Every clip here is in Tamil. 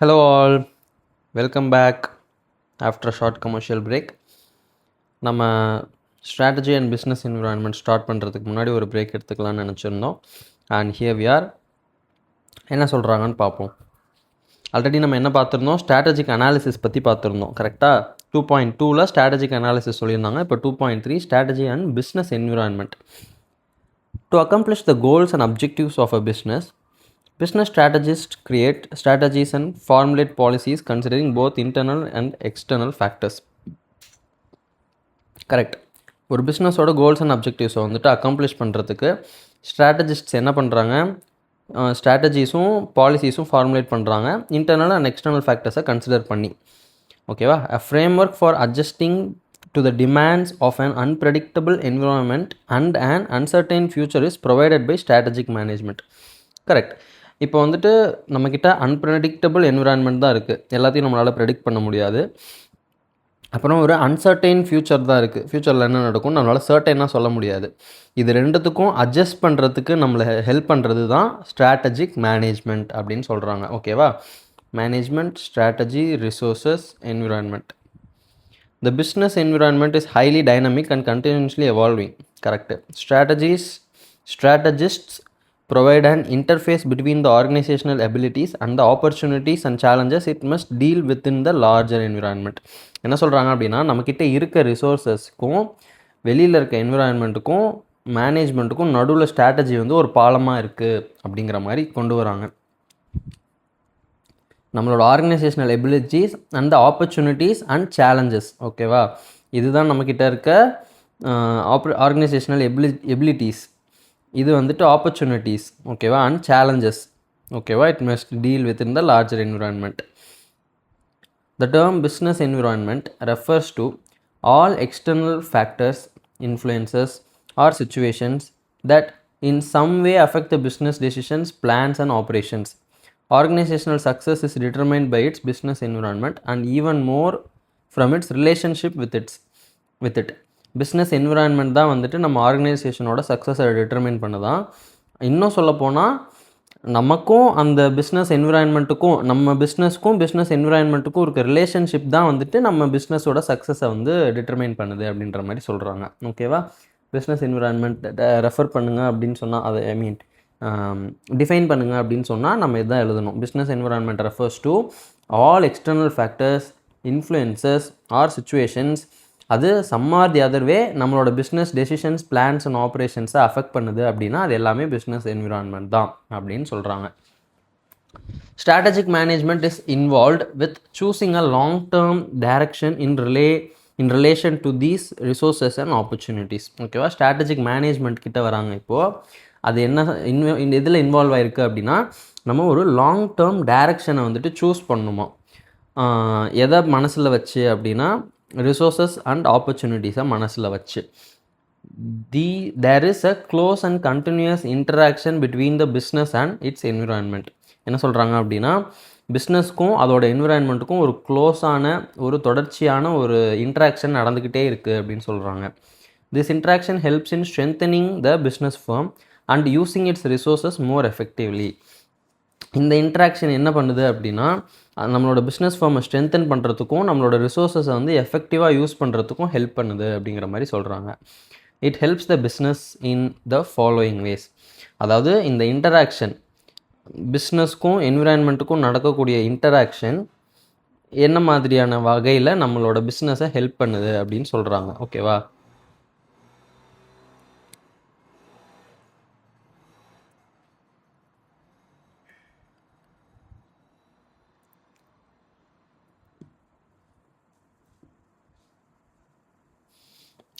Hello all, welcome back after a short commercial break. நம்ம strategy and business environment start பண்ணுறதுக்கு முன்னாடி ஒரு பிரேக் எடுத்துக்கலாம்னு நினச்சிருந்தோம். And here we are. என்ன சொல்கிறாங்கன்னு பார்ப்போம். ஆல்ரெடி நம்ம என்ன பார்த்துருந்தோம், ஸ்ட்ராட்டஜிக் அனாலிசிஸ் பற்றி பார்த்துருந்தோம். கரெக்டாக 2.2ல் ஸ்ட்ராட்டஜிக் அனாலிசிஸ் சொல்லியிருந்தாங்க. இப்போ 2.3 strategy and business environment. To accomplish the goals and objectives of a business strategists create strategies and formulate policies considering both internal and external factors. Correct. ஒரு பிஸ்னஸோட கோல்ஸ் அண்ட் அப்ஜெக்டிவ்ஸை வந்துட்டு அக்கம்ப்ளிஷ் பண்ணுறதுக்கு ஸ்ட்ராட்டஜிஸ்ட்ஸ் என்ன பண்ணுறாங்க, ஸ்ட்ராட்டஜிஸும் பாலிசிஸும் ஃபார்முலேட் பண்ணுறாங்க, இன்டர்னல் அண்ட் எக்ஸ்டர்னல் ஃபேக்டர்ஸை கன்சிடர் பண்ணி. ஓகேவா? A framework for adjusting to the demands of an unpredictable environment and an uncertain future is provided by strategic management. Correct. இப்போ வந்துட்டு நம்மக்கிட்ட அன்ப்ரெடிக்டபிள் என்விரான்மெண்ட் தான் இருக்குது, எல்லாத்தையும் நம்மளால் ப்ரெடிக்ட் பண்ண முடியாது. அப்புறம் ஒரு அன்சர்டைன் ஃப்யூச்சர் தான் இருக்குது, ஃப்யூச்சரில் என்ன நடக்கும் நம்மளால் சர்டைனாக சொல்ல முடியாது. இது ரெண்டுத்துக்கும் அட்ஜஸ்ட் பண்ணுறதுக்கு நம்மளை ஹெல்ப் பண்ணுறது தான் ஸ்ட்ராட்டஜிக் மேனேஜ்மெண்ட் அப்படின்னு சொல்கிறாங்க. ஓகேவா? Management, strategy, resources, environment. The business environment is highly dynamic and continuously evolving. Correct. Strategists provide an interface between the organizational abilities and the opportunities and challenges it must deal within the larger environment. என்ன சொல்கிறாங்க அப்படின்னா, நம்மக்கிட்ட இருக்க ரிசோர்ஸஸ்க்கும் வெளியில் இருக்க என்விரான்மெண்ட்டுக்கும் மேனேஜ்மெண்ட்டுக்கும் நடுவில் ஸ்ட்ராட்டஜி வந்து ஒரு பாலமாக இருக்குது அப்படிங்கிற மாதிரி கொண்டு வராங்க. நம்மளோட organisational abilities and opportunities and challenges. ஓகேவா? இதுதான் நம்மக்கிட்ட இருக்க ஆர்கனைசேஷனல் எபிலிட்டிஸ். இது வந்துட்டு ஆப்பர்ச்சுனிட்டிஸ். ஓகேவா? And challenges. ஓகேவா? It must deal with in the larger environment. The term business environment refers to all external factors, influences or situations that in some way affect the business decisions, plans and operations. Organizational success is determined by its business environment and even more from its relationship with it. Business environment தான் வந்துட்டு நம்ம ஆர்கனைசேஷனோட சக்ஸஸை டிட்டர்மைன் பண்ணுதான். இன்னும் சொல்லப்போனால் நமக்கும் அந்த பிஸ்னஸ் என்விரான்மெண்ட்டுக்கும் நம்ம பிஸ்னஸ்க்கும் பிஸ்னஸ் என்விரான்மெண்ட்டுக்கும் இருக்க ரிலேஷன்ஷிப் தான் வந்துட்டு நம்ம பிஸ்னஸோட சக்ஸஸை வந்து டிட்டர்மைன் பண்ணுது அப்படின்ற மாதிரி சொல்கிறாங்க. ஓகேவா? பிஸ்னஸ் என்விரான்மெண்ட் ரெஃபர் பண்ணுங்கள் அப்படின்னு சொன்னால், அது டிஃபைன் பண்ணுங்க அப்படின்னு சொன்னால் நம்ம இதுதான் எழுதணும். Business environment refers to all external factors, influences or situations. அது some or the other way நம்மளோட பிஸ்னஸ் டெசிஷன்ஸ், பிளான்ஸ் அண்ட் ஆப்ரேஷன்ஸை அஃபெக்ட் பண்ணுது அப்படின்னா அது எல்லாமே பிஸ்னஸ் என்விரான்மெண்ட் தான் அப்படின்னு சொல்கிறாங்க. Strategic management is involved with choosing a long term direction in relation to these resources and opportunities. ஓகேவா? ஸ்ட்ராட்டஜிக் மேனேஜ்மெண்ட் கிட்ட வராங்க. இப்போது அது என்ன இதில் இன்வால்வ் ஆகிருக்கு அப்படின்னா, நம்ம ஒரு லாங் டேர்ம் டைரக்ஷனை வந்துட்டு சூஸ் பண்ணணுமா. எதை மனசில் வச்சு அப்படின்னா, ரிசோர்ஸஸ் அண்ட் ஆப்பர்ச்சுனிட்டிஸை மனசில் வச்சு. There is a close and continuous interaction between the business and its environment. என்ன சொல்கிறாங்க அப்படின்னா, பிஸ்னஸ்க்கும் அதோட என்விரான்மெண்ட்டுக்கும் ஒரு க்ளோஸான ஒரு தொடர்ச்சியான ஒரு இன்ட்ராக்ஷன் நடந்துக்கிட்டே இருக்குது அப்படின்னு சொல்கிறாங்க. This interaction helps in strengthening the business firm and using its resources more effectively. இந்த இன்ட்ராக்ஷன் என்ன பண்ணுது அப்படின்னா, நம்மளோட பிஸ்னஸ் ஃபார்மை ஸ்ட்ரென்தன் பண்ணுறதுக்கும் நம்மளோட ரிசோர்ஸஸை வந்து எஃபெக்டிவாக யூஸ் பண்ணுறதுக்கும் ஹெல்ப் பண்ணுது அப்படிங்கிற மாதிரி சொல்கிறாங்க. It helps the business in the following ways. அதாவது இந்த இன்டராக்ஷன், பிஸ்னஸ்க்கும் என்விரான்மெண்ட்டுக்கும் நடக்கக்கூடிய இன்டராக்ஷன் என்ன மாதிரியான வகையில் நம்மளோட பிஸ்னஸை ஹெல்ப் பண்ணுது அப்படின்னு சொல்கிறாங்க. ஓகேவா?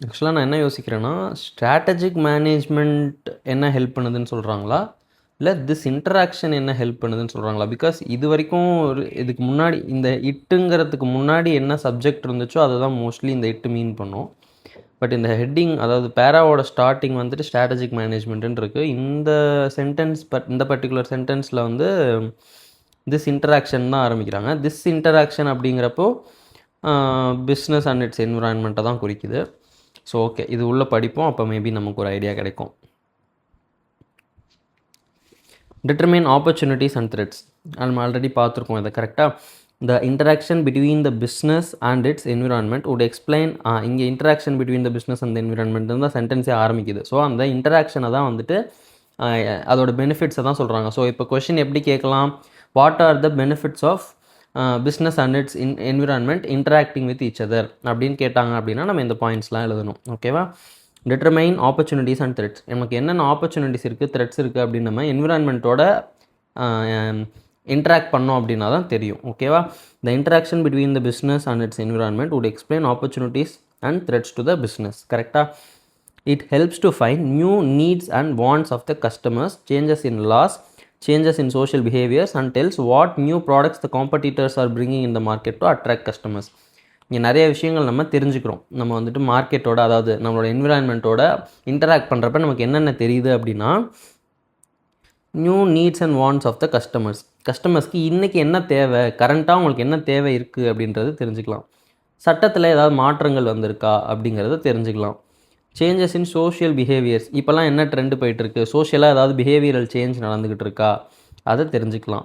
ஆக்சுவலாக நான் என்ன யோசிக்கிறேன்னா, ஸ்ட்ராட்டஜிக் மேனேஜ்மெண்ட் என்ன ஹெல்ப் பண்ணுதுன்னு சொல்கிறாங்களா, இல்லை திஸ் இன்டராக்ஷன் என்ன ஹெல்ப் பண்ணுதுன்னு சொல்கிறாங்களா? பிகாஸ் இது வரைக்கும் இதுக்கு முன்னாடி இந்த இட்டுங்கிறதுக்கு முன்னாடி என்ன சப்ஜெக்ட் இருந்துச்சோ அதை தான் மோஸ்ட்லி இந்த இட்டு மீன் பண்ணும். பட் இந்த ஹெட்டிங், அதாவது பேராவோட ஸ்டார்டிங் வந்துட்டு ஸ்ட்ராட்டஜிக் மேனேஜ்மெண்ட்டுன்னு இருக்குது. இந்த சென்டென்ஸ் இந்த பர்டிகுலர் சென்டென்ஸில் வந்து திஸ் இன்டராக்ஷன் தான் ஆரம்பிக்கிறாங்க. திஸ் இன்டராக்ஷன் அப்படிங்கிறப்போ பிஸ்னஸ் அண்ட் இட்ஸ் என்விரான்மெண்ட்டை தான் குறிக்குது. ஸோ ஓகே, இது உள்ளே படிப்போம், அப்போ மேபி நமக்கு ஒரு ஐடியா கிடைக்கும். Determine opportunities and threats. நம்ம ஆல்ரெடி பார்த்துருக்கோம் இதை கரெக்டாக. The interaction between the business and its environment would explain. இங்கே interaction between the business and environment தான் சென்டென்ஸே ஆரம்பிக்குது. ஸோ அந்த இன்டராக்ஷனை தான் வந்துட்டு அதோட பெனிஃபிட்ஸை தான் சொல்கிறாங்க. ஸோ இப்போ கொஷின் எப்படி கேட்கலாம், what are the benefits of business and its environment interacting with each other அப்படின்னு கேட்டாங்க அப்படின்னா நம்ம இந்த பாயிண்ட்ஸ்லாம் எழுதணும். ஓகேவா. Determine opportunities and threats. நமக்கு என்னென்ன ஆப்பர்ச்சுனிட்டிஸ் இருக்குது, த்ரெட்ஸ் இருக்குது அப்படின்னு நம்ம என்விரான்மெண்ட்டோட இன்ட்ராக்ட் பண்ணோம் அப்படின்னா தான் தெரியும். ஓகேவா. The interaction between the business and its environment would explain opportunities and threats to the business. கரெக்டாக. It helps to find new needs and wants of the customers, changes in laws, changes in social behaviors, and tells what new products the competitors are bringing in the market to attract customers. இங்கே நிறைய விஷயங்கள் நம்ம தெரிஞ்சுக்கிறோம். நம்ம வந்துட்டு மார்க்கெட்டோட, அதாவது நம்மளோட என்விரான்மெண்ட்டோட இன்டராக்ட் பண்ணுறப்ப நமக்கு என்னென்ன தெரியுது அப்படின்னா, new needs and wants of the கஸ்டமர்ஸ்க்கு இன்றைக்கி என்ன தேவை, கரண்ட்டாக உங்களுக்கு என்ன தேவை இருக்குது அப்படின்றது தெரிஞ்சுக்கலாம். சட்டத்தில் ஏதாவது மாற்றங்கள் வந்திருக்கா அப்படிங்கிறத தெரிஞ்சுக்கலாம். சேஞ்சஸ் இன் சோஷியல் பிஹேவியர்ஸ், இப்போல்லாம் என்ன ட்ரெண்டு போயிட்டுருக்கு, சோஷியலாக ஏதாவது பிஹேவியரல் சேஞ்ச் நடந்துக்கிட்டு இருக்கா அதை தெரிஞ்சுக்கலாம்.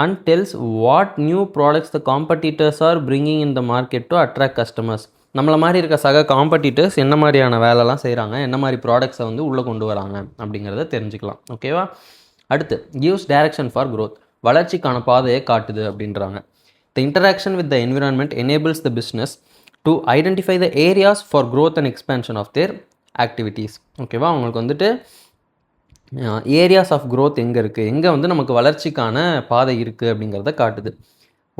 And tells what new products the competitors are bringing in the market to attract customers. நம்மளை மாதிரி இருக்க சக காம்படிட்டர்ஸ் என்ன மாதிரியான வேலைலாம் செய்கிறாங்க, என்ன மாதிரி ப்ராடக்ட்ஸை வந்து உள்ளே கொண்டு வராங்க அப்படிங்கிறத தெரிஞ்சுக்கலாம். ஓகேவா. அடுத்து கிவ்ஸ் டைரக்ஷன் ஃபார் growth, வளர்ச்சிக்கான பாதையை காட்டுது அப்படின்றாங்க. The interaction with the environment enables the business to identify the areas for growth and expansion of their activities. ஓகேவா. அவங்களுக்கு வந்துட்டு ஏரியாஸ் ஆஃப் growth எங்கே இருக்குது, எங்கே வந்து நமக்கு வளர்ச்சிக்கான பாதை இருக்குது அப்படிங்கிறத காட்டுது.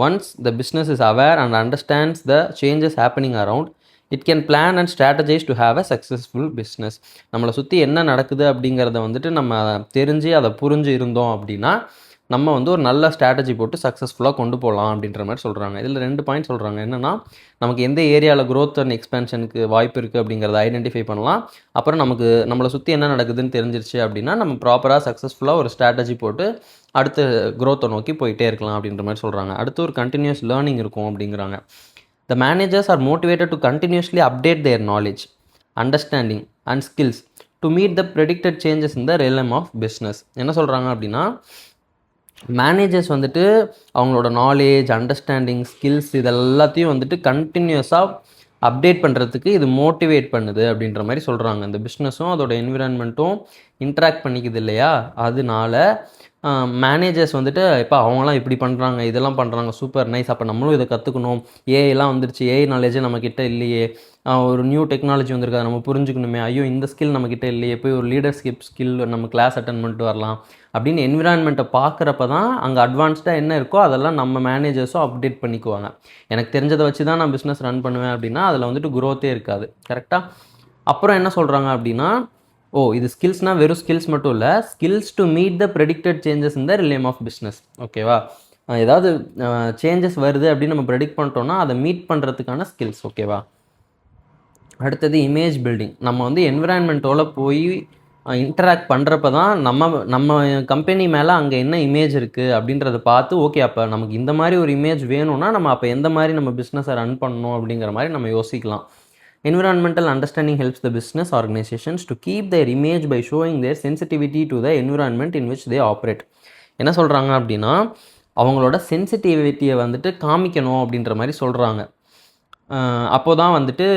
Once the business is aware and understands the changes happening around, it can plan and strategise to have a successful business. நம்மளை சுற்றி என்ன நடக்குது அப்படிங்கிறத வந்துட்டு நம்ம தெரிஞ்சு அதை புரிஞ்சு இருந்தோம் அப்படின்னா நம்ம வந்து ஒரு நல்ல ஸ்ட்ராட்டஜி போட்டு சக்ஸஸ்ஃபுல்லாக கொண்டு போகலாம் அப்படின்ற மாதிரி சொல்கிறாங்க. இதில் 2 பாயிண்ட் சொல்கிறாங்க. என்னென்னா, நமக்கு எந்த ஏரியாவில் growth அண்ட் எக்ஸ்பேன்ஷனுக்கு வாய்ப்பு இருக்குது அப்படிங்கிறத ஐடென்டிஃபை பண்ணலாம். அப்புறம் நம்மளை சுற்றி என்ன நடக்குதுன்னு தெரிஞ்சிருச்சு அப்படின்னா நம்ம ப்ராப்பராக சக்ஸஸ்ஃபுல்லாக ஒரு ஸ்ட்ராட்டஜி போட்டு அடுத்து growth-ஐ நோக்கி போயிட்டே இருக்கலாம் அப்படின்ற மாதிரி சொல்கிறாங்க. அடுத்து ஒரு கண்டினியூஸ் லேர்னிங் இருக்கும் அப்படிங்கிறாங்க. The managers are motivated to continuously update their knowledge, understanding and skills to meet the predicted changes in the realm of business. என்ன சொல்கிறாங்க அப்படின்னா, மேனேஜர்ஸ் வந்துட்டு அவங்களோட நாலேஜ், அண்டர்ஸ்டாண்டிங், ஸ்கில்ஸ் இதெல்லாத்தையும் வந்துட்டு கண்டினியூஸாக அப்டேட் பண்ணுறதுக்கு இது மோட்டிவேட் பண்ணுது அப்படின்ற மாதிரி சொல்கிறாங்க. இந்த பிஸ்னஸும் அதோட என்விரான்மெண்ட்டும் இன்ட்ராக்ட் பண்ணிக்குது இல்லையா, அதனால மேனேஜர்ஸ் வந்துட்டு இப்போ அவங்களாம் இப்படி பண்ணுறாங்க, இதெல்லாம் பண்ணுறாங்க, சூப்பர் நைஸ், அப்போ நம்மளும் இதை கற்றுக்கணும், ஏஐலாம் வந்துருச்சு, ஏஐ நாலேஜே நம்மக்கிட்ட இல்லையே, ஒரு நியூ டெக்னாலஜி வந்திருக்காது, நம்ம புரிஞ்சுக்கணுமே, ஐயோ இந்த ஸ்கில் நம்மக்கிட்ட இல்லையே, போய் ஒரு லீடர்ஷிப் ஸ்கில் நம்ம கிளாஸ் அட்டன் பண்ணிட்டு வரலாம் அப்படின்னு என்விரான்மெண்ட்டை பார்க்குறப்ப தான் அங்கே அட்வான்ஸ்டாக என்ன இருக்கோ அதெல்லாம் நம்ம மேனேஜர்ஸும் அப்டேட் பண்ணிக்குவாங்க. எனக்கு தெரிஞ்சதை வச்சு தான் நான் பிஸ்னஸ் ரன் பண்ணுவேன் அப்படின்னா அதில் வந்துட்டு growth-ஏ இருக்காது. கரெக்டாக. அப்புறம் என்ன சொல்கிறாங்க அப்படின்னா, இது ஸ்கில்ஸ்னால் வெறும் ஸ்கில்ஸ் மட்டும் இல்லை, skills to meet the predicted changes in the realm of business. ஓகேவா. ஏதாவது சேஞ்சஸ் வருது அப்படின்னு நம்ம ப்ரெடிக்ட் பண்ணிட்டோம்னா அதை மீட் பண்ணுறதுக்கான ஸ்கில்ஸ். ஓகேவா. அடுத்தது இமேஜ் பில்டிங். நம்ம வந்து என்விரான்மெண்ட்டோட போய் இன்டராக்ட் பண்ணுறப்ப தான் நம்ம கம்பெனி மேலே அங்கே என்ன இமேஜ் இருக்குது அப்படின்றத பார்த்து, ஓகே அப்போ நமக்கு இந்த மாதிரி ஒரு இமேஜ் வேணும்னா நம்ம அப்போ எந்த மாதிரி நம்ம பிஸ்னஸை ரன் பண்ணணும் அப்படிங்கிற மாதிரி நம்ம யோசிக்கலாம். Environmental understanding helps the business organisations to keep their image by showing their sensitivity to the environment in which they operate. என்ன சொல்கிறாங்க அப்படின்னா, அவங்களோட சென்சிட்டிவிட்டியை வந்துட்டு காமிக்கணும் அப்படின்ற மாதிரி சொல்கிறாங்க. அப்போ தான் வந்துட்டு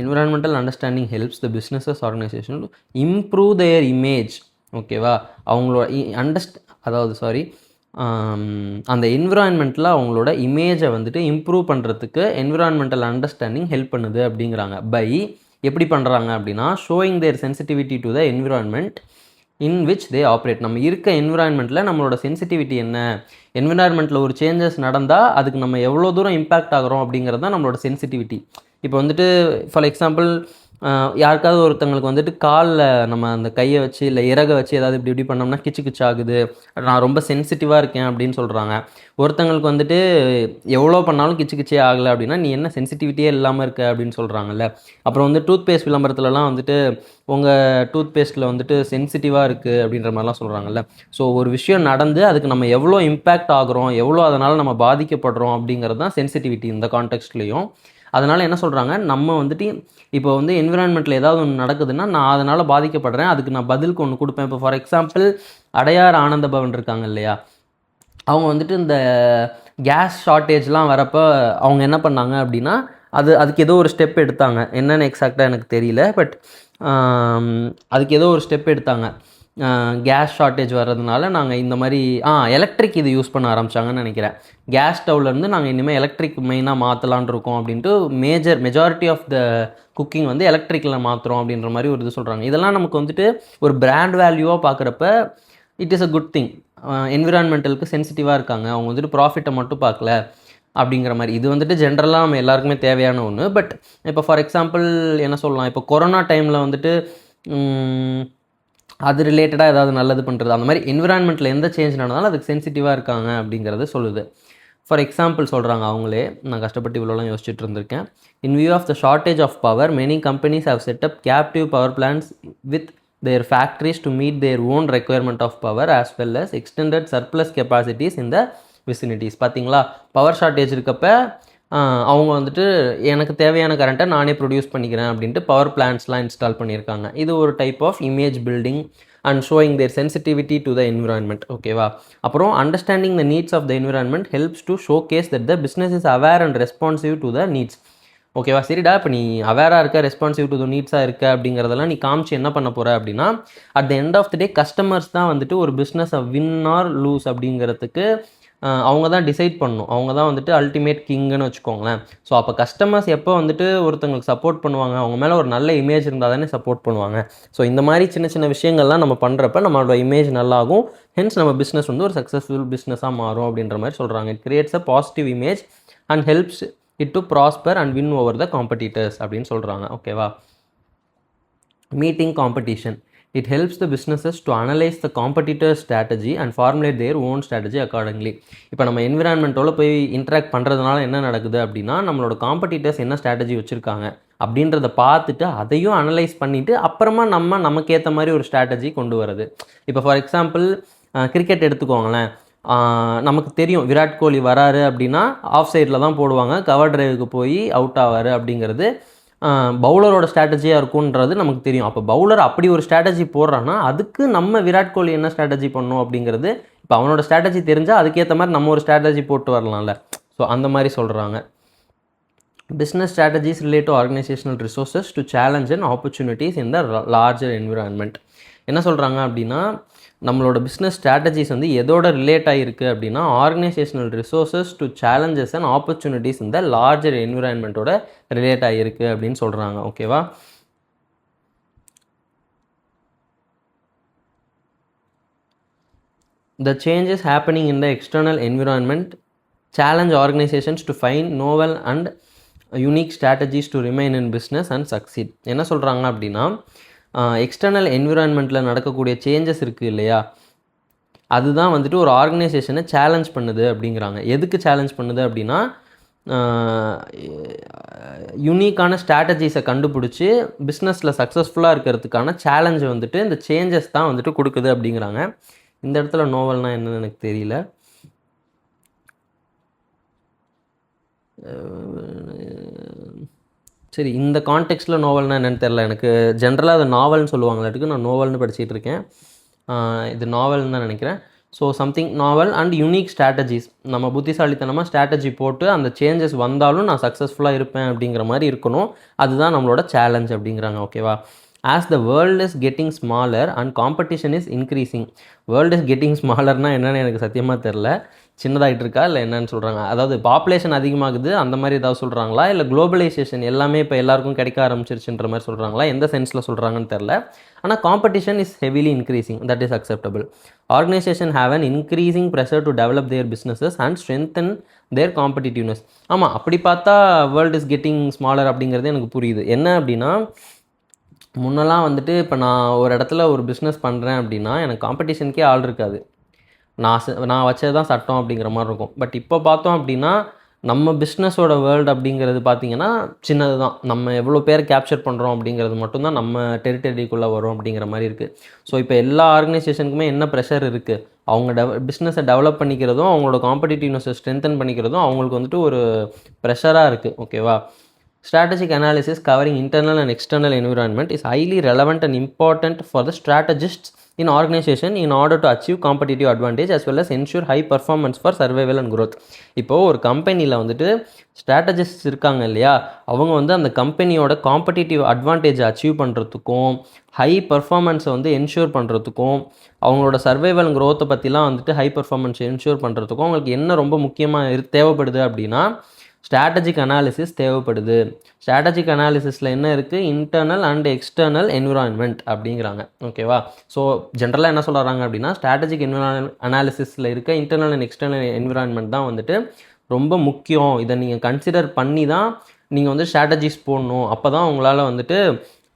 environmental understanding helps the businesses organisation to improve there image. ஓகேவா. அவங்களோட அந்த என்விரான்மெண்ட்டில் அவங்களோட இமேஜை வந்துட்டு இம்ப்ரூவ் பண்ணுறதுக்கு என்விரான்மெண்டல் அண்டர்ஸ்டாண்டிங் ஹெல்ப் பண்ணுது அப்படிங்கிறாங்க. பை எப்படி பண்ணுறாங்க அப்படின்னா, showing their sensitivity to the environment in which they operate. நம்ம இருக்க என்விரான்மெண்ட்டில் நம்மளோட சென்சிட்டிவிட்டி என்ன, என்விரான்மெண்ட்டில் ஒரு சேஞ்சஸ் நடந்தால் அதுக்கு நம்ம எவ்வளோ தூரம் இம்பேக்ட் ஆகிறோம் அப்படிங்கிறது தான் நம்மளோட சென்சிட்டிவிட்டி. இப்போ வந்துட்டு ஃபார் எக்ஸாம்பிள் யாருக்காவது ஒருத்தங்களுக்கு வந்துட்டு காலில் நம்ம அந்த கையை வச்சு இல்லை இறகை வச்சு ஏதாவது இப்படி பண்ணோம்னா கிச்சு கிச்சு ஆகுது, நான் ரொம்ப சென்சிட்டிவாக இருக்கேன் அப்படின்னு சொல்கிறாங்க. ஒருத்தங்களுக்கு வந்துட்டு எவ்வளோ பண்ணாலும் கிச்சு கிச்சே ஆகலை அப்படின்னா நீ என்ன சென்சிட்டிவிட்டியே இல்லாமல் இருக்க அப்படின்னு சொல்கிறாங்கல்ல. அப்புறம் வந்து டூத் பேஸ்ட் விளம்பரத்துலலாம் வந்துட்டு உங்கள் டூத் பேஸ்ட்டில் வந்துட்டு சென்சிட்டிவாக இருக்குது அப்படின்ற மாதிரிலாம் சொல்கிறாங்கல்ல. ஸோ ஒரு விஷயம் நடந்து அதுக்கு நம்ம எவ்வளோ இம்பேக்ட் ஆகுறோம், எவ்வளோ அதனால் நம்ம பாதிக்கப்படுறோம் அப்படிங்கிறது தான் சென்சிட்டிவிட்டி இந்த கான்டெக்ஸ்ட்லேயும். அதனால் என்ன சொல்கிறாங்க, நம்ம வந்துட்டு இப்போ வந்து என்விரான்மெண்ட்டில் ஏதாவது ஒன்று நடக்குதுன்னா நான் அதனால் பாதிக்கப்படுறேன், அதுக்கு நான் பதிலுக்கு ஒன்று கொடுப்பேன். இப்போ ஃபார் எக்ஸாம்பிள் அடையார் ஆனந்த பவன் இருக்காங்க இல்லையா, அவங்க வந்துட்டு இந்த கேஸ் ஷார்ட்டேஜ்லாம் வரப்போ அவங்க என்ன பண்ணாங்க அப்படின்னா, அதுக்கு ஏதோ ஒரு ஸ்டெப் எடுத்தாங்க. என்னென்னு எக்ஸாக்டாக எனக்கு தெரியல. பட் அதுக்கு ஏதோ ஒரு ஸ்டெப் எடுத்தாங்க. கேஸ் ஷார்ட்டேஜ் வர்றதுனால நாங்கள் இந்த மாதிரி எலக்ட்ரிக் இது யூஸ் பண்ண ஆரம்பித்தாங்கன்னு நினைக்கிறேன். கேஸ் ஸ்டவ்லேருந்து நாங்கள் இனிமேல் எலக்ட்ரிக் மெயினாக மாற்றலான் இருக்கோம் அப்படின்ட்டு மெஜாரிட்டி ஆஃப் த குக்கிங் வந்து எலக்ட்ரிக்கில் மாற்றுறோம் அப்படின்ற மாதிரி ஒரு இது சொல்கிறாங்க. இதெல்லாம் நமக்கு வந்துட்டு ஒரு பிராண்ட் வேல்யூவாக பார்க்குறப்ப it is a good thing. என்விரான்மெண்டலுக்கு சென்சிட்டிவாக இருக்காங்க, அவங்க வந்துட்டு ப்ராஃபிட்டை மட்டும் பார்க்கல அப்படிங்கிற மாதிரி. இது வந்துட்டு ஜென்ரலாக நம்ம எல்லாருக்குமே தேவையான ஒன்று. பட் இப்போ ஃபார் எக்ஸாம்பிள் என்ன சொல்லலாம், இப்போ கொரோனா டைமில் வந்துட்டு அது ரிலேட்டடாக ஏதாவது நல்லது பண்ணுறது, அந்த மாதிரி என்விரான்மெண்ட்டில் எந்த சேஞ்ச் நடந்தாலும் அதுக்கு சென்சிட்டிவாக இருக்காங்க அப்படிங்கிறது சொல்லுது. ஃபார் எக்ஸாம்பிள் சொல்கிறாங்க அவங்களே, நான் கஷ்டப்பட்டு இவ்வளோலாம் யோசிச்சுட்டு இருந்திருக்கேன். In view of the shortage of power, many companies have set up captive power plants with their factories to meet their own requirement of power as well as extended surplus capacities in the vicinities. பார்த்தீங்களா, பவர் ஷார்ட்டேஜ் இருக்கப்ப அவங்க வந்துட்டு எனக்கு தேவையான கரண்ட்டை நானே ப்ரொடியூஸ் பண்ணிக்கிறேன் அப்படின்ட்டு பவர் பிளான்ட்ஸ்லாம் இன்ஸ்டால் பண்ணியிருக்காங்க. இது ஒரு type of image building and showing their sensitivity to the environment. ஓகேவா. அப்புறம் understanding the needs of the environment helps to showcase that the business is aware and responsive to the needs. ஓகேவா. சரிடா, இப்போ நீ அவேராக இருக்க, ரெஸ்பான்சிவ் டு த நீட்ஸாக இருக்க அப்படிங்கிறதெல்லாம் நீ காமிச்சு என்ன பண்ண போகிற அப்படின்னா, at the end of the day customers தான் வந்துட்டு ஒரு பிஸ்னஸை வின் ஆர் லூஸ் அப்படிங்கிறதுக்கு அவங்க தான் டிசைட் பண்ணணும். அவங்க தான் வந்துட்டு அல்டிமேட் கிங்குன்னு வச்சுக்கோங்களேன். ஸோ அப்போ கஸ்டமர்ஸ் எப்போ வந்துட்டு ஒருத்தங்களுக்கு சப்போர்ட் பண்ணுவாங்க, அவங்க மேலே ஒரு நல்ல இமேஜ் இருந்தால் தானே சப்போர்ட் பண்ணுவாங்க. ஸோ இந்த மாதிரி சின்ன சின்ன விஷயங்கள்லாம் நம்ம பண்ணுறப்ப நம்மளோட இமேஜ் நல்லாகும். ஹென்ஸ் நம்ம பிஸ்னஸ் வந்து ஒரு சக்ஸஸ்ஃபுல் பிஸ்னஸாக மாறும் அப்படின்ற மாதிரி சொல்கிறாங்க. It creates a positive image and helps it to prosper and win over the competitors அப்படின்னு சொல்கிறாங்க. ஓகேவா. Meeting competition. It helps the businesses to analyze the competitor's strategy and formulate their own strategy accordingly. இப்போ நம்ம என்விரான்மெண்ட்டோட போய் இன்ட்ராக்ட் பண்ணுறதுனால என்ன நடக்குது அப்படின்னா, நம்மளோட காம்படிட்டர்ஸ் என்ன ஸ்ட்ராட்டஜி வச்சுருக்காங்க அப்படின்றத பார்த்துட்டு அதையும் அனலைஸ் பண்ணிவிட்டு அப்புறமா நமக்கு ஏற்ற மாதிரி ஒரு ஸ்ட்ராட்டஜி கொண்டு வரது. இப்போ ஃபார் எக்ஸாம்பிள் கிரிக்கெட் எடுத்துக்கோங்களேன். நமக்கு தெரியும் விராட் கோலி வராரு அப்படின்னா ஆஃப் சைடில் தான் போடுவாங்க, கவர் டிரைவுக்கு போய் அவுட் ஆவார் அப்படிங்கிறது பவுலரோட ஸ்ட்ராட்டஜியாக இருக்குன்றது நமக்கு தெரியும். அப்போ பவுலர் அப்படி ஒரு ஸ்ட்ராட்டஜி போடுறான்னா அதுக்கு நம்ம விராட் கோலி என்ன ஸ்ட்ராட்டஜி பண்ணணும் அப்படிங்கிறது, இப்போ அவனோட ஸ்ட்ராட்டஜி தெரிஞ்சால் அதுக்கேற்ற மாதிரி நம்ம ஒரு ஸ்ட்ராட்டஜி போட்டு வரலாம்ல. ஸோ அந்த மாதிரி சொல்கிறாங்க. Business strategies relate to organisational resources to challenge and opportunities in the larger environment. என்ன சொல்கிறாங்க அப்படின்னா, நம்மளோட பிஸ்னஸ் ஸ்ட்ராட்டஜிஸ் வந்து எதோட ரிலேட் ஆகிருக்கு அப்படின்னா, organisational resources to challenges and opportunities இந்த லார்ஜர் என்விரான்மெண்ட்டோட ரிலேட் ஆகிருக்கு அப்படின்னு சொல்கிறாங்க. ஓகேவா. The changes happening in the external environment challenge organizations to find novel and unique strategies to remain in business and succeed. என்ன சொல்கிறாங்க அப்படின்னா, எக்ஸ்டர்னல் என்விரான்மெண்ட்டில் நடக்கக்கூடிய சேஞ்சஸ் இருக்குது இல்லையா, அதுதான் வந்துட்டு ஒரு ஆர்கனைசேஷனை சேலஞ்ச் பண்ணுது அப்படிங்கிறாங்க. எதுக்கு சேலஞ்ச் பண்ணுது அப்படின்னா, யூனிக்கான ஸ்ட்ராட்டஜிஸை கண்டுபிடிச்சி பிஸ்னஸில் சக்ஸஸ்ஃபுல்லாக இருக்கிறதுக்கான சேலஞ்சை வந்துட்டு இந்த சேஞ்சஸ் தான் வந்துட்டு கொடுக்குது அப்படிங்கிறாங்க. இந்த இடத்துல நோவல்னால் என்னன்னு எனக்கு தெரியல. சரி, இந்த கான்டெக்ஸ்ட்டில் நோவல்னால் என்னென்னு தெரில எனக்கு. ஜென்ரலாக அது நாவல்னு சொல்லுவாங்களாட்டுக்கு, நான் நோவல்னு படிச்சுட்டு இருக்கேன். இது நாவல்னு தான் நினைக்கிறேன். So something novel and unique strategies. நம்ம புத்திசாலித்தனமாக ஸ்ட்ராட்டஜி போட்டு அந்த சேஞ்சஸ் வந்தாலும் நான் சக்ஸஸ்ஃபுல்லாக இருப்பேன் அப்படிங்கிற மாதிரி இருக்கணும். அதுதான் நம்மளோட சேலஞ்ச் அப்படிங்கிறாங்க. ஓகேவா. As the world is getting smaller and competition is increasing. World is getting smallerனால் என்னென்னு எனக்கு சத்தியமாக தெரில. சின்னதாகிட்டு இருக்கா இல்லை என்னன்னு சொல்கிறாங்க. அதாவது பாப்புலேஷன் அதிகமாகுது அந்த மாதிரி ஏதாவது சொல்கிறாங்களா, இல்லை குளோபலைசேஷன் எல்லாமே இப்போ எல்லாருக்கும் கிடைக்க ஆரம்பிச்சிருச்சுன்ற மாதிரி சொல்கிறாங்களா, எந்த சென்ஸில் சொல்கிறாங்கன்னு தெரில. ஆனால் competition is heavily increasing, that is acceptable. Organisation have an increasing pressure to develop their businesses and strengthen their competitiveness. ஆமாம், அப்படி பார்த்தா வேர்ல்டு இஸ் கெட்டிங் ஸ்மாலர் அப்படிங்கிறது எனக்கு புரியுது. என்ன அப்படின்னா, முன்னெல்லாம் வந்துட்டு இப்போ நான் ஒரு இடத்துல ஒரு பிஸ்னஸ் பண்ணுறேன் அப்படின்னா எனக்கு காம்படிஷனுக்கே ஆள் இருக்காது, நான் வச்சது தான் சட்டம் அப்படிங்கிற மாதிரி இருக்கும். பட் இப்போ பார்த்தோம் அப்படின்னா நம்ம பிஸ்னஸோட வேர்ல்டு அப்படிங்கிறது பார்த்திங்கன்னா சின்னது தான். நம்ம எவ்வளோ பேர் கேப்சர் பண்ணுறோம் அப்படிங்கிறது மட்டும்தான் நம்ம டெரிட்டரிக்குள்ளே வரும் அப்படிங்கிற மாதிரி இருக்குது. ஸோ இப்போ எல்லா ஆர்கனைசேஷனுக்குமே என்ன ப்ரெஷர் இருக்குது, அவங்க பிஸ்னஸை டெவலப் பண்ணிக்கிறதும் அவங்களோட காம்படிட்டிவ்னஸை ஸ்ட்ரென்தன் பண்ணிக்கிறதும் அவங்களுக்கு வந்துட்டு ஒரு ப்ரெஷராக இருக்குது. ஓகேவா. Strategic analysis covering internal and external environment is highly relevant and important for the strategists in organization in order to achieve competitive advantage as well as ensure high performance for survival and growth. இப்போது ஒரு கம்பெனியில் வந்துட்டு ஸ்ட்ராட்டஜிஸ்ட் இருக்காங்க இல்லையா, அவங்க வந்து அந்த கம்பெனியோட காம்படிட்டிவ் அட்வான்டேஜை அச்சீவ் பண்ணுறதுக்கும் ஹை பர்ஃபார்மன்ஸை வந்து என்ஷூர் பண்ணுறதுக்கும் அவங்களோட சர்வைவல் க்ரோத்தை பற்றிலாம் வந்துட்டு ஹை பர்ஃபார்மன்ஸ் என்ஷூர் பண்ணுறதுக்கும் அவங்களுக்கு என்ன ரொம்ப முக்கியமாக தேவைப்படுது அப்படின்னா ஸ்ட்ராட்டஜிக் அனாலிசிஸ் தேவைப்படுது. ஸ்ட்ராட்டஜிக் அனாலிசிஸில் என்ன இருக்குது, இன்டர்னல் அண்ட் எக்ஸ்டர்னல் என்விரான்மெண்ட் அப்படிங்கிறாங்க. ஓகேவா? ஸோ ஜென்ரலாக என்ன சொல்கிறாங்க அப்படின்னா ஸ்ட்ராட்டஜிக் அனாலிசிஸில் இருக்க இன்டர்னல் அண்ட் எக்ஸ்டர்னல் என்விரான்மெண்ட் தான் வந்துட்டு ரொம்ப முக்கியம். இதை நீங்கள் கன்சிடர் பண்ணி தான் நீங்கள் வந்து ஸ்ட்ராட்டஜிஸ் போடணும். அப்போ தான் உங்களால் வந்துட்டு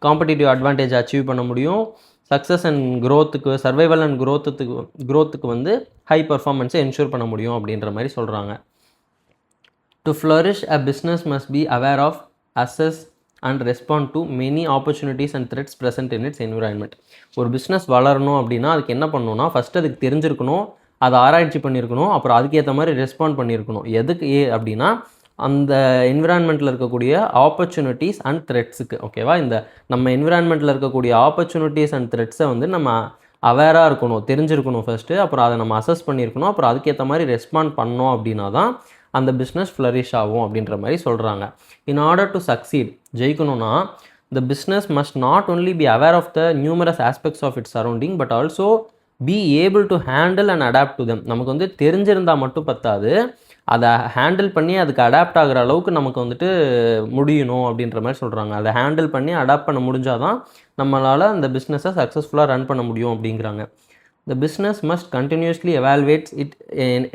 காம்படிட்டிவ் அட்வான்டேஜ் அச்சீவ் பண்ண முடியும். சக்ஸஸ் அண்ட் க்ரோத்துக்கு, சர்வைவல் அண்ட் க்ரோத்துக்கு வந்து ஹை பர்ஃபார்மன்ஸை என்ஷூர் பண்ண முடியும் அப்படின்ற மாதிரி சொல்கிறாங்க. To flourish, a business must be aware of, assess and respond to many opportunities and threats present in its environment. ஒரு பிஸ்னஸ் வளரணும் அப்படின்னா அதுக்கு என்ன பண்ணணும்னா ஃபஸ்ட்டு அதுக்கு தெரிஞ்சிருக்கணும், அதை ஆராய்ச்சி பண்ணியிருக்கணும், அப்புறம் அதுக்கேற்ற மாதிரி ரெஸ்பாண்ட் பண்ணியிருக்கணும். எதுக்கு அப்படின்னா அந்த என்விரான்மெண்ட்டில் இருக்கக்கூடிய ஆப்பர்ச்சுனிட்டிஸ் அண்ட் த்ரெட்ஸுக்கு. ஓகேவா? இந்த நம்ம என்விரான்மெண்ட்டில் இருக்கக்கூடிய ஆப்பர்ச்சுனிட்டிஸ் அண்ட் த்ரெட்ஸை வந்து நம்ம அவேராக இருக்கணும், தெரிஞ்சிருக்கணும் ஃபஸ்ட்டு. அப்புறம் அதை நம்ம அசஸ் பண்ணியிருக்கணும், அப்புறம் அதுக்கேற்ற மாதிரி ரெஸ்பாண்ட் பண்ணோம் அப்படின்னா தான் அந்த பிஸ்னஸ் ஃப்ளரிஷ் ஆகும் அப்படின்ற மாதிரி சொல்கிறாங்க. இன் ஆர்டர் டு சக்சீட், ஜெயிக்கணும்னா the business must not only be aware of the numerous aspects of its surrounding but also be able to handle and adapt to them. நமக்கு வந்து தெரிஞ்சிருந்தால் மட்டும் பத்தாது, அதை ஹேண்டில் பண்ணி அதுக்கு அடாப்ட் ஆகிற அளவுக்கு நமக்கு வந்துட்டு முடியணும் அப்படின்ற மாதிரி சொல்கிறாங்க. அதை ஹேண்டில் பண்ணி அடாப்ட் பண்ண முடிஞ்சால் தான் நம்மளால் அந்த பிஸ்னஸை சக்ஸஸ்ஃபுல்லாக ரன் பண்ண முடியும் அப்படிங்கிறாங்க. The business must continuously evaluate its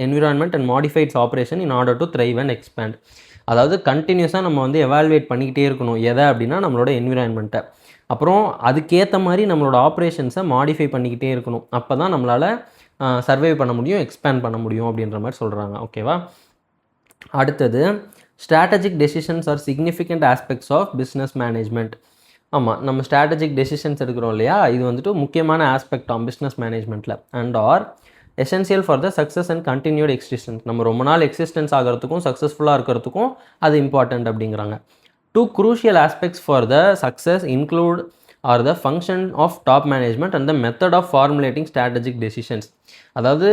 environment and modify its operation in order to thrive and expand. அதாவது கண்டினியூஸாக நம்ம வந்து எவால்வேட் பண்ணிக்கிட்டே இருக்கணும். எதை அப்படின்னா நம்மளோட என்விரான்மெண்ட்டை. அப்புறம் அதுக்கேற்ற மாதிரி நம்மளோட ஆப்ரேஷன்ஸை மாடிஃபை பண்ணிக்கிட்டே இருக்கணும். அப்போ தான் நம்மளால் சர்வை பண்ண முடியும், எக்ஸ்பேண்ட் பண்ண முடியும் அப்படின்ற மாதிரி சொல்கிறாங்க. ஓகேவா? அடுத்தது, strategic decisions are significant aspects of business management. ஆமாம், நம்ம ஸ்ட்ராட்டஜிக் டெசிஷன்ஸ் எடுக்கிறோம் இல்லையா, இது வந்துட்டு முக்கியமான ஆஸ்பெக்ட் ஆஃப் பிஸ்னஸ் மேனேஜ்மெண்ட்டில் and are essential for the success and continued existence. நம்ம ரொம்ப நாள் எக்ஸிஸ்டன்ஸ் ஆகிறதுக்கும் சக்ஸஸ்ஃபுல்லாக இருக்கிறதுக்கும் அது இம்பார்ட்டண்ட் அப்படிங்கிறாங்க. 2 crucial aspects for the success include are the function of top management and the method of formulating strategic decisions. அதாவது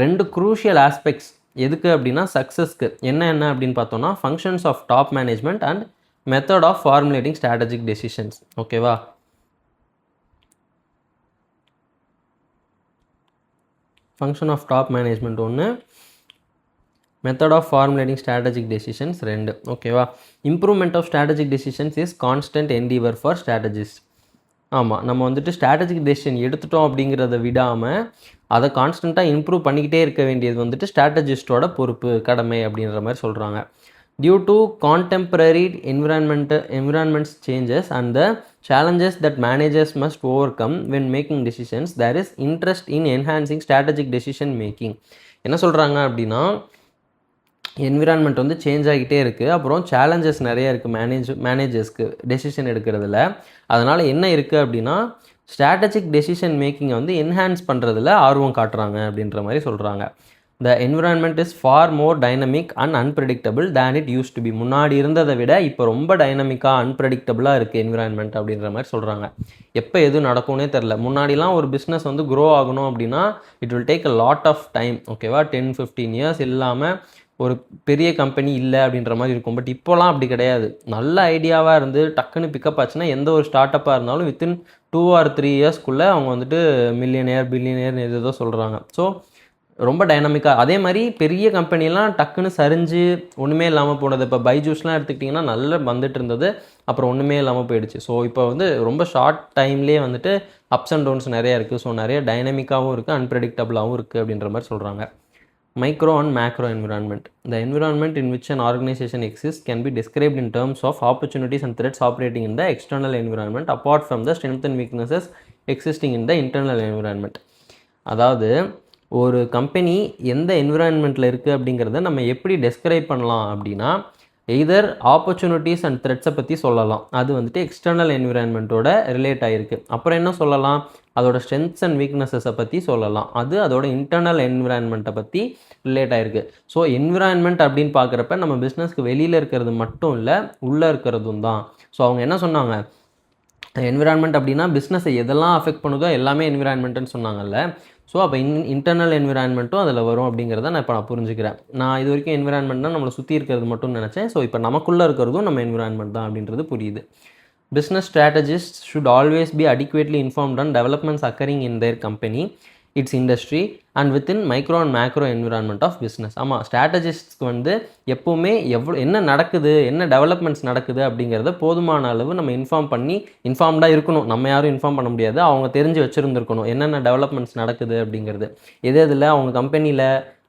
2 crucial aspects எதுக்கு அப்படின்னா சக்ஸஸ்க்கு என்ன அப்படின்னு பார்த்தோன்னா functions of top management and method of formulating strategic decisions. ஓகேவா? ஃபங்க்ஷன் ஆஃப் டாப் மேனேஜ்மெண்ட் ஒன்று, method of formulating strategic decisions 2. ஓகேவா? Improvement of strategic decisions is constant endeavour for strategist. ஆமாம், நம்ம வந்துட்டு ஸ்ட்ராட்டஜிக் டெசிஷன் எடுத்துட்டோம் அப்படிங்கிறத விடாமல் அதை கான்ஸ்டண்ட்டாக இம்ப்ரூவ் பண்ணிக்கிட்டே இருக்க வேண்டியது வந்துட்டு ஸ்ட்ராட்டஜிஸ்டோட பொறுப்பு, கடமை அப்படின்ற மாதிரி சொல்கிறாங்க. Due to contemporary environments changes and the challenges that managers must overcome when making decisions, there is interest in enhancing strategic decision making. என்ன சொல்கிறாங்க அப்படின்னா என்விரான்மெண்ட் வந்து சேஞ்ச் ஆகிட்டே இருக்குது, அப்புறம் சேலஞ்சஸ் நிறைய இருக்குது மேனேஜர்ஸ்க்கு டெசிஷன் எடுக்கிறதுல. அதனால் என்ன இருக்குது அப்படின்னா ஸ்ட்ராட்டஜிக் டெசிஷன் மேக்கிங்கை வந்து என்ஹான்ஸ் பண்ணுறதுல ஆர்வம் காட்டுறாங்க அப்படின்ற மாதிரி சொல்கிறாங்க. The environment is far more dynamic and unpredictable than it used to be. முன்னாடி இருந்ததை விட இப்போ ரொம்ப டைனமிக்காக அன்பிரடிக்டபுளாக இருக்குது என்விரான்மெண்ட் அப்படின்ற மாதிரி சொல்கிறாங்க. எப்போ எது நடக்கும்னே தெரில. முன்னாடிலாம் ஒரு பிஸ்னஸ் வந்து க்ரோ ஆகணும் அப்படின்னா it will take a lot of time. ஓகேவா? 10-15 இயர்ஸ் இல்லாமல் ஒரு பெரிய கம்பெனி இல்லை அப்படின்ற மாதிரி இருக்கும். பட் இப்போலாம் அப்படி கிடையாது. நல்ல ஐடியாவாக இருந்து டக்குன்னு பிக்கப் ஆச்சுன்னா எந்த ஒரு ஸ்டார்ட் அப்பாக இருந்தாலும் வித்தின் 2 or 3 இயர்ஸ்க்குள்ளே அவங்க வந்துட்டு மில்லியனியர் பில்லியனியர் எதோ சொல்கிறாங்க. ஸோ ரொம்ப டைனமிக்காக. அதே மாதிரி பெரிய கம்பெனிலாம் டக்குன்னு சரிஞ்சு ஒன்றுமே இல்லாமல் போனது. இப்போ பைஜூஸ்லாம் எடுத்துக்கிட்டிங்கன்னா நல்லா வந்துட்டு இருந்தது, அப்புறம் ஒன்றுமே இல்லாமல் போயிடுச்சு. ஸோ இப்போ வந்து ரொம்ப ஷார்ட் டைம்லேயே வந்துட்டு அப்ஸ் அண்ட் டவுன்ஸ் நிறையா இருக்குது. ஸோ நிறைய டைனமிக்காகவும் இருக்குது, அன்பிரடிக்டபுளாகவும் இருக்குது அப்படின்ற மாதிரி சொல்கிறாங்க. Micro and macro environment. The environment in which an organization exists can be described in terms of opportunities and threats operating in the external environment apart from the strengths and weaknesses existing in the internal environment. அதாவது ஒரு கம்பெனி எந்த என்விரான்மெண்ட்டில் இருக்குது அப்படிங்கிறத நம்ம எப்படி டெஸ்கிரைப் பண்ணலாம் அப்படின்னா எய்தர் ஆப்பர்ச்சுனிட்டிஸ் அண்ட் த்ரெட்ஸை பற்றி சொல்லலாம். அது வந்துட்டு எக்ஸ்டர்னல் என்விரான்மெண்ட்டோட ரிலேட் ஆகிருக்கு. அப்புறம் என்ன சொல்லலாம், அதோட ஸ்ட்ரென்த்ஸ் அண்ட் வீக்னஸஸை பற்றி சொல்லலாம். அது அதோட இன்டர்னல் என்விரான்மெண்ட்டை பற்றி ரிலேட் ஆகிருக்கு. ஸோ என்விரான்மெண்ட் அப்படின்னு பார்க்குறப்ப நம்ம பிஸ்னஸ்க்கு வெளியில் இருக்கிறது மட்டும் இல்லை, உள்ளே இருக்கிறதும் தான். ஸோ அவங்க என்ன சொன்னாங்க, என்விரான்மெண்ட் அப்படின்னா பிஸ்னஸை எதெல்லாம் அஃபெக்ட் பண்ணுதோ எல்லாமே என்விரான்மெண்ட்டுன்னு சொன்னாங்கல்ல. ஸோ அப்போ இன்டர்னல் என்விரான்மெண்ட்டும் அதில் வரும் அப்படிங்கிறத நான் புரிஞ்சுக்கிறேன். நான் இது வரைக்கும் என்விரான்மெண்ட்னா நம்மளை சுற்றி இருக்கிறது மட்டும் நினச்சேன். ஸோ இப்போ நமக்குள்ளே இருக்கிறதும் நம்ம என்விரான்மெண்ட் தான் அப்படின்றது புரியுது. Business strategists should always be adequately informed on developments occurring in their company, its industry and within micro and macro environment of business. ஆமாம், ஸ்ட்ராட்டஜிஸ்ட்க்கு வந்து எப்போவுமே என்ன நடக்குது, என்ன டெவலப்மெண்ட்ஸ் நடக்குது அப்படிங்கிறத போதுமான அளவு நம்ம இன்ஃபார்ம்டாக இருக்கணும். நம்ம யாரும் இன்ஃபார்ம் பண்ண முடியாது, அவங்க தெரிஞ்சு வச்சுருந்துருக்கணும் என்னென்ன டெவலப்மெண்ட்ஸ் நடக்குது அப்படிங்கிறது. எதில் அவங்க கம்பெனியில்,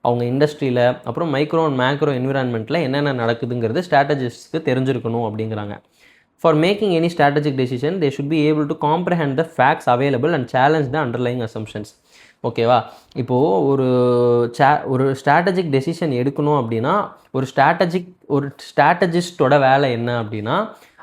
அவங்க இண்டஸ்ட்ரியில், அப்புறம் மைக்ரோ அண்ட் மேக்ரோ என்விரான்மெண்ட்டில் என்னென்ன நடக்குதுங்கிறது ஸ்ட்ராட்டஜிஸ்ட்க்கு தெரிஞ்சிருக்கணும் அப்படிங்கிறாங்க. For making any strategic decision, they should be able to comprehend the facts available and challenge the underlying assumptions. ஓகேவா? இப்போது ஒரு ஸ்ட்ராட்டஜிக் டெசிஷன் எடுக்கணும் அப்படின்னா ஒரு ஸ்ட்ராட்டஜிஸ்டோட வேலை என்ன அப்படின்னா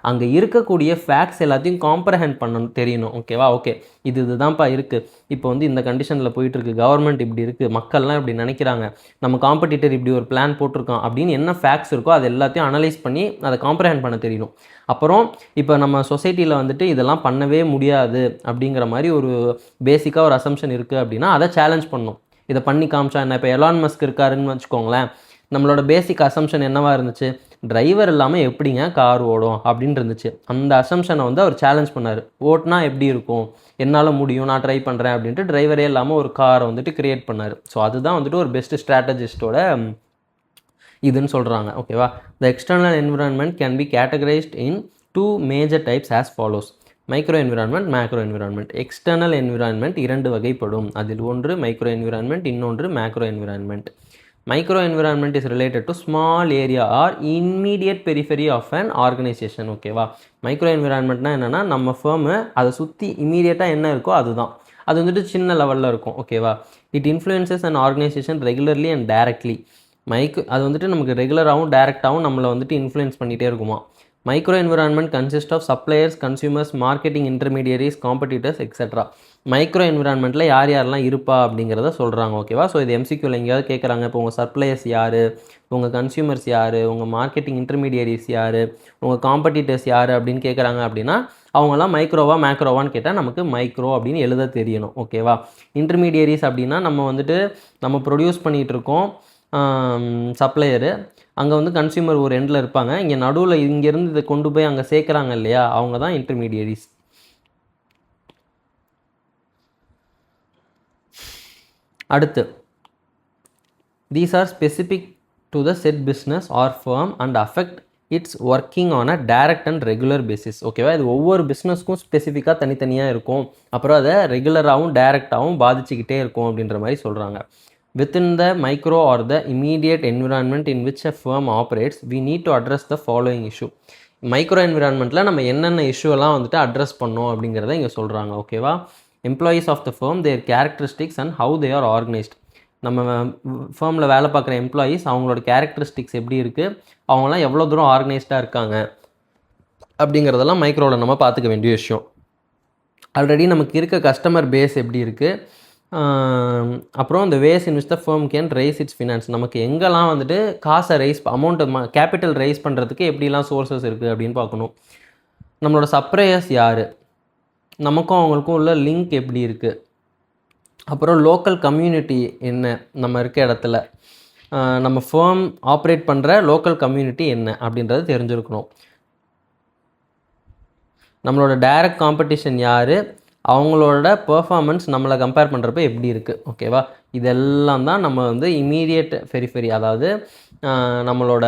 அங்கே இருக்கக்கூடிய ஃபேக்ட்ஸ் எல்லாத்தையும் காம்ப்ரஹெண்ட் பண்ணணும், தெரியணும். ஓகேவா? ஓகே, இதுதான்ப்பா இருக்குது, இப்போ வந்து இந்த கண்டிஷனில் போயிட்டுருக்கு, கவர்மெண்ட் இப்படி இருக்குது, மக்கள்லாம் இப்படி நினைக்கிறாங்க, நம்ம காம்படிட்டர் இப்படி ஒரு பிளான் போட்டிருக்கோம் அப்படின்னு என்ன ஃபேக்ட்ஸ் இருக்கோ அது எல்லாத்தையும் அனலைஸ் பண்ணி அதை காம்ப்ரஹெண்ட் பண்ண தெரியணும். அப்புறம் இப்போ நம்ம சொசைட்டியில் வந்துட்டு இதெல்லாம் பண்ணவே முடியாது அப்படிங்கிற மாதிரி ஒரு பேசிக்காக ஒரு அசம்ஷன் இருக்குது அப்படின்னா அதை சேலஞ்ச் பண்ணணும். இதை பண்ணி காமிச்சா என்ன? இப்போ எலான் மஸ்க் இருக்காருன்னு வச்சுக்கோங்களேன், நம்மளோட பேசிக் அசம்ஷன் என்னவாக இருந்துச்சு, டிரைவர் இல்லாமல் எப்படிங்க கார் ஓடும் அப்படின்னு இருந்துச்சு. அந்த அசம்ஷனை வந்து அவர் சேலஞ்ச் பண்ணார். ஓட்டினா எப்படி இருக்கும், என்னால் முடியும், நான் ட்ரை பண்ணுறேன் அப்படின்ட்டு டிரைவரே இல்லாமல் ஒரு காரை வந்துட்டு கிரியேட் பண்ணார். ஸோ அதுதான் வந்துட்டு ஒரு பெஸ்ட் ஸ்ட்ராட்டஜிஸ்டோட இதுன்னு சொல்கிறாங்க. ஓகேவா? The external environment can be categorised in 2 major types as follows. Micro environment, macro environment. External environment 2 வகைப்படும். அதில் ஒன்று மைக்ரோ என்விரான்மெண்ட், இன்னொன்று macro environment. Micro environment is related to small area or immediate periphery of an organisation. ஓகேவா? மைக்ரோ என்விரான்மெண்ட்னா என்னென்னா நம்ம ஃபேர்மு அதை சுற்றி இம்மீடியட்டாக என்ன இருக்கோ அதுதான். அது வந்துட்டு சின்ன லெவலில் இருக்கும். ஓகேவா? It influences and organisation regularly and directly. அது வந்துட்டு நமக்கு ரெகுலராகவும் டைரெக்டாகவும் நம்மளை வந்துட்டு இன்ஃப்ளூயன்ஸ் பண்ணிகிட்டே இருக்குமா. Micro environment consist of suppliers, consumers, marketing intermediaries, competitors etcetera. Micro என்விரான்மெண்ட்டில் யார் யாரெல்லாம் இருப்பா அப்படிங்கிறத சொல்கிறாங்க. ஓகேவா? ஸோ இது எம்சிக்யூவில் எங்கேயாவது கேட்குறாங்க, இப்போ உங்கள் சப்ளையர்ஸ் யார், உங்கள் கன்சியூமர்ஸ் யார், உங்கள் மார்க்கெட்டிங் இன்டர்மீடியரிஸ் யார், உங்கள் காம்படிட்டர்ஸ் யார் அப்படின்னு கேட்குறாங்க அப்படின்னா அவங்களாம் மைக்ரோவா மேக்ரோவான்னு கேட்டால் நமக்கு மைக்ரோ அப்படின்னு எழுத தெரியணும். ஓகேவா? இன்டர்மீடியரிஸ் அப்படின்னா நம்ம ப்ரொடியூஸ் பண்ணிகிட்ருக்கோம் சப்ளையரு, அங்கே வந்து கன்சியூமர் ஒரு எண்டில் இருப்பாங்க, இங்கே நடுவில் இங்கேருந்து இதை கொண்டு போய் அங்கே சேர்க்குறாங்க இல்லையா, அவங்க தான் இன்டர்மீடியரிஸ். அடுத்து, these are specific to the set business or firm and affect its working on a direct and regular basis. ஓகேவா? இது ஒவ்வொரு பிஸ்னஸ்க்கும் ஸ்பெசிஃபிக்காக தனித்தனியாக இருக்கும், அப்புறம் அதை ரெகுலராகவும் டைரக்டாகவும் பாதிச்சுக்கிட்டே இருக்கும் அப்படின்ற மாதிரி சொல்கிறாங்க. Within the micro or the immediate environment in which a firm operates, we need to address the following issue. Micro என்விரான்மெண்ட்டில் நம்ம என்னென்ன இஷ்யூலாம் வந்துட்டு அட்ரஸ் பண்ணோம் அப்படிங்கிறத இங்கே சொல்கிறாங்க. ஓகேவா? Employees of the firm, their characteristics and how they are organised. நம்ம ஃபர்மில் வேலை பார்க்குற எம்ப்ளாயீஸ் அவங்களோட கேரக்டரிஸ்டிக்ஸ் எப்படி இருக்குது, அவங்களாம் எவ்வளோ தூரம் ஆர்கனைஸ்டாக இருக்காங்க அப்படிங்கிறதெல்லாம் மைக்ரோவில் நம்ம பார்த்துக்க வேண்டிய விஷயம். ஆல்ரெடி நமக்கு இருக்க கஸ்டமர் பேஸ் எப்படி இருக்குது, அப்புறம் இந்த ways in which the firm can raise its finance. நமக்கு எங்கெல்லாம் வந்துட்டு காசை கேபிட்டல் ரைஸ் பண்ணுறதுக்கு எப்படிலாம் சோர்ஸஸ் இருக்குது அப்படின்னு பார்க்கணும். நம்மளோட சப்ளையர்ஸ் யார், நமக்கும் அவங்களுக்கும் உள்ள லிங்க் எப்படி இருக்குது, அப்புறம் லோக்கல் கம்யூனிட்டி என்ன, நம்ம இருக்க இடத்துல நம்ம ஃபர்ம் ஆப்ரேட் பண்ணுற லோக்கல் கம்யூனிட்டி என்ன அப்படின்றது தெரிஞ்சிருக்கணும். நம்மளோட டைரக்ட் காம்படிஷன் யார், அவங்களோட பெர்ஃபார்மன்ஸ் நம்மளை கம்பேர் பண்ணுறப்ப எப்படி இருக்குது. ஓகேவா? இதெல்லாம் தான் நம்ம வந்து இமீடியட் பெரிஃபெரி, அதாவது நம்மளோட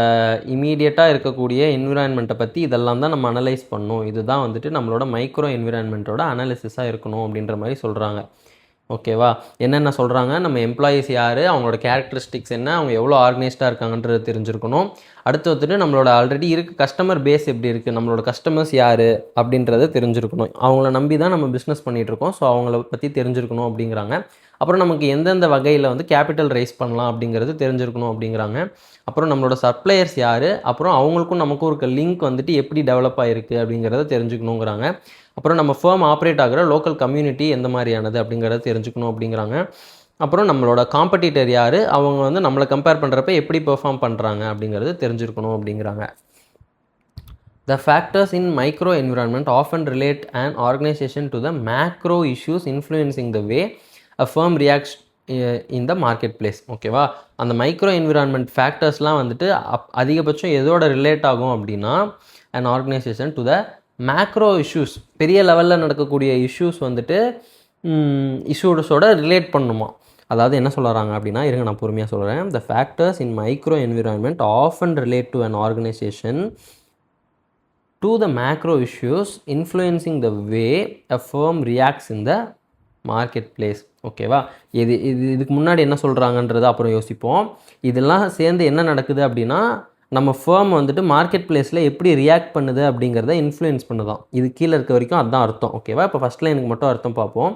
இமீடியட்டாக இருக்கக்கூடிய என்விரான்மெண்ட்டை பற்றி இதெல்லாம் தான் நம்ம அனலைஸ் பண்ணணும். இதுதான் வந்துட்டு நம்மளோட மைக்ரோ என்விரான்மெண்ட்டோட அனாலிசிஸாக இருக்கணும் அப்படின்ற மாதிரி சொல்கிறாங்க. ஓகேவா? என்னென்ன சொல்கிறாங்க, நம்ம எம்ப்ளாயீஸ் யார், அவங்களோட கேரக்டரிஸ்டிக்ஸ் என்ன, அவங்க எவ்வளோ ஆர்கனைஸ்டாக இருக்காங்கன்றது தெரிஞ்சிருக்கணும். அடுத்து வந்துட்டு நம்மளோட ஆல்ரெடி இருக்க கஸ்டமர் பேஸ் எப்படி இருக்குது, நம்மளோட கஸ்டமர்ஸ் யார் அப்படின்றத தெரிஞ்சிருக்கணும். அவங்கள நம்பி தான் நம்ம பிஸ்னஸ் பண்ணிகிட்ருக்கோம், ஸோ அவங்கள பற்றி தெரிஞ்சிருக்கணும் அப்படிங்கிறாங்க. அப்புறம் நமக்கு எந்தெந்த வகையில் வந்து கேபிட்டல் ரைஸ் பண்ணலாம் அப்படிங்கிறது தெரிஞ்சிருக்கணும் அப்படிங்கிறாங்க. அப்புறம் நம்மளோட சப்ளையர்ஸ் யார், அப்புறம் அவங்களுக்கும் நமக்கும் இருக்க லிங்க் வந்துட்டு எப்படி டெவலப் ஆகிருக்கு அப்படிங்கிறத தெரிஞ்சுக்கணுங்கிறாங்க. அப்புறம் நம்ம ஃபேம் ஆப்ரேட் ஆகிற லோக்கல் கம்யூனிட்டி எந்த மாதிரியானது அப்படிங்கிறத தெரிஞ்சுக்கணும் அப்படிங்கிறாங்க. அப்புறம் நம்மளோட காம்படிட்டர் யார், அவங்க வந்து நம்மளை கம்பேர் பண்ணுறப்ப எப்படி பெர்ஃபார்ம் பண்ணுறாங்க அப்படிங்கிறது தெரிஞ்சிருக்கணும் அப்படிங்கிறாங்க. The factors in micro environment often relate an organization to the macro issues influencing the way a firm reacts in the marketplace. ஓகேவா, அந்த மைக்ரோ என்விரான்மெண்ட் ஃபேக்டர்ஸ்லாம் வந்துட்டு அதிகபட்சம் எதோட ரிலேட் ஆகும் அப்படின்னா an organization to the macro issues, பெரிய லெவலில் நடக்கக்கூடிய இஷ்யூஸ் வந்துட்டு இஷ்யூஸோட ரிலேட் பண்ணுமா. அதாவது என்ன சொல்கிறாங்க அப்படின்னா, இருங்க நான் பொறுமையாக சொல்கிறேன். The factors in micro environment often relate to an organization to the macro issues influencing the way a firm reacts in the marketplace. ஓகேவா, இதுக்கு முன்னாடி என்ன சொல்கிறாங்கன்றது அப்புறம் யோசிப்போம். இதெல்லாம் சேர்ந்து என்ன நடக்குது அப்படின்னா, நம்ம ஃபேம் வந்துட்டு மார்க்கெட் பிளேஸில் எப்படி ரியாக்ட் பண்ணுது அப்படிங்கிறத இன்ஃப்ளூயன்ஸ் பண்ணுதான். இது கீழே இருக்க வரைக்கும் அதுதான் அர்த்தம். ஓகேவா, இப்போ ஃபஸ்ட் லைனுக்கு மட்டும் அர்த்தம் பார்ப்போம்.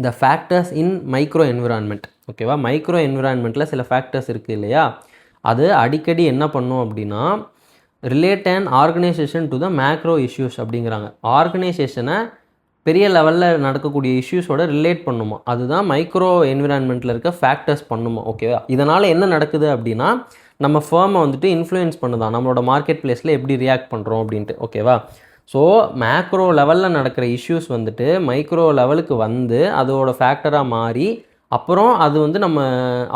The factors in micro environment. ஓகேவா, மைக்ரோ என்விரான்மெண்ட்டில் சில ஃபேக்டர்ஸ் இருக்குது இல்லையா, அது அடிக்கடி என்ன பண்ணும் அப்படின்னா relate and organisation to the macro issues அப்படிங்கிறாங்க. ஆர்கனைசேஷனை பெரிய லெவலில் நடக்கக்கூடிய இஷ்யூஸோட ரிலேட் பண்ணுமா, அதுதான் மைக்ரோ என்விரான்மெண்ட்டில் இருக்க ஃபேக்டர்ஸ் பண்ணுமா. ஓகேவா, இதனால் என்ன நடக்குது அப்படின்னா நம்ம ஃபேமை வந்துட்டு இன்ஃப்ளூயன்ஸ் பண்ணுதான் நம்மளோட மார்க்கெட் பிளேஸில் எப்படி ரியாக்ட் பண்ணுறோம் அப்படின்ட்டு. ஓகேவா, ஸோ மேக்ரோ லெவலில் நடக்கிற இஷ்யூஸ் வந்துட்டு மைக்ரோ லெவலுக்கு வந்து அதோட ஃபேக்டராக மாறி அப்புறம் அது வந்து நம்ம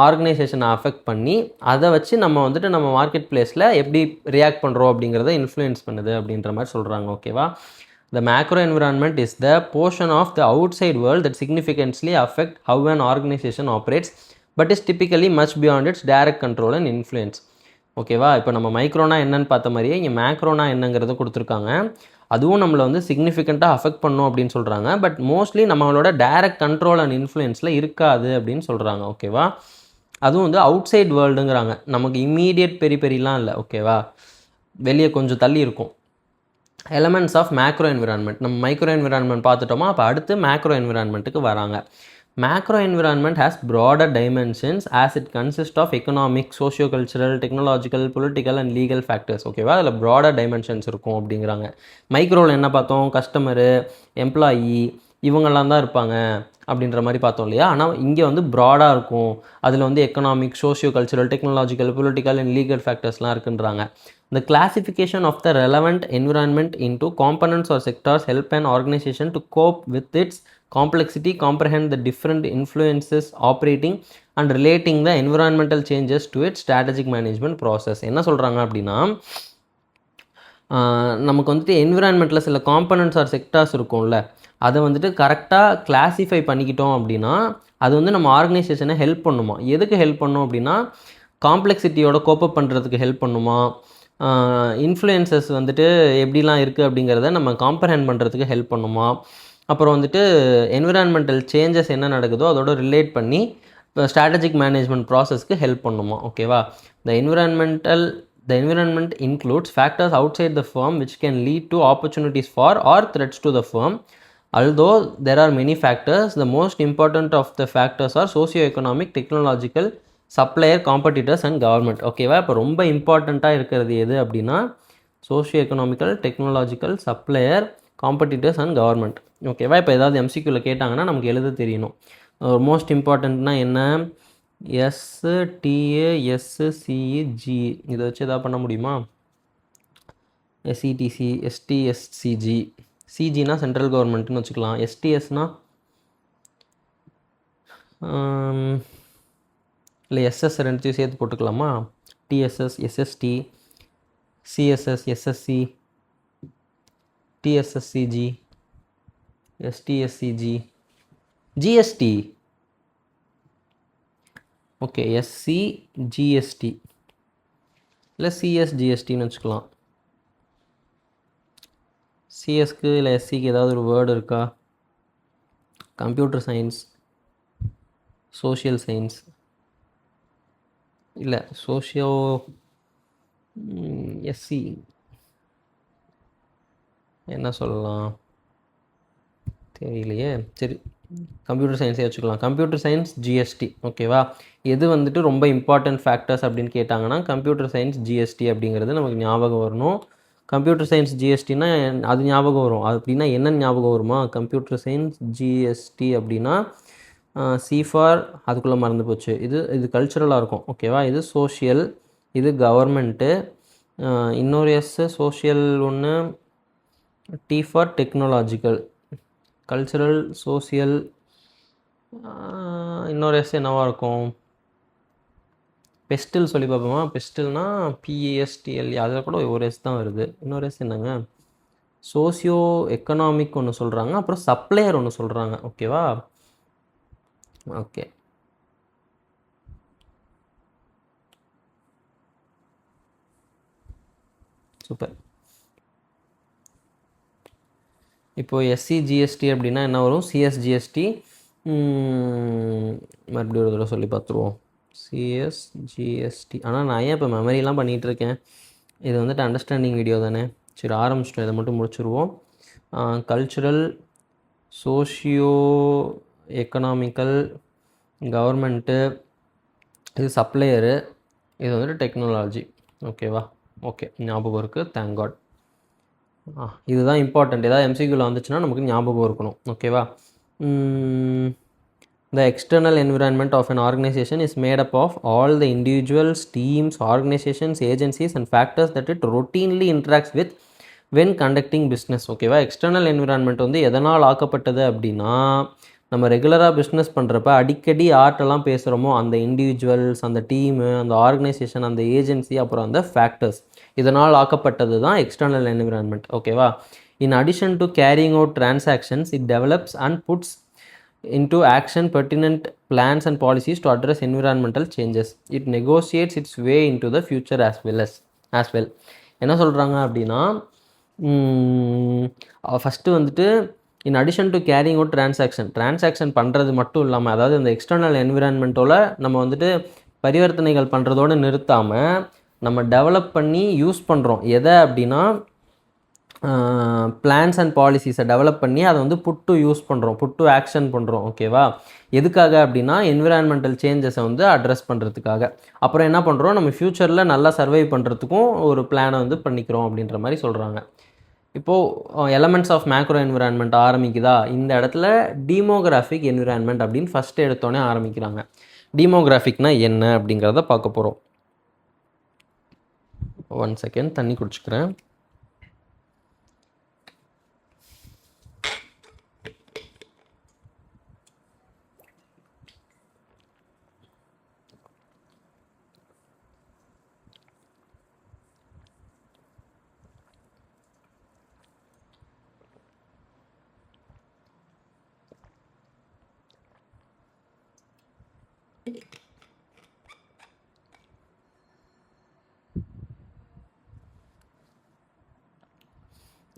ஆர்கனைசேஷனை அஃபெக்ட் பண்ணி அதை வச்சு நம்ம வந்துட்டு நம்ம மார்க்கெட் பிளேஸில் எப்படி ரியாக்ட் பண்ணுறோம் அப்படிங்கிறத இன்ஃப்ளூயன்ஸ் பண்ணுது அப்படின்ற மாதிரி சொல்கிறாங்க. ஓகேவா, the macro environment is the portion of the outside world that significantly affect how an organization operates but is typically much beyond its direct control and influence. ஓகேவா, இப்போ நம்ம மைக்ரோனா என்னன்னு பார்த்த மாதிரியே இங்கே மேக்ரோனா என்னங்கிறத கொடுத்துருக்காங்க. அதுவும் நம்மளை வந்து சிக்னிஃபிகண்ட்டாக அஃபெக்ட் பண்ணும் அப்படின்னு சொல்கிறாங்க. பட் மோஸ்ட்லி நம்மளோட டைரக்ட் கண்ட்ரோல் அண்ட் இன்ஃப்ளூயன்ஸில் இருக்காது அப்படின்னு சொல்கிறாங்க. ஓகேவா, அதுவும் வந்து அவுட் சைட் வேர்ல்டுங்கிறாங்க. நமக்கு இம்மீடியட் பெரிலாம் இல்லை. ஓகேவா, வெளியே கொஞ்சம் தள்ளி இருக்கும். Elements of macro environment. நம்ம மைக்ரோ என்விரான்மெண்ட் பார்த்துட்டோமா, அப்போ அடுத்து மேக்ரோ என்விரான்மெண்ட்டுக்கு வராங்க. Macro environment has broader dimensions as it consist of economic, socio cultural, technological, political and legal factors. ஓகேவா, அதில் ப்ராடர் டைமென்ஷன்ஸ் இருக்கும் அப்படிங்கிறாங்க. மைக்ரோவில் என்ன பார்த்தோம், கஸ்டமரு, எம்ப்ளாயி இவங்கெல்லாம் தான் இருப்பாங்க அப்படின்ற மாதிரி பார்த்தோம் இல்லையா. ஆனால் இங்கே வந்து ப்ராடாக இருக்கும். அதில் வந்து economic, socio cultural, technological, political and legal ஃபேக்டர்ஸ்லாம் இருக்குன்றாங்க. The classification of the relevant environment into components or sectors help an organization to cope with its complexity, comprehend the different influences operating and relating the environmental changes to its strategic management process. என்ன சொல்கிறாங்க அப்படின்னா, நமக்கு வந்துட்டு என்விரான்மெண்ட்டில் சில காம்பனன்ட்ஸ் ஆர் செக்டார்ஸ் இருக்கும்ல, அதை வந்துட்டு கரெக்டாக கிளாஸிஃபை பண்ணிக்கிட்டோம் அப்படின்னா அது வந்து நம்ம ஆர்கனைசேஷனை ஹெல்ப் பண்ணுமா. எதுக்கு ஹெல்ப் பண்ணும் அப்படின்னா காம்ப்ளெக்சிட்டியோட கோப்பப் பண்ணுறதுக்கு ஹெல்ப் பண்ணுமா, இன்ஃப்ளூயன்சஸ் வந்துட்டு எப்படிலாம் இருக்குது அப்படிங்கிறத நம்ம காம்ப்ரஹெண்ட் பண்ணுறதுக்கு ஹெல்ப் பண்ணுமா, அப்புறம் வந்துட்டு என்விரான்மெண்டல் சேஞ்சஸ் என்ன நடக்குதோ அதோட ரிலேட் பண்ணி ஸ்ட்ராட்டஜிக் மேனேஜ்மெண்ட் ப்ராசஸ்க்கு ஹெல்ப் பண்ணுமா. ஓகேவா, the environment includes factors outside the firm which can lead to opportunities for or threats to the firm. Although there are many factors, the most important of the factors are socio-economic, technological, supplier, competitors and government. ஓகேவா, இப்போ ரொம்ப இம்பார்ட்டண்ட்டாக இருக்கிறது எது அப்படின்னா socio economical, technological, supplier, competitors and government. ஓகேவா, இப்போ ஏதாவது எம்சிக்யூவில் கேட்டாங்கன்னா நமக்கு எழுத தெரியணும். மோஸ்ட் இம்பார்ட்டண்ட்னா என்ன, STASCG இதை வச்சு எதாவது பண்ண முடியுமா, SETC, STSCG, சிஜினா சென்ட்ரல் கவர்மெண்ட்னு வச்சுக்கலாம், STSனா இல்லை எஸ்எஸ் ரெண்டுத்தையும் சேர்த்து போட்டுக்கலாமா, TSS, SST, CSS, SSC, TSSCG, STSCG, GST. Okay, SC, GST இல்லை CSGSTன்னு வச்சுக்கலாம். சிஎஸ்க்கு இல்லை எஸ்சிக்கு ஏதாவது ஒரு வேர்டு இருக்கா, கம்ப்யூட்டர் சயின்ஸ், சோஷியல் சயின்ஸ், இல்லை சோஷியோ, எஸ்சி என்ன சொல்லலாம் தெரியலையே. சரி, கம்ப்யூட்டர் சயின்ஸே வச்சுக்கலாம். கம்ப்யூட்டர் சயின்ஸ் ஜிஎஸ்டி ஓகேவா. எது வந்துட்டு ரொம்ப இம்பார்ட்டன்ட் ஃபேக்டர்ஸ் அப்படின்னு கேட்டாங்கன்னா கம்ப்யூட்டர் சயின்ஸ் ஜிஎஸ்டி அப்படிங்கிறது நமக்கு ஞாபகம் வரணும். கம்ப்யூட்டர் சயின்ஸ் ஜிஎஸ்டினா அது ஞாபகம் வரும். அது அப்படின்னா என்னென்னு ஞாபகம் வருமா? கம்ப்யூட்டர் சயின்ஸ் ஜிஎஸ்டி அப்படின்னா சிஃபார் அதுக்குள்ளே மறந்து போச்சு. இது கல்ச்சுரலாக இருக்கும் ஓகேவா. இது சோஷியல், இது கவர்மெண்ட்டு, இன்னொரு சோஷியல் ஒன்று, T for technological, cultural, social, இன்னொரு என்னவாக இருக்கும்? பெஸ்டில் சொல்லி பார்ப்போமா? பெஸ்டில்னா பிஎஸ்டிஎல், அதில் கூட ஒரு தான் வருது. இன்னொரு என்னங்க? சோசியோ எக்கனாமிக் ஒன்று சொல்கிறாங்க, அப்புறம் சப்ளையர் ஒன்று சொல்கிறாங்க ஓகேவா. Okay, super. இப்போது எஸ்சிஜிஎஸ்டி அப்படின்னா என்ன வரும்? சிஎஸ்ஜிஎஸ்டி, மறுபடியும் ஒரு தடவை சொல்லி பார்த்துருவோம். சிஎஸ்ஜிஎஸ்டி. ஆனால் நான் ஏன் இப்போ மெமரிலாம் பண்ணிகிட்ருக்கேன்? இது வந்துட்டு அண்டர்ஸ்டாண்டிங் வீடியோ தானே. சரி, ஆரம்பிச்சிட்டோம். இதை மட்டும் முடிச்சுருவோம். கல்ச்சுரல், சோஷியோ எக்கனாமிக்கல், கவர்மெண்ட்டு, இது சப்ளையரு, இது வந்துட்டு டெக்னாலஜி ஓகேவா. ஓகே, ஞாபகம் இருக்குது. Thank God. இதுதான் இம்பார்ட்டண்ட். ஏதாவது எம்சிக்யூவில் வந்துச்சுன்னா நமக்கு ஞாபகம் இருக்கணும் ஓகேவா. The external environment of an organization is made up of all the individuals, teams, organizations, agencies and factors that it routinely interacts with when conducting business ஓகேவா. எக்ஸ்டர்னல் என்விரான்மெண்ட் வந்து எதனால் ஆக்கப்பட்டது அப்படின்னா, நம்ம ரெகுலராக பிஸ்னஸ் பண்ணுறப்ப அடிக்கடி ஆர்ட்டெல்லாம் பேசுகிறோமோ அந்த இண்டிவிஜுவல்ஸ், அந்த டீமு, அந்த ஆர்கனைசேஷன், அந்த ஏஜென்சி, அப்புறம் அந்த ஃபேக்டர்ஸ், இதனால் ஆக்கப்பட்டது தான் எக்ஸ்டர்னல் என்விரான்மெண்ட் ஓகேவா. In addition to carrying out transactions, it develops and puts into action pertinent plans and policies to address environmental changes. It negotiates its way into the future as well. என்ன சொல்கிறாங்க அப்படின்னா, ஃபஸ்ட்டு வந்துட்டு in addition to carrying out transaction பண்ணுறது மட்டும் இல்லாமல், அதாவது இந்த எக்ஸ்டர்னல் என்விரான்மெண்ட்டோட நம்ம வந்துட்டு பரிவர்த்தனைகள் பண்ணுறதோடு நிறுத்தாமல் நம்ம டெவலப் பண்ணி யூஸ் பண்ணுறோம். எதை அப்படின்னா பிளான்ஸ் அண்ட் பாலிசிஸை டெவலப் பண்ணி அதை வந்து புட் டு யூஸ் பண்ணுறோம், புட் டு ஆக்ஷன் பண்ணுறோம் ஓகேவா. எதுக்காக அப்படின்னா என்விரான்மெண்டல் சேஞ்சஸை வந்து அட்ரஸ் பண்ணுறதுக்காக. அப்புறம் என்ன பண்ணுறோம், நம்ம ஃப்யூச்சரில் நல்லா சர்வை பண்ணுறதுக்கும் ஒரு பிளானை வந்து பண்ணிக்கிறோம் அப்படின்ற மாதிரி சொல்கிறாங்க. இப்போது எலமெண்ட்ஸ் ஆஃப் மேக்ரோ என்விரான்மெண்ட் ஆரம்பிக்குதா. இந்த இடத்துல டீமோகிராஃபிக் என்விரான்மெண்ட் அப்படின்னு ஃபஸ்ட்டு எடுத்தோடனே ஆரம்பிக்கிறாங்க. டீமோகிராஃபிக்னா என்ன அப்படிங்கிறத பார்க்க போகிறோம். 1 செகண்ட் தண்ணி குடிச்சுக்கிறேன்.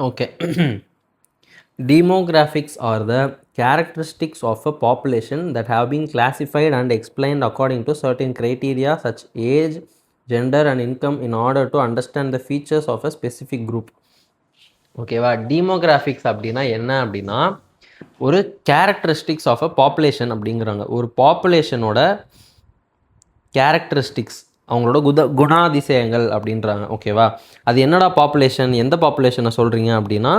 Okay. Demographics are the characteristics of a population that have been classified and explained according to certain criteria such age, gender and income in order to understand the features of a specific group. ஓகேவா. டீமோகிராஃபிக்ஸ் அப்படின்னா என்ன அப்படின்னா, ஒரு கேரக்டரிஸ்டிக்ஸ் ஆஃப் அ பாப்புலேஷன் அப்படிங்கிறாங்க. ஒரு பாப்புலேஷனோட கேரக்டரிஸ்டிக்ஸ், அவங்களோட குணாதிசயங்கள் அப்படின்றாங்க ஓகேவா. அது என்னடா பாப்புலேஷன், எந்த பாப்புலேஷனை சொல்கிறீங்க அப்படின்னா,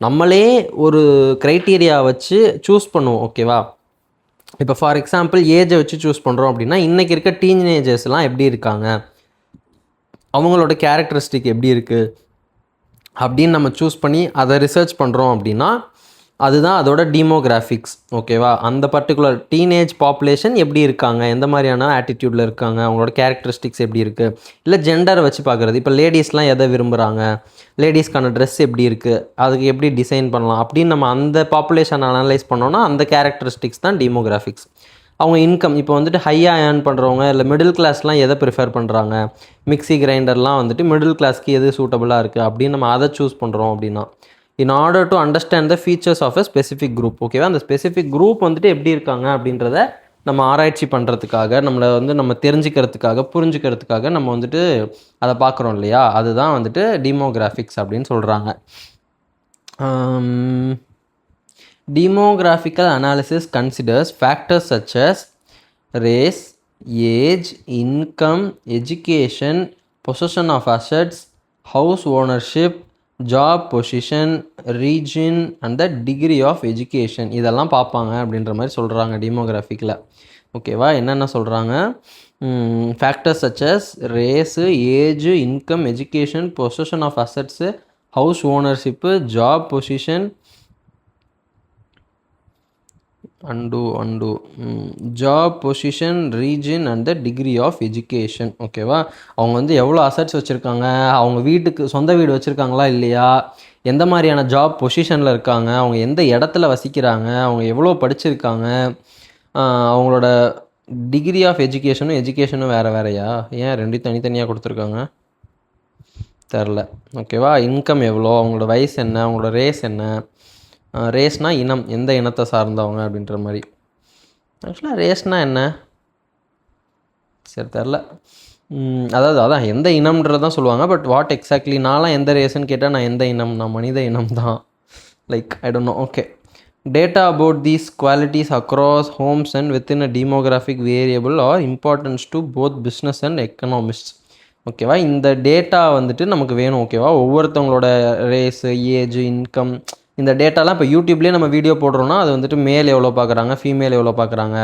நம்மளே ஒரு க்ரைட்டீரியா வச்சு சூஸ் பண்ணுவோம் ஓகேவா. இப்போ ஃபார் எக்ஸாம்பிள் ஏஜை வச்சு சூஸ் பண்ணுறோம் அப்படின்னா, இன்றைக்கி இருக்க டீனேஜர்ஸ்லாம் எப்படி இருக்காங்க, அவங்களோட கேரக்டரிஸ்டிக் எப்படி இருக்குது அப்படின்னு நம்ம சூஸ் பண்ணி அதை ரிசர்ச் பண்ணுறோம் அப்படின்னா அதுதான் அதோட டீமோகிராஃபிக்ஸ் ஓகேவா. அந்த பர்டிகுலர் டீனேஜ் பாப்புலேஷன் எப்படி இருக்காங்க, எந்த மாதிரியான ஆட்டிடியூடில் இருக்காங்க, அவங்களோட கேரக்டரிஸ்டிக்ஸ் எப்படி இருக்குது. இல்லை ஜெண்டரை வச்சு பார்க்குறது, இப்போ லேடிஸ்லாம் எதை விரும்புகிறாங்க, லேடிஸ்க்கான ட்ரெஸ் எப்படி இருக்குது, அதுக்கு எப்படி டிசைன் பண்ணலாம் அப்படின்னு நம்ம அந்த பாப்புலேஷனை அனலைஸ் பண்ணோன்னா அந்த கேரக்டரிஸ்டிக்ஸ் தான் டீமோகிராஃபிக்ஸ். அவங்க இன்கம், இப்போ வந்துட்டு ஹையாக ஏர்ன் பண்ணுறவங்க இல்லை மிடில் கிளாஸ்லாம் எதை ப்ரிஃபர் பண்ணுறாங்க, மிக்சி கிரைண்டர்லாம் வந்துட்டு மிடில் கிளாஸ்க்கு எது சூட்டபுளாக இருக்குது அப்படின்னு நம்ம அதை சூஸ் பண்ணுறோம் அப்படின்னா, in order to understand the features of a specific group ஓகேவா. அந்த ஸ்பெசிஃபிக் குரூப் வந்துட்டு எப்படி இருக்காங்க அப்படின்றத நம்ம ஆராய்ச்சி பண்ணுறதுக்காக, நம்மளை வந்து நம்ம தெரிஞ்சுக்கிறதுக்காக, புரிஞ்சுக்கிறதுக்காக நம்ம வந்துட்டு அதை பார்க்குறோம் இல்லையா, அதுதான் வந்துட்டு டீமோகிராஃபிக்ஸ் அப்படின்னு சொல்கிறாங்க. Demographical analysis considers factors such as race, age, income, education, possession of assets, house ownership, job position, region and the degree of education. இதெல்லாம் பார்ப்பாங்க அப்படின்ற மாதிரி சொல்கிறாங்க டீமோகிராஃபிக்கில். ஓகேவா, என்னென்ன சொல்கிறாங்க? Factors such as race, age, income, education, position of assets, house ownership, job position, job position, region and the degree of education. ஓகேவா, அவங்க வந்து எவ்வளோ அசட்ஸ் வச்சுருக்காங்க, அவங்க வீட்டுக்கு சொந்த வீடு வச்சுருக்காங்களா இல்லையா, எந்த மாதிரியான ஜாப் பொசிஷனில் இருக்காங்க, அவங்க எந்த இடத்துல வசிக்கிறாங்க, அவங்க எவ்வளோ படிச்சிருக்காங்க, அவங்களோட டிகிரி ஆஃப் எஜுகேஷனும் வேறு வேறையா, ஏன் ரெண்டும் தனித்தனியாக கொடுத்துருக்காங்க தெரில. ஓகேவா, இன்கம் எவ்வளோ, அவங்களோட வயசு என்ன, அவங்களோட ரேஸ் என்ன, ரேஸ்னால் இனம், எந்த இனத்தை சார்ந்தவங்க அப்படின்ற மாதிரி. ஆக்சுவலாக ரேஸ்னால் என்ன சரி தெரில. அதான் எந்த இனம்ன்றது தான் சொல்லுவாங்க. பட் வாட் எக்ஸாக்ட்லி, நான்லாம் எந்த ரேஸ்ன்னு கேட்டால் நான் எந்த இனம், நான் மனித இனம் தான். Like I don't know. Okay, data about these qualities across homes and within a demographic variable are important to both business and economists. ஓகேவா, இந்த டேட்டா வந்துட்டு நமக்கு வேணும். ஓகேவா, ஒவ்வொருத்தவங்களோட ரேஸு, ஏஜ், இன்கம், இந்த டேட்டாலாம் இப்போ யூடியூப்லேயே நம்ம வீடியோ போடுறோன்னா அது வந்துட்டு மேல் எவ்வளோ பார்க்குறாங்க, ஃபீமேல் எவ்வளோ பார்க்குறாங்க,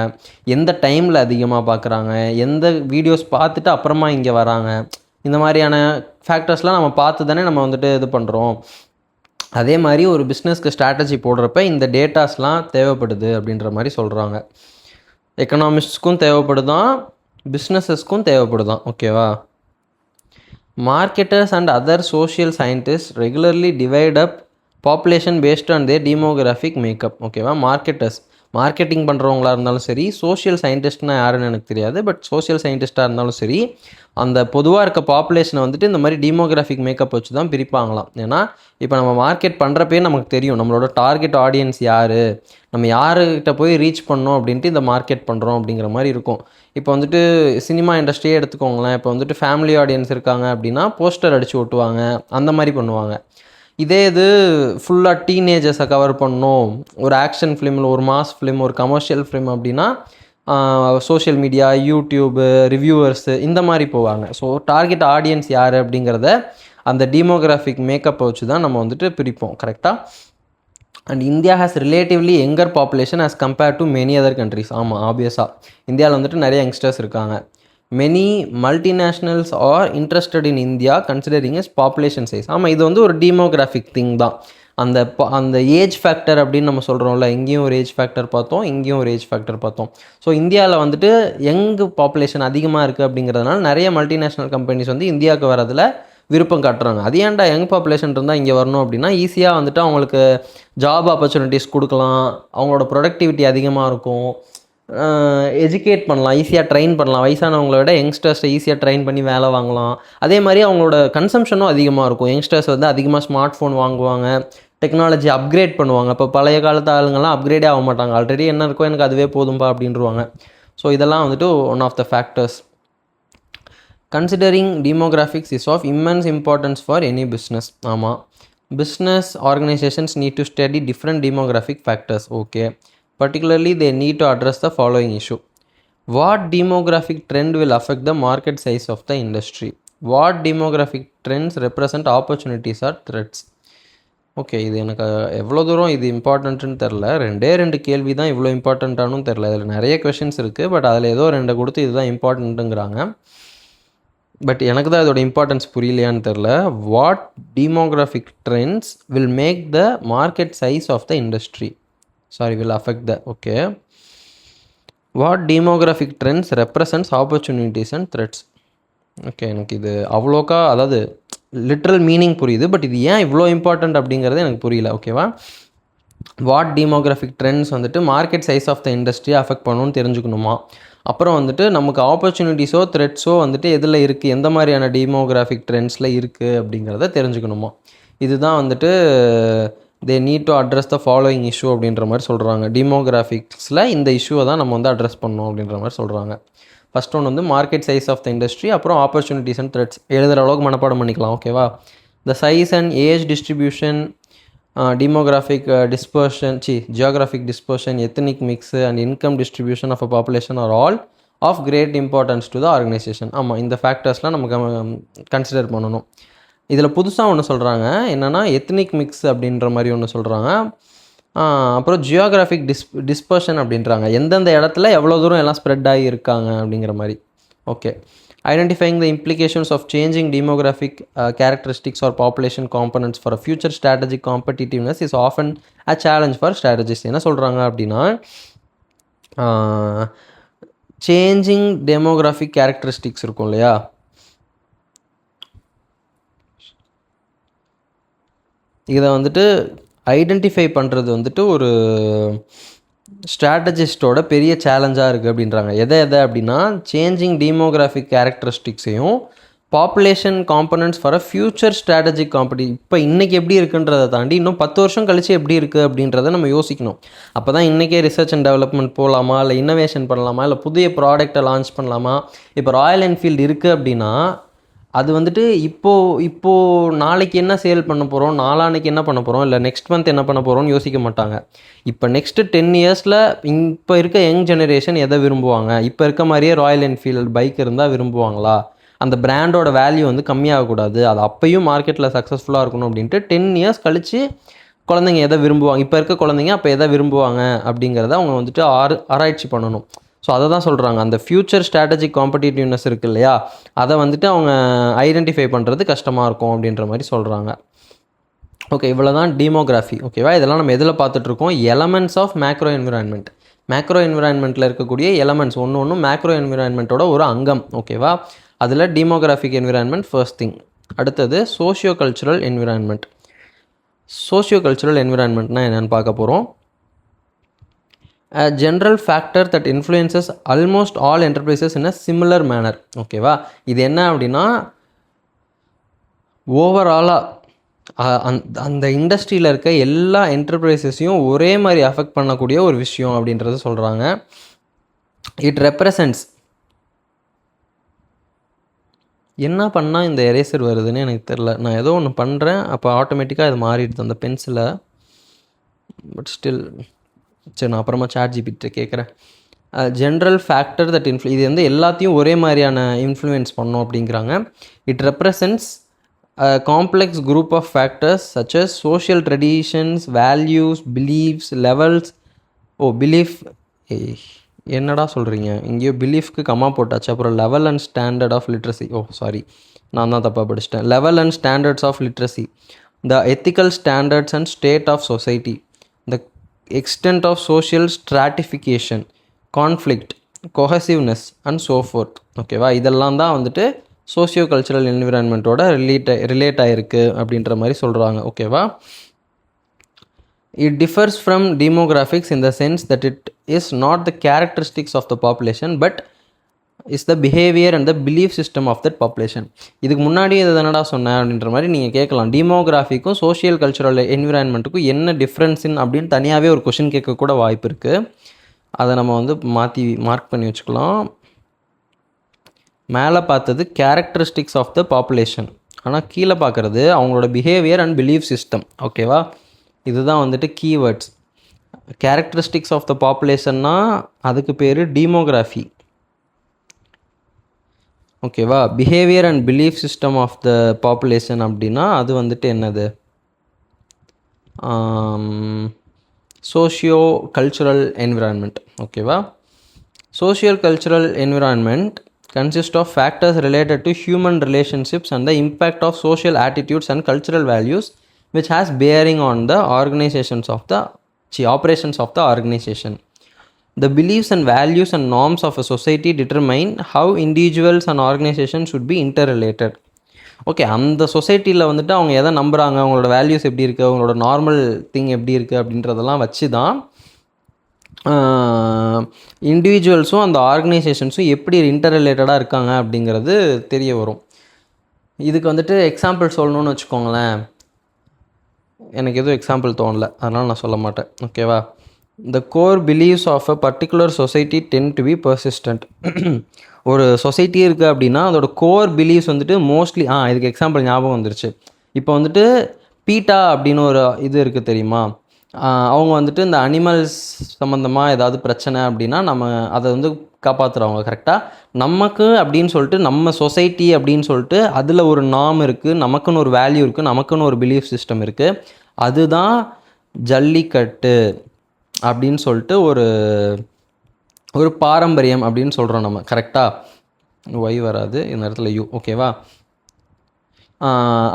எந்த டைமில் அதிகமாக பார்க்குறாங்க, எந்த வீடியோஸ் பார்த்துட்டு அப்புறமா இங்கே வராங்க, இந்த மாதிரியான ஃபேக்டர்ஸ்லாம் நம்ம பார்த்து தானே நம்ம வந்துட்டு இது பண்ணுறோம். அதே மாதிரி ஒரு பிஸ்னஸ்க்கு ஸ்ட்ராட்டஜி போடுறப்ப இந்த டேட்டாஸ்லாம் தேவைப்படுது அப்படின்ற மாதிரி சொல்கிறாங்க. எக்கனாமிஸ்ட்ஸ்க்கும் தேவைப்படுதான், பிஸ்னஸஸ்க்கும் தேவைப்படுதான். ஓகேவா, marketers and other social scientist regularly divide up population based on their demographic makeup. ஓகேவா, மார்க்கெட்டிங் பண்ணுறவங்களா இருந்தாலும் சரி, சோஷியல் சயின்டிஸ்ட்னா யாருன்னு எனக்கு தெரியாது, பட் சோஷியல் சயின்டிஸ்ட்டாக இருந்தாலும் சரி, அந்த பொதுவாக இருக்க பாப்புலேஷனை வந்துட்டு இந்த மாதிரி டீமோகிராஃபிக் மேக்கப் வச்சு தான் பிரிப்பாங்களாம். ஏன்னா இப்போ நம்ம மார்க்கெட் பண்ணுறப்பே நமக்கு தெரியும் நம்மளோட டார்கெட் ஆடியன்ஸ் யார், நம்ம யாருக்கிட்ட போய் ரீச் பண்ணோம் அப்படின்ட்டு இந்த மார்க்கெட் பண்ணுறோம் அப்படிங்கிற மாதிரி இருக்கும். இப்போ வந்துட்டு சினிமா இண்டஸ்ட்ரியே எடுத்துக்கோங்களேன். இப்போ வந்துட்டு ஃபேமிலி ஆடியன்ஸ் இருக்காங்க அப்படின்னா போஸ்டர் அடித்து ஓட்டுவாங்க, அந்த மாதிரி பண்ணுவாங்க. இதே இது ஃபுல்லாக டீனேஜர்ஸை கவர் பண்ணணும், ஒரு ஆக்ஷன் ஃபிலிமில், ஒரு மாஸ் ஃபிலிம், ஒரு கமர்ஷியல் ஃபிலிம் அப்படின்னா சோஷியல் மீடியா, யூடியூபு, ரிவ்யூவர்ஸு, இந்த மாதிரி போவாங்க. ஸோ டார்கெட் ஆடியன்ஸ் யார் அப்படிங்கிறத அந்த டீமோகிராஃபிக் மேக்கப்பை வச்சு தான் நம்ம வந்துட்டு பிரிப்போம். கரெக்டாக. And India has relatively younger population as compared to many other countries. ஆமாம், ஆப்வியஸாக இந்தியாவில் வந்துட்டு நிறைய யங்ஸ்டர்ஸ் இருக்காங்க. Many multinationals are interested in India considering is population size. ஆமாம், இது வந்து ஒரு டீமோகிராஃபிக் திங் தான். அந்த ஏஜ் ஃபேக்டர் அப்படின்னு நம்ம சொல்கிறோம்ல, இங்கேயும் ஒரு ஏஜ் ஃபேக்டர் பார்த்தோம், இங்கேயும் ஒரு ஏஜ் ஃபேக்டர் பார்த்தோம். ஸோ இந்தியாவில் வந்துட்டு யங் பாப்புலேஷன் அதிகமாக இருக்குது அப்படிங்கிறதுனால நிறைய மல்டிநேஷ்னல் கம்பெனிஸ் வந்து இந்தியாவுக்கு வரதில் விருப்பம் காட்டுறாங்க. அது ஏன்டா யங் பாப்புலேஷன் இருந்தால் இங்கே வரணும் அப்படின்னா ஈஸியாக வந்துட்டு அவங்களுக்கு ஜாப் ஆப்பர்ச்சுனிட்டிஸ் கொடுக்கலாம், அவங்களோட ப்ரொடக்டிவிட்டி அதிகமாக இருக்கும், எஜுகேட் பண்ணலாம், ஈஸியாக ட்ரெயின் பண்ணலாம். வயசானவங்கள விட யங்ஸ்டர்ஸை ஈஸியாக ட்ரெயின் பண்ணி வேலை வாங்கலாம். அதே மாதிரி அவங்களோட கன்சம்ஷனும் அதிகமாக இருக்கும். யங்ஸ்டர்ஸ் வந்து அதிகமாக ஸ்மார்ட் ஃபோன் வாங்குவாங்க, டெக்னாலஜி அப்கிரேட் பண்ணுவாங்க. இப்போ பழைய காலத்து ஆளுங்கள்லாம் அப்கிரேடே ஆக மாட்டாங்க, ஆல்ரெடி என்ன இருக்கோ எனக்கு அதுவே போதும்பா அப்படின்ருவாங்க. ஸோ இதெல்லாம் வந்துட்டு one of the factors. Considering demographics is of immense importance for any business. ஆமாம், business organisations need to study different demographic factors. Okay, particularly they need to address the following issue. What demographic trend will affect the market size of the industry? What demographic trends represent opportunities or threats? Okay, இது எனக்கு எவ்வளோ தூரம் இது இம்பார்ட்டன்ட்டுன்னு தெரில. ரெண்டு கேள்வி தான் இவ்வளோ இம்பார்ட்டண்ட்டானும் தெரில. இதில் நிறைய கொஷின்ஸ் இருக்குது, பட் அதில் ஏதோ 2 கொடுத்து இதுதான் இம்பார்ட்டண்ட்டுங்கிறாங்க. பட் எனக்கு தான் இதோட இம்பார்ட்டன்ஸ் புரியலையான்னு தெரில. What demographic trends will make the market size of the industry will affect the. Okay, what demographic trends represents opportunities and threats? Okay, எனக்கு இது அவ்வளோக்கா, அதாவது லிட்ரல் மீனிங் புரியுது, பட் இது ஏன் இவ்வளோ இம்பார்ட்டண்ட் அப்படிங்கிறது எனக்கு புரியல. ஓகேவா, வாட் டீமோகிராஃபிக் ட்ரெண்ட்ஸ் வந்துட்டு மார்க்கெட் சைஸ் ஆஃப் த இண்டஸ்ட்ரியை அஃபெக்ட் பண்ணணும்னு தெரிஞ்சுக்கணுமா. அப்புறம் வந்துட்டு நமக்கு ஆப்பர்ச்சுனிட்டிஸோ த்ரெட்ஸோ வந்துட்டு எதில் இருக்குது, எந்த மாதிரியான டீமோகிராஃபிக் ட்ரெண்ட்ஸில் இருக்குது அப்படிங்கிறத தெரிஞ்சுக்கணுமா. இதுதான் வந்துட்டு they need to address the following issue அப்படின்ற மாதிரி சொல்கிறாங்க. டீமோகிராஃபிக்ஸில் இந்த இஷ்யூவை தான் நம்ம வந்து அட்ரஸ் பண்ணணும் அப்படின்ற மாதிரி சொல்கிறாங்க. ஃபஸ்ட் ஒன் வந்து market size of the industry, அப்புறம் ஆப்பர்ச்சுனிட்டிஸ் அண்ட் த்ரெட்ஸ். எழுதுகிற அளவுக்கு மனப்பாடம் பண்ணிக்கலாம். ஓகேவா, the size and age distribution demographic dispersion, geographic dispersion, ethnic mix and income distribution of a population are all of great importance to the organization. ஆமாம், இந்த ஃபேக்டர்ஸ்லாம் நமக்கு கன்சிடர் பண்ணணும். இதில் புதுசாக ஒன்று சொல்கிறாங்க, என்னென்னா எத்னிக் மிக்ஸ் அப்படின்ற மாதிரி ஒன்று சொல்கிறாங்க. அப்புறம் ஜியோகிராஃபிக் டிஸ்பர்ஷன் அப்படின்றாங்க, எந்தெந்த இடத்துல எவ்வளோ தூரம் எல்லாம் ஸ்ப்ரெட் ஆகி இருக்காங்க அப்படிங்கிற மாதிரி. Okay, identifying the implications of changing demographic characteristics or population components for a future strategic competitiveness is often a challenge for strategists. என்ன சொல்கிறாங்க அப்படின்னா, சேஞ்சிங் டெமோகிராஃபிக் கேரக்டரிஸ்டிக்ஸ் இருக்கும் இல்லையா, இதை வந்துட்டு ஐடென்டிஃபை பண்ணுறது வந்துட்டு ஒரு ஸ்ட்ராட்டஜிஸ்டோட பெரிய சேலஞ்சாக இருக்குது அப்படின்றாங்க. எதை அப்படின்னா, சேஞ்சிங் டீமோகிராஃபிக் கேரக்டரிஸ்டிக்ஸையும் population components for a future strategic இப்போ இன்றைக்கி எப்படி இருக்குன்றதை தாண்டி இன்னும் 10 வருஷம் கழித்து எப்படி இருக்குது அப்படின்றத நம்ம யோசிக்கணும். அப்போ தான் இன்றைக்கே ரிசர்ச் அண்ட் டெவலப்மெண்ட் போகலாமா, இல்லை இன்னோவேஷன் பண்ணலாமா, இல்லை புதிய ப்ராடக்டை லான்ச் பண்ணலாமா. இப்போ ராயல் என்ஃபீல்டு இருக்குது அப்படின்னா அது வந்துட்டு இப்போது நாளைக்கு என்ன சேல் பண்ண போகிறோம், நாளான்னைக்கு என்ன பண்ண போகிறோம், இல்லை நெக்ஸ்ட் மந்த் என்ன பண்ண போகிறோம்னு யோசிக்க மாட்டாங்க. இப்போ நெக்ஸ்ட்டு 10 இயர்ஸில் இப்போ இருக்க யங் ஜெனரேஷன் எதை விரும்புவாங்க, இப்போ இருக்க மாதிரியே ராயல் என்ஃபீல்டு பைக் இருந்தால் விரும்புவாங்களா, அந்த பிராண்டோட வேல்யூ வந்து கம்மியாகக்கூடாது, அது அப்பையும் மார்க்கெட்டில் சக்ஸஸ்ஃபுல்லாக இருக்கணும் அப்படின்ட்டு 10 இயர்ஸ் கழித்து குழந்தைங்க எதை விரும்புவாங்க, இப்போ இருக்க குழந்தைங்க அப்போ எதை விரும்புவாங்க அப்படிங்கிறத அவங்க வந்துட்டு ஆராய்ச்சி பண்ணணும். ஸோ அதை தான் சொல்கிறாங்க, அந்த ஃப்யூச்சர் ஸ்ட்ராட்டஜிக் காம்படிட்டிவ்னஸ் இருக்குது இல்லையா, அதை வந்துட்டு அவங்க ஐடென்டிஃபை பண்ணுறது கஷ்டமாக இருக்கும் அப்படின்ற மாதிரி சொல்கிறாங்க. ஓகே, இவ்வளோ தான் டீமோகிராஃபி. ஓகேவா, இதெல்லாம் நம்ம எதில் பார்த்துட்ருக்கோம், elements of macro environment. Macro என்விரான்மெண்ட்டில் இருக்கக்கூடிய எலமெண்ட்ஸ் ஒன்று மேக்ரோ என்விரான்மெண்ட்டோட ஒரு அங்கம். ஓகேவா, அதில் டீமோகிராஃபிக் என்விரான்மெண்ட் ஃபர்ஸ்ட் திங். அடுத்தது socio cultural environment. Socio cultural என்விரான்மெண்ட்னால் என்னென்னு பார்க்க போகிறோம். A general factor that influences almost all enterprises in a similar manner. ஓகேவா, இது என்ன அப்படின்னா, ஓவராலாக அந்த இண்டஸ்ட்ரியில் இருக்க எல்லா என்டர்பிரைசஸையும் ஒரே மாதிரி அஃபெக்ட் பண்ணக்கூடிய ஒரு விஷயம் அப்படின்றது சொல்கிறாங்க. இட் ரெப்ரசன்ட்ஸ், என்ன பண்ணால் இந்த எரேசர் வருதுன்னு எனக்கு தெரில, நான் ஏதோ ஒன்று பண்ணுறேன், அப்போ ஆட்டோமேட்டிக்காக இது மாறிடுது அந்த பென்சிலை. பட் ஸ்டில் சரி, நான் அப்புறமா ChatGPT கேட்குறேன். ஜென்ரல் ஃபேக்டர் தட் இது வந்து எல்லாத்தையும் ஒரே மாதிரியான இன்ஃப்ளூயன்ஸ் பண்ணோம் அப்படிங்கிறாங்க. It represents complex group of factors such as social traditions, values, beliefs, levels. Belief என்னடா சொல்கிறீங்க, இங்கேயோ பிலீஃப்க்கு கம்மா போட்டாச்சு, அப்புறம் level and standard of literacy. Sorry, நான் தான் தப்பாக படிச்சிட்டேன். Level and standards of literacy, the ethical standards and state of society, the extent of social stratification, conflict, cohesiveness and so forth. ஓகேவா, இதெல்லாம் தான் வந்துட்டு சோஷியோ கல்ச்சுரல் என்விரான்மெண்ட்டோட ரிலேட் ஆகிருக்கு அப்படின்ற மாதிரி சொல்கிறாங்க. ஓகேவா, it differs from demographics in the sense that it is not the characteristics of the population but is the behavior and the belief system of that population. இதுக்கு முன்னாடி இது தானடா சொன்னேன் அப்படின்ற மாதிரி நீங்கள் கேட்கலாம். டீமோகிராஃபிக்கும் சோஷியல் கல்ச்சுரல் என்விரான்மெண்ட்டுக்கும் என்ன டிஃப்ரென்ஸின் அப்படின்னு தனியாகவே ஒரு கொஷின் கேட்கக்கூட வாய்ப்பு இருக்குது. அதை நம்ம வந்து மாற்றி மார்க் பண்ணி வச்சுக்கலாம். மேலே பார்த்தது கேரக்டரிஸ்டிக்ஸ் ஆஃப் த பாப்புலேஷன், ஆனால் கீழே பார்க்குறது அவங்களோட பிஹேவியர் அண்ட் பிலீஃப் சிஸ்டம். ஓகேவா, இதுதான் வந்துட்டு கீவேர்ட்ஸ். கேரக்டரிஸ்டிக்ஸ் ஆஃப் த பாப்புலேஷன்னா அதுக்கு பேர் டீமோகிராஃபி. ஓகேவா, behaviour and belief system of the population அப்படின்னா அது வந்துட்டு என்னது, சோஷியோ கல்ச்சுரல் என்விரான்மெண்ட். ஓகேவா, social cultural environment consist of factors related to human relationships and the impact of social attitudes and cultural values which has bearing on the operations of the organization. The beliefs and values and norms of a society determine how individuals and organizations should be interrelated. Okay, அந்த சொசைட்டியில் வந்துட்டு அவங்க எதை நம்புகிறாங்க, அவங்களோட வேல்யூஸ் எப்படி இருக்குது, அவங்களோட நார்மல் திங் எப்படி இருக்குது அப்படின்றதெல்லாம் வச்சு தான் இண்டிவிஜுவல்ஸும் அந்த ஆர்கனைசேஷன்ஸும் எப்படி இன்டர் ரிலேட்டடாக இருக்காங்க அப்படிங்கிறது தெரிய வரும். இதுக்கு வந்துட்டு எக்ஸாம்பிள் சொல்லணும்னு வச்சுக்கோங்களேன், எனக்கு எதுவும் எக்ஸாம்பிள் தோணலை, அதனால் நான் சொல்ல மாட்டேன். ஓகேவா, the core beliefs of a particular society tend to be persistent. ஒரு சொசைட்டி இருக்குது அப்படின்னா அதோட கோர் பிலீஃப்ஸ் வந்துட்டு மோஸ்ட்லி இதுக்கு எக்ஸாம்பிள் ஞாபகம் வந்துருச்சு. இப்போ வந்துட்டு பீட்டா அப்படின்னு ஒரு இது இருக்குது தெரியுமா? அவங்க வந்துட்டு இந்த அனிமல்ஸ் சம்மந்தமாக ஏதாவது பிரச்சனை அப்படின்னா நம்ம அதை வந்து காப்பாற்றுறவங்க கரெக்டாக. நமக்கு அப்படின்னு சொல்லிட்டு நம்ம சொசைட்டி அப்படின்னு சொல்லிட்டு அதில் ஒரு நார்ம் இருக்குது, நமக்குன்னு ஒரு வேல்யூ இருக்குது, நமக்குன்னு ஒரு பிலீஃப் சிஸ்டம் இருக்குது. அதுதான் ஜல்லிக்கட்டு அப்படின்னு சொல்லிட்டு ஒரு ஒரு பாரம்பரியம் அப்படின்னு சொல்கிறோம் நம்ம கரெக்டாக. ஒய் வராது இந்த இடத்துல யூ, ஓகேவா?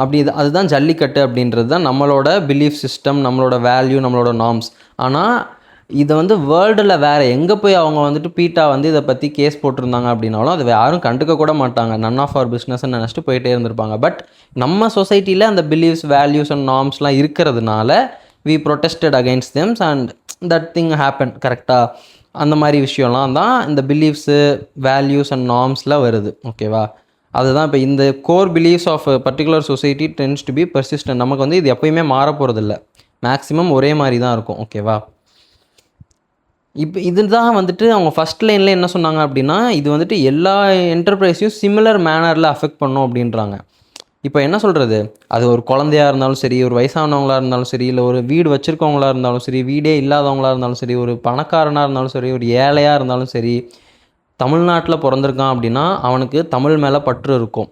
அப்படி அதுதான் ஜல்லிக்கட்டு அப்படின்றது தான் நம்மளோட பிலீஃப் சிஸ்டம், நம்மளோட வேல்யூ, நம்மளோட நார்ம்ஸ். ஆனால் இதை வந்து வேர்ல்டில் வேறு எங்கே போய் அவங்க வந்துட்டு பீட்டா வந்து இதை பற்றி கேஸ் போட்டிருந்தாங்க அப்படின்னாலும் அதை யாரும் கண்டுக்க கூட மாட்டாங்க, நன் ஆஃப் அவர் பிஸ்னஸ்ன்னு நினச்சிட்டு போயிட்டே இருந்திருப்பாங்க. பட் நம்ம சொசைட்டியில் அந்த பிலீஃப்ஸ், வேல்யூஸ் அண்ட் நார்ம்ஸ்லாம் இருக்கிறதுனால we protested against thems and that thing happen கரெக்டாக. அந்த மாதிரி விஷயம்லாம் தான் இந்த பிலீஃப்ஸு, வேல்யூஸ் அண்ட் நார்ம்ஸில் வருது, ஓகேவா? அதுதான் இப்போ இந்த core beliefs of particular society tends to be persistent. நமக்கு வந்து இது எப்போயுமே மாற போகிறதில்ல, மேக்ஸிமம் ஒரே மாதிரி தான் இருக்கும், ஓகேவா? இப்போ இதுதான் வந்துட்டு அவங்க ஃபஸ்ட் லைனில் என்ன சொன்னாங்க அப்படின்னா, இது வந்துட்டு எல்லா என்டர்பிரைஸையும் சிமிலர் மேனரில் அஃபெக்ட் பண்ணும் அப்படின்றாங்க. இப்போ என்ன சொல்கிறது, அது ஒரு குழந்தையாக இருந்தாலும் சரி, ஒரு வயசானவங்களாக இருந்தாலும் சரி, இல்லை ஒரு வீடு வச்சுருக்கவங்களாக இருந்தாலும் சரி, வீடே இல்லாதவங்களாக இருந்தாலும் சரி, ஒரு பணக்காரனாக இருந்தாலும் சரி, ஒரு ஏழையாக இருந்தாலும் சரி, தமிழ்நாட்டில் பிறந்திருக்கான் அப்படின்னா அவனுக்கு தமிழ் மேலே பற்று இருக்கும்,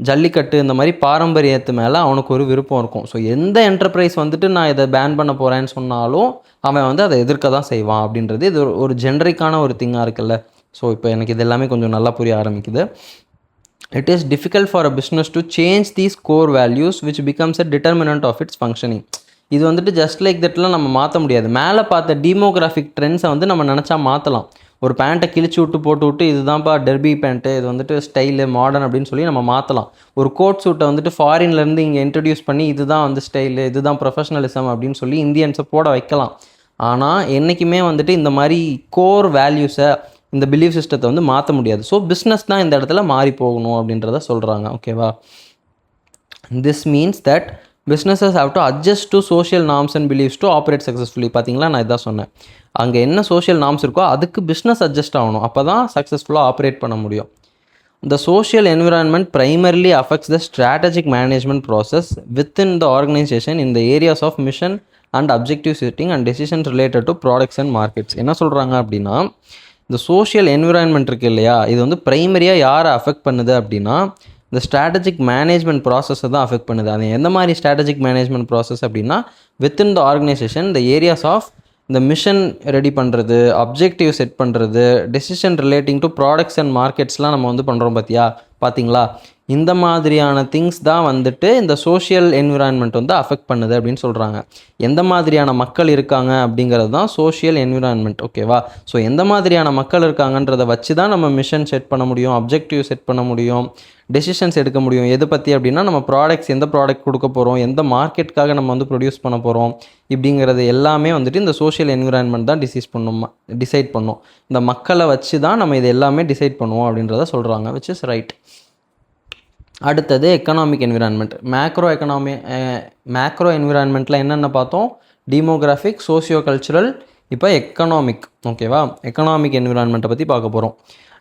ஜல்லிக்கட்டு இந்த மாதிரி பாரம்பரியத்து மேலே அவனுக்கு ஒரு விருப்பம் இருக்கும். ஸோ எந்த என்டர்பிரைஸ் வந்துட்டு நான் இதை பேன் பண்ண போகிறேன்னு சொன்னாலும் அவன் வந்து அதை எதிர்க்க தான் செய்வான் அப்படின்றது இது ஒரு ஜென்ரிக்கான ஒரு திங்காக இருக்குல்ல. ஸோ இப்போ எனக்கு இது எல்லாமே கொஞ்சம் நல்லா புரிய ஆரம்பிக்குது. It is difficult for a business to change these core values which becomes a determinant of its functioning. இது வந்துட்டு ஜஸ்ட் லைக் தட்லாம் நம்ம மாற்ற முடியாது. மேலே பார்த்த டீமோகிராஃபிக் ட்ரெண்ட்ஸை வந்து நம்ம நினச்சா மாற்றலாம். ஒரு பேண்ட்டை கிழிச்சு விட்டு போட்டு விட்டு இதுதான்ப்பா டெர்பி பேண்ட்டு, இது வந்துட்டு ஸ்டைலு மாடர்ன் அப்படின்னு சொல்லி நம்ம மாற்றலாம். ஒரு கோட் சூட்டை வந்துட்டு ஃபாரின்லேருந்து இங்கே இன்ட்ரடியூஸ் பண்ணி இதுதான் வந்து ஸ்டைலு, இதுதான் ப்ரொஃபஷனலிசம் அப்படின்னு சொல்லி இந்தியன்ஸை போட வைக்கலாம். ஆனால் என்றைக்குமே வந்துட்டு இந்த மாதிரி கோர் வேல்யூஸை, இந்த பிலீஃப் சிஸ்டத்தை வந்து மாற்ற முடியாது. ஸோ பிஸ்னஸ் தான் இந்த இடத்துல மாறி போகணும் அப்படின்றத சொல்கிறாங்க, ஓகேவா? This means that businesses have to adjust to social norms and believes to operate successfully. பார்த்தீங்களா, நான் இதான் சொன்னேன். அங்கே என்ன சோஷியல் நார்ம்ஸ் இருக்கோ அதுக்கு பிஸ்னஸ் அட்ஜஸ்ட் ஆகணும், அப்போ தான் சக்ஸஸ்ஃபுல்லாக ஆப்ரேட் பண்ண முடியும். The social environment primarily affects the strategic management process within the organization in the areas of mission and objective setting and decisions related to products and markets. என்ன சொல்கிறாங்க அப்படின்னா, இந்த சோஷியல் என்விரான்மெண்ட் இருக்குது இல்லையா, இது வந்து ப்ரைமரியாக யாரை அஃபெக்ட் பண்ணுது அப்படின்னா இந்த ஸ்ட்ராட்டஜிக் மேனேஜ்மெண்ட் ப்ராசஸை தான் அஃபெக்ட் பண்ணுது. அது எந்த மாதிரி ஸ்ட்ராட்டஜிக் மேனேஜ்மெண்ட் ப்ராசஸ் அப்படின்னா, வித்தின் த ஆர்கனைசேஷன் இந்த ஏரியாஸ் ஆஃப் இந்த மிஷன் ரெடி பண்ணுறது, அப்ஜெக்டிவ் செட் பண்ணுறது, decision relating to products and மார்க்கெட்ஸ்லாம் நம்ம வந்து பண்ணுறோம் பார்த்தீங்களா, இந்த மாதிரியான திங்ஸ் தான் வந்துட்டு இந்த சோஷியல் என்விரான்மெண்ட் வந்து அஃபெக்ட் பண்ணுது அப்படின்னு சொல்கிறாங்க. எந்த மாதிரியான மக்கள் இருக்காங்க அப்படிங்கிறது தான் சோஷியல் என்விரான்மெண்ட், ஓகேவா? ஸோ எந்த மாதிரியான மக்கள் இருக்காங்கன்றதை வச்சு தான் நம்ம மிஷன் செட் பண்ண முடியும், அப்ஜெக்டிவ் செட் பண்ண முடியும், டெசிஷன்ஸ் எடுக்க முடியும். எது பற்றி அப்படின்னா நம்ம ப்ராடக்ட்ஸ், எந்த ப்ராடக்ட் கொடுக்க போகிறோம், எந்த மார்க்கெட்டுக்காக நம்ம வந்து ப்ரொடியூஸ் பண்ண போகிறோம், இப்படிங்கிறது எல்லாமே வந்துட்டு இந்த சோஷியல் என்விரான்மெண்ட் தான் டிசைட் பண்ணும். இந்த மக்களை வச்சு தான் நம்ம இது எல்லாமே டிசைட் பண்ணுவோம் அப்படின்றத சொல்கிறாங்க, விச் இஸ் ரைட். அடுத்தது எக்கனாமிக் என்விரான்மெண்ட். மேக்ரோ என்விரான்மெண்ட்டில் என்னென்ன பார்த்தோம், டீமோகிராஃபிக், சோசியோ கல்ச்சுரல், இப்போ எக்கனாமிக், ஓகேவா? எக்கனாமிக் என்விரான்மெண்ட்டை பற்றி பார்க்க போகிறோம்.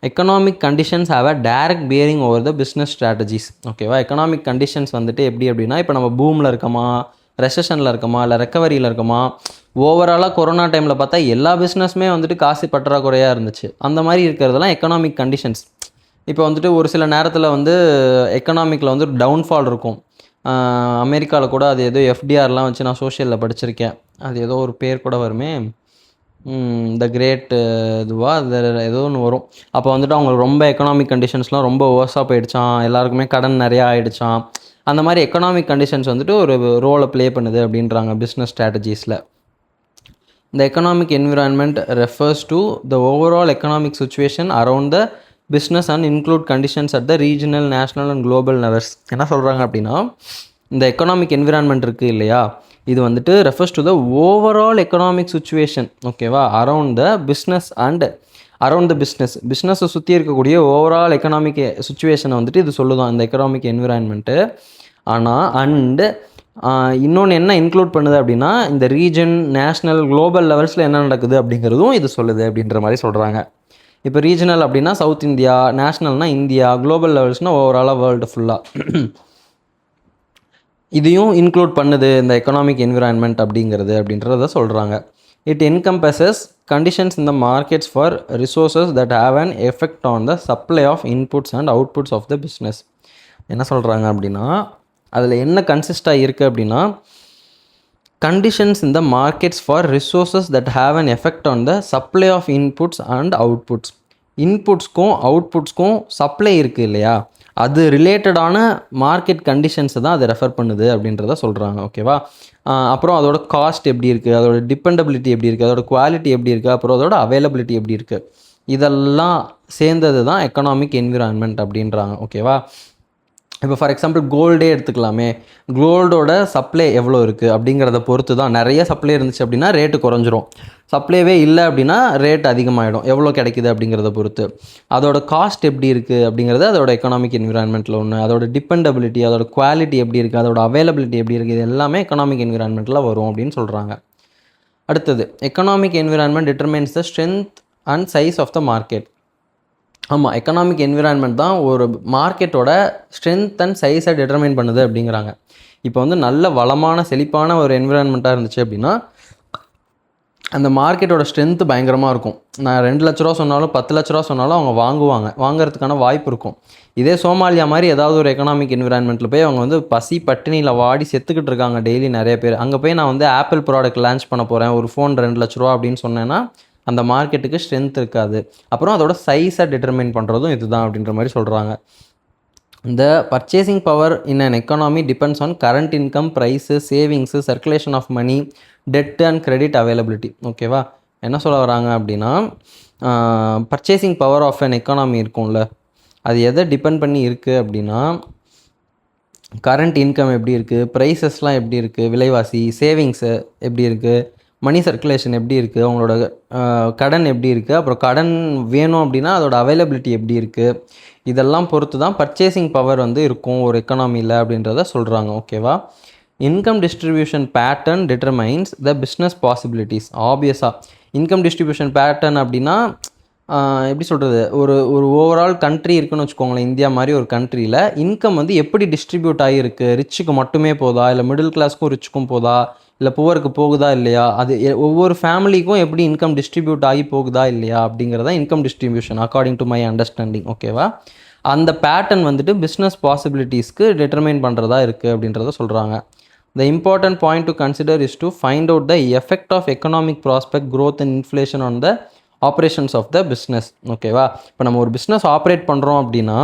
Economic conditions have a direct bearing over the business strategies, ஓகேவா? எக்கனாமிக் கண்டிஷன்ஸ் வந்துட்டு எப்படி அப்படின்னா, இப்போ நம்ம பூமில் இருக்கோமா, ரெசஷனில் இருக்கோமா, இல்லை ரெக்கவரியில் இருக்கோமா, ஓவராலாக கொரோனா டைமில் பார்த்தா எல்லா பிஸ்னஸுமே வந்துட்டு காசு பற்றாக்குறையாக இருந்துச்சு. அந்த மாதிரி இருக்கிறதெல்லாம் எக்கனாமிக் கண்டிஷன்ஸ். இப்போ வந்துட்டு ஒரு சில நேரத்தில் வந்து எக்கனாமிக்கில் வந்து டவுன்ஃபால் இருக்கும். அமெரிக்காவில் கூட அது ஏதோ எஃப்டிஆர்லாம் வச்சு நான் சோஷியலில் படிச்சிருக்கேன், அது ஏதோ ஒரு பேர் கூட வருமே, த கிரேட் இதுவாக அது ஏதோ ஒன்று வரும். அப்போ வந்துட்டு அவங்களுக்கு ரொம்ப எக்கனாமிக் கண்டிஷன்ஸ்லாம் ரொம்ப ஓர்ஸாக போயிடுச்சான், எல்லாருக்குமே கடன் நிறையா ஆகிடுச்சான். அந்த மாதிரி எக்கனாமிக் கண்டிஷன்ஸ் வந்துட்டு ஒரு ரோலை ப்ளே பண்ணுது அப்படின்றாங்க பிஸ்னஸ் ஸ்ட்ராட்டஜிஸில். இந்த economic environment refers to the overall economic situation around the business and include conditions at the regional, national and global levels. என்ன சொல்கிறாங்க அப்படின்னா, இந்த எக்கனாமிக் என்விரான்மெண்ட் இருக்குது இல்லையா, இது வந்துட்டு refers to the overall economic situation, okay, around the business and around the பிஸ்னஸை சுற்றி இருக்கக்கூடிய ஓவரால் எக்கனாமிக் சுச்சுவேஷனை வந்துட்டு இது சொல்லுதான் இந்த எக்கனாமிக் என்விரான்மெண்ட்டு. ஆனால் அண்டு இன்னொன்று என்ன இன்க்ளூட் பண்ணுது அப்படின்னா, இந்த ரீஜன், நேஷ்னல், குளோபல் லெவல்ஸில் என்ன நடக்குது அப்படிங்கிறதும் இது சொல்லுது அப்படின்ற மாதிரி சொல்கிறாங்க. இப்போ ரீஜனல் அப்படின்னா சவுத் இந்தியா, நேஷ்னல்னால் இந்தியா, குளோபல் லெவல்ஸ்னால் ஓவராலாக வேர்ல்டு ஃபுல்லாக. இதையும் இன்க்ளூட் பண்ணுது இந்த எக்கனாமிக் என்விரான்மெண்ட் அப்படின்றத சொல்கிறாங்க. It encompasses conditions in the markets for resources that have an effect on the supply of inputs and outputs of the business. என்ன சொல்கிறாங்க அப்படின்னா, அதில் என்ன கன்சிஸ்டாக இருக்குது அப்படின்னா, conditions in the markets for resources that have an effect on the supply of inputs and outputs. இன்புட்ஸ்க்கும் அவுட்புட்ஸ்க்கும் சப்ளை இருக்குது இல்லையா, அது ரிலேட்டடான மார்க்கெட் கண்டிஷன்ஸை தான் அதை ரெஃபர் பண்ணுது அப்படின்றத சொல்கிறாங்க. ஓகேவா. அப்புறம் அதோட காஸ்ட் எப்படி இருக்குது, அதோட டிபெண்டபிலிட்டி எப்படி இருக்குது, அதோட குவாலிட்டி எப்படி இருக்குது, அப்புறம் அதோட அவைலபிலிட்டி எப்படி இருக்குது, இதெல்லாம் சேர்ந்தது தான் எக்கனாமிக் என்விரான்மெண்ட் அப்படின்றாங்க. ஓகேவா. இப்போ ஃபார் எக்ஸாம்பிள் கோல்டே எடுத்துக்கலாமே, கோல்டோட சப்ளை எவ்வளோ இருக்குது அப்படிங்கிறத பொறுத்து தான். நிறைய சப்ளை இருந்துச்சு அப்படின்னா ரேட்டு குறைஞ்சிரும், சப்ளைவே இல்லை அப்படின்னா ரேட் அதிகமாகிடும், எவ்வளோ கிடைக்குது அப்படிங்கிறத பொறுத்து. அதோட காஸ்ட் எப்படி இருக்குது அப்படிங்கிறது அதோட எக்கனாமிக் என்விரான்மெண்ட்டில் ஒன்று. அதோட டிபெண்டபிலிட்டி, அதோட குவாலிட்டி எப்படி இருக்குது, அதோட அவைலபிலிட்டி எப்படி இருக்குது, இது எல்லாமே எக்கனாமிக் என்விரான்மெண்ட்டில் வரும் அப்படின்னு சொல்கிறாங்க. அடுத்தது, economic environment determines the strength and size of the market. ஆமாம், எக்கனாமிக் என்விரான்மெண்ட் தான் ஒரு மார்க்கெட்டோட ஸ்ட்ரென்த் அண்ட் சைஸை டிட்டர்மைன் பண்ணுது அப்படிங்கிறாங்க. இப்போ வந்து நல்ல வளமான செழிப்பான ஒரு என்விரான்மெண்ட்டாக இருந்துச்சு அப்படின்னா அந்த மார்க்கெட்டோட ஸ்ட்ரென்த்து பயங்கரமாக இருக்கும். நான் 2 லட்ச ரூபா சொன்னாலும் 10 லட்ச ரூபா சொன்னாலும் அவங்க வாங்குறதுக்கான வாய்ப்பு இருக்கும். இதே சோமாலியா மாதிரி ஏதாவது ஒரு எக்கனாமிக் என்விரான்மெண்ட்டில் போய் அவங்க வந்து பசி பட்டினியில் வாடி செத்துக்கிட்டு இருக்காங்க டெய்லி நிறைய பேர். அங்கே போய் நான் வந்து ஆப்பிள் ப்ராடக்ட் லான்ச் பண்ண போகிறேன், ஒரு ஃபோன் 2 லட்ச ரூபா அப்படின்னு சொன்னேன்னா அந்த மார்க்கெட்டுக்கு ஸ்ட்ரென்த் இருக்காது. அப்புறம் அதோட சைஸை டிட்டர்மைன் பண்ணுறதும் இதுதான் அப்படின்ற மாதிரி சொல்கிறாங்க. இந்த purchasing power in an economy depends on current income, price, savings, circulation of money, debt and credit availability. ஓகேவா. என்ன சொல்ல வராங்க அப்படின்னா, purchasing power of an economy இருக்கும்ல, அது எதை டிபெண்ட் பண்ணி இருக்குது அப்படின்னா கரண்ட் இன்கம் எப்படி இருக்குது, ப்ரைஸஸ்லாம் எப்படி இருக்குது, விலைவாசி, சேவிங்ஸு எப்படி இருக்குது, மணி சர்க்குலேஷன் எப்படி இருக்குது, அவங்களோட கடன் எப்படி இருக்குது, அப்புறம் கடன் வேணும் அப்படின்னா அதோட அவைலபிலிட்டி எப்படி இருக்குது, இதெல்லாம் பொறுத்து தான் பர்ச்சேசிங் பவர் வந்து இருக்கும் ஒரு எக்கனாமியில் அப்படின்றத சொல்கிறாங்க. ஓகேவா. Income distribution pattern determines the business possibilities. ஆப்வியஸாக இன்கம் டிஸ்ட்ரிபியூஷன் பேட்டர்ன் அப்படின்னா எப்படி சொல்கிறது, ஒரு ஓவரால் கண்ட்ரி இருக்குன்னு வச்சுக்கோங்களேன். இந்தியா மாதிரி ஒரு கண்ட்ரியில் இன்கம் வந்து எப்படி டிஸ்ட்ரிபியூட் ஆகிருக்கு, ரிச்சுக்கு மட்டுமே போதா, இல்லை மிடில் கிளாஸ்க்கும் ரிச்சுக்கும் போதா, இல்லை புவருக்கு போகுதா இல்லையா, அது ஒவ்வொரு ஃபேமிலிக்கும் எப்படி இன்கம் டிஸ்ட்ரிபியூட் ஆகி போகுதா இல்லையா அப்படிங்கிறதா income distribution according to my understanding. ஓகேவா. அந்த பேட்டர்ன் வந்துட்டு பிஸ்னஸ் பாசிபிலிட்டிஸ்க்கு டிட்டர்மைன் பண்ணுறதா இருக்குது அப்படின்றத சொல்கிறாங்க. The important point to consider is to find out the effect of economic prospect, growth and inflation on the operations of the business. ஓகேவா. இப்போ நம்ம ஒரு பிஸ்னஸ் ஆப்ரேட் பண்ணுறோம் அப்படின்னா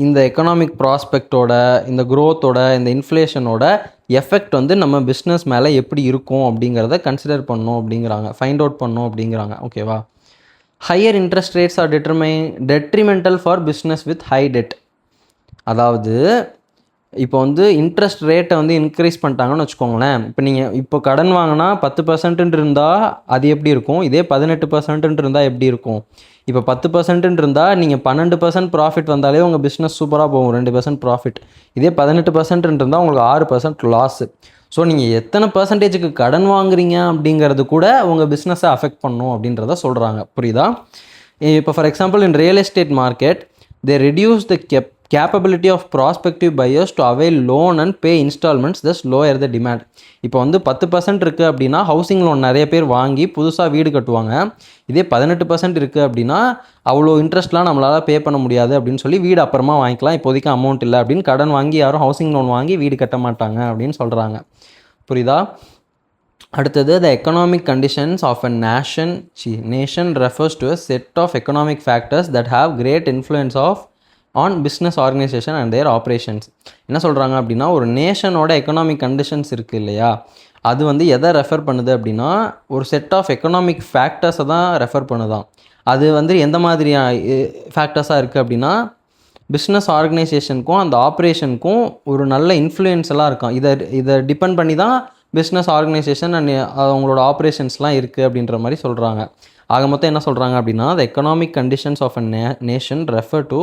இந்த எக்கனாமிக் ப்ராஸ்பெக்டோட, இந்த க்ரோத்தோட, இந்த இன்ஃப்ளேஷனோட எஃபெக்ட் வந்து நம்ம பிஸ்னஸ் மேலே எப்படி இருக்கும் அப்படிங்கிறத கன்சிடர் பண்ணோம் அப்படிங்கிறாங்க, ஃபைண்ட் அவுட் பண்ணோம் அப்படிங்கிறாங்க. ஓகேவா. Higher interest rates are detrimental for business with high debt. அதாவது இப்போ வந்து இன்ட்ரெஸ்ட் ரேட்டை வந்து இன்க்ரீஸ் பண்ணிட்டாங்கன்னு வச்சுக்கோங்களேன். இப்போ நீங்கள் இப்போ கடன் வாங்கினா 10% இருந்தால் அது எப்படி இருக்கும், இதே 18% இருந்தால் எப்படி இருக்கும். இப்போ 10% இருந்தால் நீங்கள் 12% ப்ராஃபிட் வந்தாலே உங்கள் பிஸ்னஸ் சூப்பராக போகும், 2% ப்ராஃபிட். இதே 18% இருந்தால் உங்களுக்கு 6% லாஸு. ஸோ நீங்கள் எத்தனை பர்சன்டேஜுக்கு கடன் வாங்குறீங்க அப்படிங்கிறது கூட உங்கள் பிஸ்னஸை அஃபெக்ட் பண்ணும் அப்படின்றத சொல்கிறாங்க. புரியுதா. இப்போ for example in real estate market they reduce the capability of prospective buyers to avail loan and pay installments, thus lower the demand. இப்போ வந்து 10% இருக்குது அப்படின்னா ஹவுசிங் லோன் நிறைய பேர் வாங்கி புதுசாக வீடு கட்டுவாங்க. இதே 18% இருக்குது அப்படின்னா அவ்வளோ இன்ட்ரெஸ்ட்லாம் நம்மளால் பே பண்ண முடியாது அப்படின்னு சொல்லி வீடு அப்புறமா வாங்கிக்கலாம், இப்போதைக்கு அமௌண்ட் இல்லை அப்படின்னு கடன் வாங்கி யாரும் ஹவுசிங் லோன் வாங்கி வீடு கட்ட மாட்டாங்க அப்படின்னு சொல்கிறாங்க. புரியுதா. அடுத்தது, the economic conditions of a nation refers to a set of economic factors that have great influence on business organisation and their operations. என்ன சொல்கிறாங்க அப்படின்னா, ஒரு நேஷனோட எக்கனாமிக் கண்டிஷன்ஸ் இருக்குது இல்லையா, அது வந்து எதை ரெஃபர் பண்ணுது அப்படின்னா ஒரு செட் ஆஃப் எக்கனாமிக் ஃபேக்டர்ஸை தான் ரெஃபர் பண்ணுதான். அது வந்து எந்த மாதிரி ஃபேக்டர்ஸாக இருக்குது அப்படின்னா பிஸ்னஸ் ஆர்கனைசேஷனுக்கும் அந்த ஆப்ரேஷனுக்கும் ஒரு நல்ல இன்ஃப்ளூயன்ஸ் எல்லாம் இருக்கும். இதை டிபெண்ட் பண்ணி தான் பிஸ்னஸ் ஆர்கனைசேஷன் அண்ட் அவங்களோட ஆப்ரேஷன்ஸ்லாம் இருக்குது அப்படின்ற மாதிரி சொல்கிறாங்க. ஆக மொத்தம் என்ன சொல்கிறாங்க அப்படின்னா, the economic conditions of a nation refer to